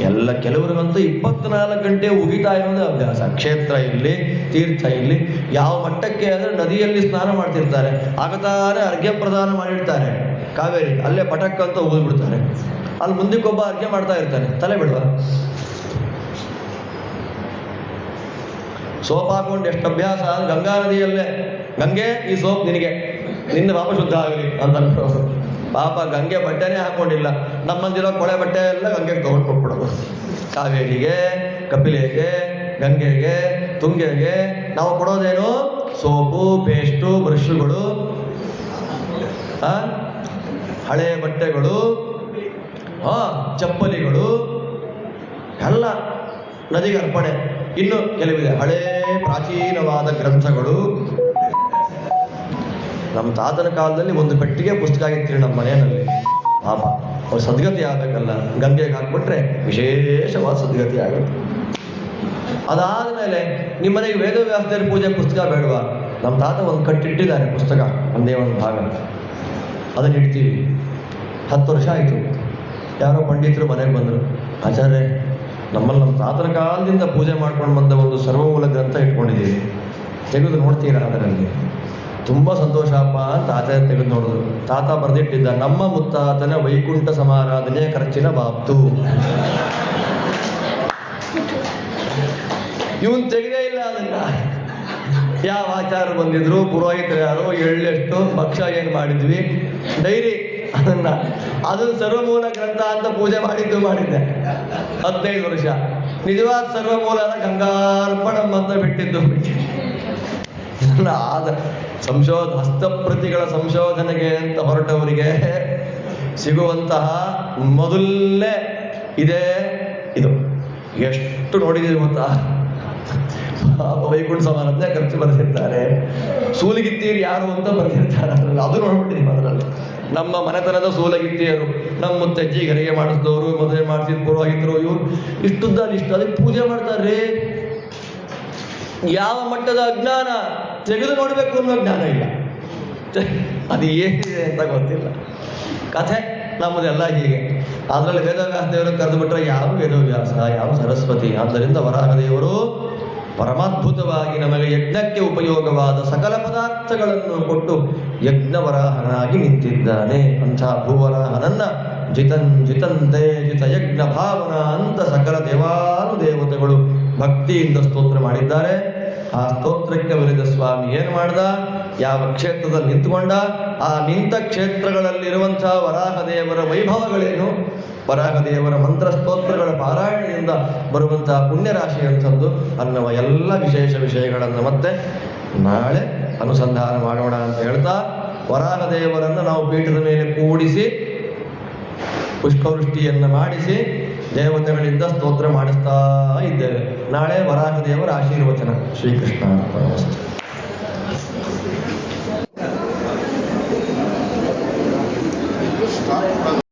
ಎಲ್ಲ ಕೆಲವರಿಗಂತೂ 24 ಗಂಟೆ ಉಗಿತಾ ಇರೋದೇ ಅಭ್ಯಾಸ. ಕ್ಷೇತ್ರ ಇಲ್ಲಿ, ತೀರ್ಥ ಇಲ್ಲಿ. ಯಾವ ಮಟ್ಟಕ್ಕೆ ಅಂದರೆ ನದಿಯಲ್ಲಿ ಸ್ನಾನ ಮಾಡ್ತಿರ್ತಾರೆ, ಆಗತಾನೆ ಅರ್ಘ್ಯ ಪ್ರದಾನ ಮಾಡಿರ್ತಾರೆ ಕಾವೇರಿ, ಅಲ್ಲೇ ಪಟಕ್ ಅಂತ ಉಗಿದ್ಬಿಡ್ತಾರೆ. ಅಲ್ಲಿ ಮುಂದಕ್ಕೊಬ್ಬ ಅರ್ಘ್ಯ ಮಾಡ್ತಾ ಇರ್ತಾನೆ, ತಲೆ ಬಿಡುವ. ಸೋಪ್ ಹಾಕೊಂಡು ಎಷ್ಟು ಅಭ್ಯಾಸ. ಗಂಗಾ ನದಿಯಲ್ಲೇ, ಗಂಗೆ ಈ ಸೋಪ್ ನಿನಗೆ, ನಿನ್ನ ಪಾಪ ಶುದ್ಧ ಆಗಲಿ ಅಂತ ಅನ್ಕೊಳ್ಳೋದು. ಪಾಪ ಗಂಗೆ ಬಟ್ಟೆನೇ ಹಾಕೊಂಡಿಲ್ಲ, ನಮ್ಮಂದಿರೋ ಕೊಳೆ ಬಟ್ಟೆ ಎಲ್ಲ ಗಂಗೆಗೆ ತಗೊಂಡು ಕೊಟ್ಬಿಡೋದು. ಕಾವೇರಿಗೆ, ಕಪಿಲೆಗೆ, ಗಂಗೆಗೆ, ತುಂಗೆಗೆ ನಾವು ಕೊಡೋದೇನು? ಸೋಪು, ಪೇಸ್ಟು, ಬ್ರಷ್ಗಳು, ಹಳೆ ಬಟ್ಟೆಗಳು, ಚಪ್ಪಲಿಗಳು ಎಲ್ಲ ನದಿಗೆ ಅರ್ಪಣೆ. ಇನ್ನು ಕೆಲವಿದೆ ಹಳೇ ಪ್ರಾಚೀನವಾದ ಗ್ರಂಥಗಳು. ನಮ್ಮ ತಾತನ ಕಾಲದಲ್ಲಿ ಒಂದು ಪೆಟ್ಟಿಗೆ ಪುಸ್ತಕ ಆಗಿರ್ತೀರಿ ನಮ್ಮ ಮನೆಯಲ್ಲಿ. ಪಾಪ ಅವ್ರು ಸದ್ಗತಿ ಆಗಬೇಕಲ್ಲ, ಗಂಗೆಗೆ ಹಾಕ್ಬಿಟ್ರೆ ವಿಶೇಷವಾದ ಸದ್ಗತಿ ಆಗುತ್ತೆ. ಅದಾದಮೇಲೆ ನಿಮ್ಮ ಮನೆಗೆ ವೇದವ್ಯಾಸದೇವರ ಪೂಜೆ ಪುಸ್ತಕ ಬೇಡವಾ? ನಮ್ಮ ತಾತ ಒಂದು ಕಟ್ಟಿಟ್ಟಿದ್ದಾರೆ ಪುಸ್ತಕ, ಒಂದೇ ಒಂದು ಭಾಗ, ಅದನ್ನು ಇಡ್ತೀವಿ. 10 ವರ್ಷ ಆಯಿತು. ಯಾರೋ ಪಂಡಿತರು ಮನೆಗೆ ಬಂದರು, ಆಚಾರ್ಯ ನಮ್ಮಲ್ಲಿ ನಮ್ಮ ತಾತನ ಕಾಲದಿಂದ ಪೂಜೆ ಮಾಡ್ಕೊಂಡು ಬಂದ ಒಂದು ಸರ್ವಮೂಲ ಗ್ರಂಥ ಇಟ್ಕೊಂಡಿದ್ದೀವಿ, ತೆಗೆದು ನೋಡ್ತೀರಾ ಅದರಲ್ಲಿ? ತುಂಬ ಸಂತೋಷ ಅಪ್ಪ ಅಂತ ಆಚಾರ್ಯ ತೆಗೆದು ನೋಡಿದ್ರು. ತಾತ ಬರೆದಿಟ್ಟಿದ್ದ, ನಮ್ಮ ಮುತ್ತಾತನ ವೈಕುಂಠ ಸಮಾರಾಧನೆ ಖರ್ಚಿನ ಬಾಬ್ತು. ಇವನ್ ತೆಗೆದೇ ಇಲ್ಲ ಅದನ್ನ. ಯಾವ ಆಚಾರ್ಯರು ಬಂದಿದ್ರು, ಪುರೋಹಿತರು ಯಾರು, ಎಳ್ಳೆಷ್ಟು, ಭಕ್ಷ್ಯ ಏನು ಮಾಡಿದ್ವಿ, ಡೈರಿ ಅದನ್ನ ಸರ್ವಮೂಲ ಗ್ರಂಥ ಅಂತ ಪೂಜೆ ಮಾಡಿದ್ದೆ 15 ವರ್ಷ. ನಿಜವಾದ ಸರ್ವಮೂಲನ ಗಂಗಾರ್ಪಣಂ ಅಂತ ಬಿಟ್ಟಿದ್ದು. ಆದ ಹಸ್ತಪ್ರತಿಗಳ ಸಂಶೋಧನೆಗೆ ಅಂತ ಹೊರಟವರಿಗೆ ಸಿಗುವಂತಹ ಮೊದಲೇ ಇದೇ ಇದು. ಎಷ್ಟು ನೋಡಿದೀವಿ ಗೊತ್ತಾ? ವೈಕುಂಠ ಸಮಾರಾಧನೆ ಖರ್ಚು ಬರೆದಿರ್ತಾರೆ. ಸೂಲಗಿತ್ತೀರು ಯಾರು ಅಂತ ಬರೆದಿರ್ತಾರೆ ಅದರಲ್ಲಿ, ಅದು ನೋಡ್ಬಿಟ್ಟಿದ್ದೀವಿ ಅದರಲ್ಲಿ. ನಮ್ಮ ಮನೆತನದ ಸೂಲಗಿತ್ತಿಯರು, ನಮ್ಮ ಮುತ್ತಜ್ಜಿ ಗರಿಗೆ ಮಾಡಿಸಿದವರು, ಮದುವೆ ಮಾಡಿಸಿದ ಪುರೋಹಿತರು, ಇವರು ಇಷ್ಟುದ್ದ ಇಷ್ಟು ಅದಕ್ಕೆ ಪೂಜೆ ಮಾಡ್ತಾರೆ. ಯಾವ ಮಟ್ಟದ ಅಜ್ಞಾನ, ತೆಗೆದು ನೋಡಬೇಕು ಅನ್ನೋ ಜ್ಞಾನ ಇಲ್ಲ. ಅದು ಏನಿದೆ ಅಂತ ಗೊತ್ತಿಲ್ಲ. ಕಥೆ ನಮ್ಮದೆಲ್ಲ ಹೀಗೆ. ಅದರಲ್ಲಿ ವೇದವ್ಯಾಸ ದೇವರು ಕರೆದು ಬಿಟ್ಟರೆ ಯಾವ ವೇದವ್ಯಾಸ, ಯಾವ ಸರಸ್ವತಿ. ಆದ್ದರಿಂದ ವರಾಹದೇವರು ಪರಮಾದ್ಭುತವಾಗಿ ನಮಗೆ ಯಜ್ಞಕ್ಕೆ ಉಪಯೋಗವಾದ ಸಕಲ ಪದಾರ್ಥಗಳನ್ನು ಕೊಟ್ಟು ಯಜ್ಞವರಾಹನಾಗಿ ನಿಂತಿದ್ದಾನೆ. ಅಂಥ ಭೂವರಾಹನನ್ನ ಜಿತಂತೆ ಜಿತ ಯಜ್ಞ ಭಾವನ ಅಂತ ಸಕಲ ದೇವಾನುದೇವತೆಗಳು ಭಕ್ತಿಯಿಂದ ಸ್ತೋತ್ರ ಮಾಡಿದ್ದಾರೆ. ಆ ಸ್ತೋತ್ರಕ್ಕೆ ಒಲಿದ ಸ್ವಾಮಿ ಏನು ಮಾಡ್ದ? ಯಾವ ಕ್ಷೇತ್ರದಲ್ಲಿ ನಿಂತುಕೊಂಡ? ಆ ನಿಂತ ಕ್ಷೇತ್ರಗಳಲ್ಲಿರುವಂತಹ ವರಾಹದೇವರ ವೈಭವಗಳೇನು? ವರಾಹದೇವರ ಮಂತ್ರ ಸ್ತೋತ್ರಗಳ ಪಾರಾಯಣದಿಂದ ಬರುವಂತಹ ಪುಣ್ಯರಾಶಿ ಅಂತಂದು ಅನ್ನುವ ಎಲ್ಲ ವಿಶೇಷ ವಿಷಯಗಳನ್ನು ಮತ್ತೆ ನಾಳೆ ಅನುಸಂಧಾನ ಮಾಡೋಣ ಅಂತ ಹೇಳ್ತಾ ವರಾಹದೇವರನ್ನು ನಾವು ಪೀಠದ ಮೇಲೆ ಕೂಡಿಸಿ ಪುಷ್ಪವೃಷ್ಟಿಯನ್ನು ಮಾಡಿಸಿ ದೇವತೆಗಳಿಂದ ಸ್ತೋತ್ರ ಮಾಡಿಸ್ತಾ ಇದ್ದೇವೆ. ನಾಳೆ ವರಾಹದೇವರ ಆಶೀರ್ವಚನ. ಶ್ರೀಕೃಷ್ಣ ಅರ್ಪಣಮಸ್ತು.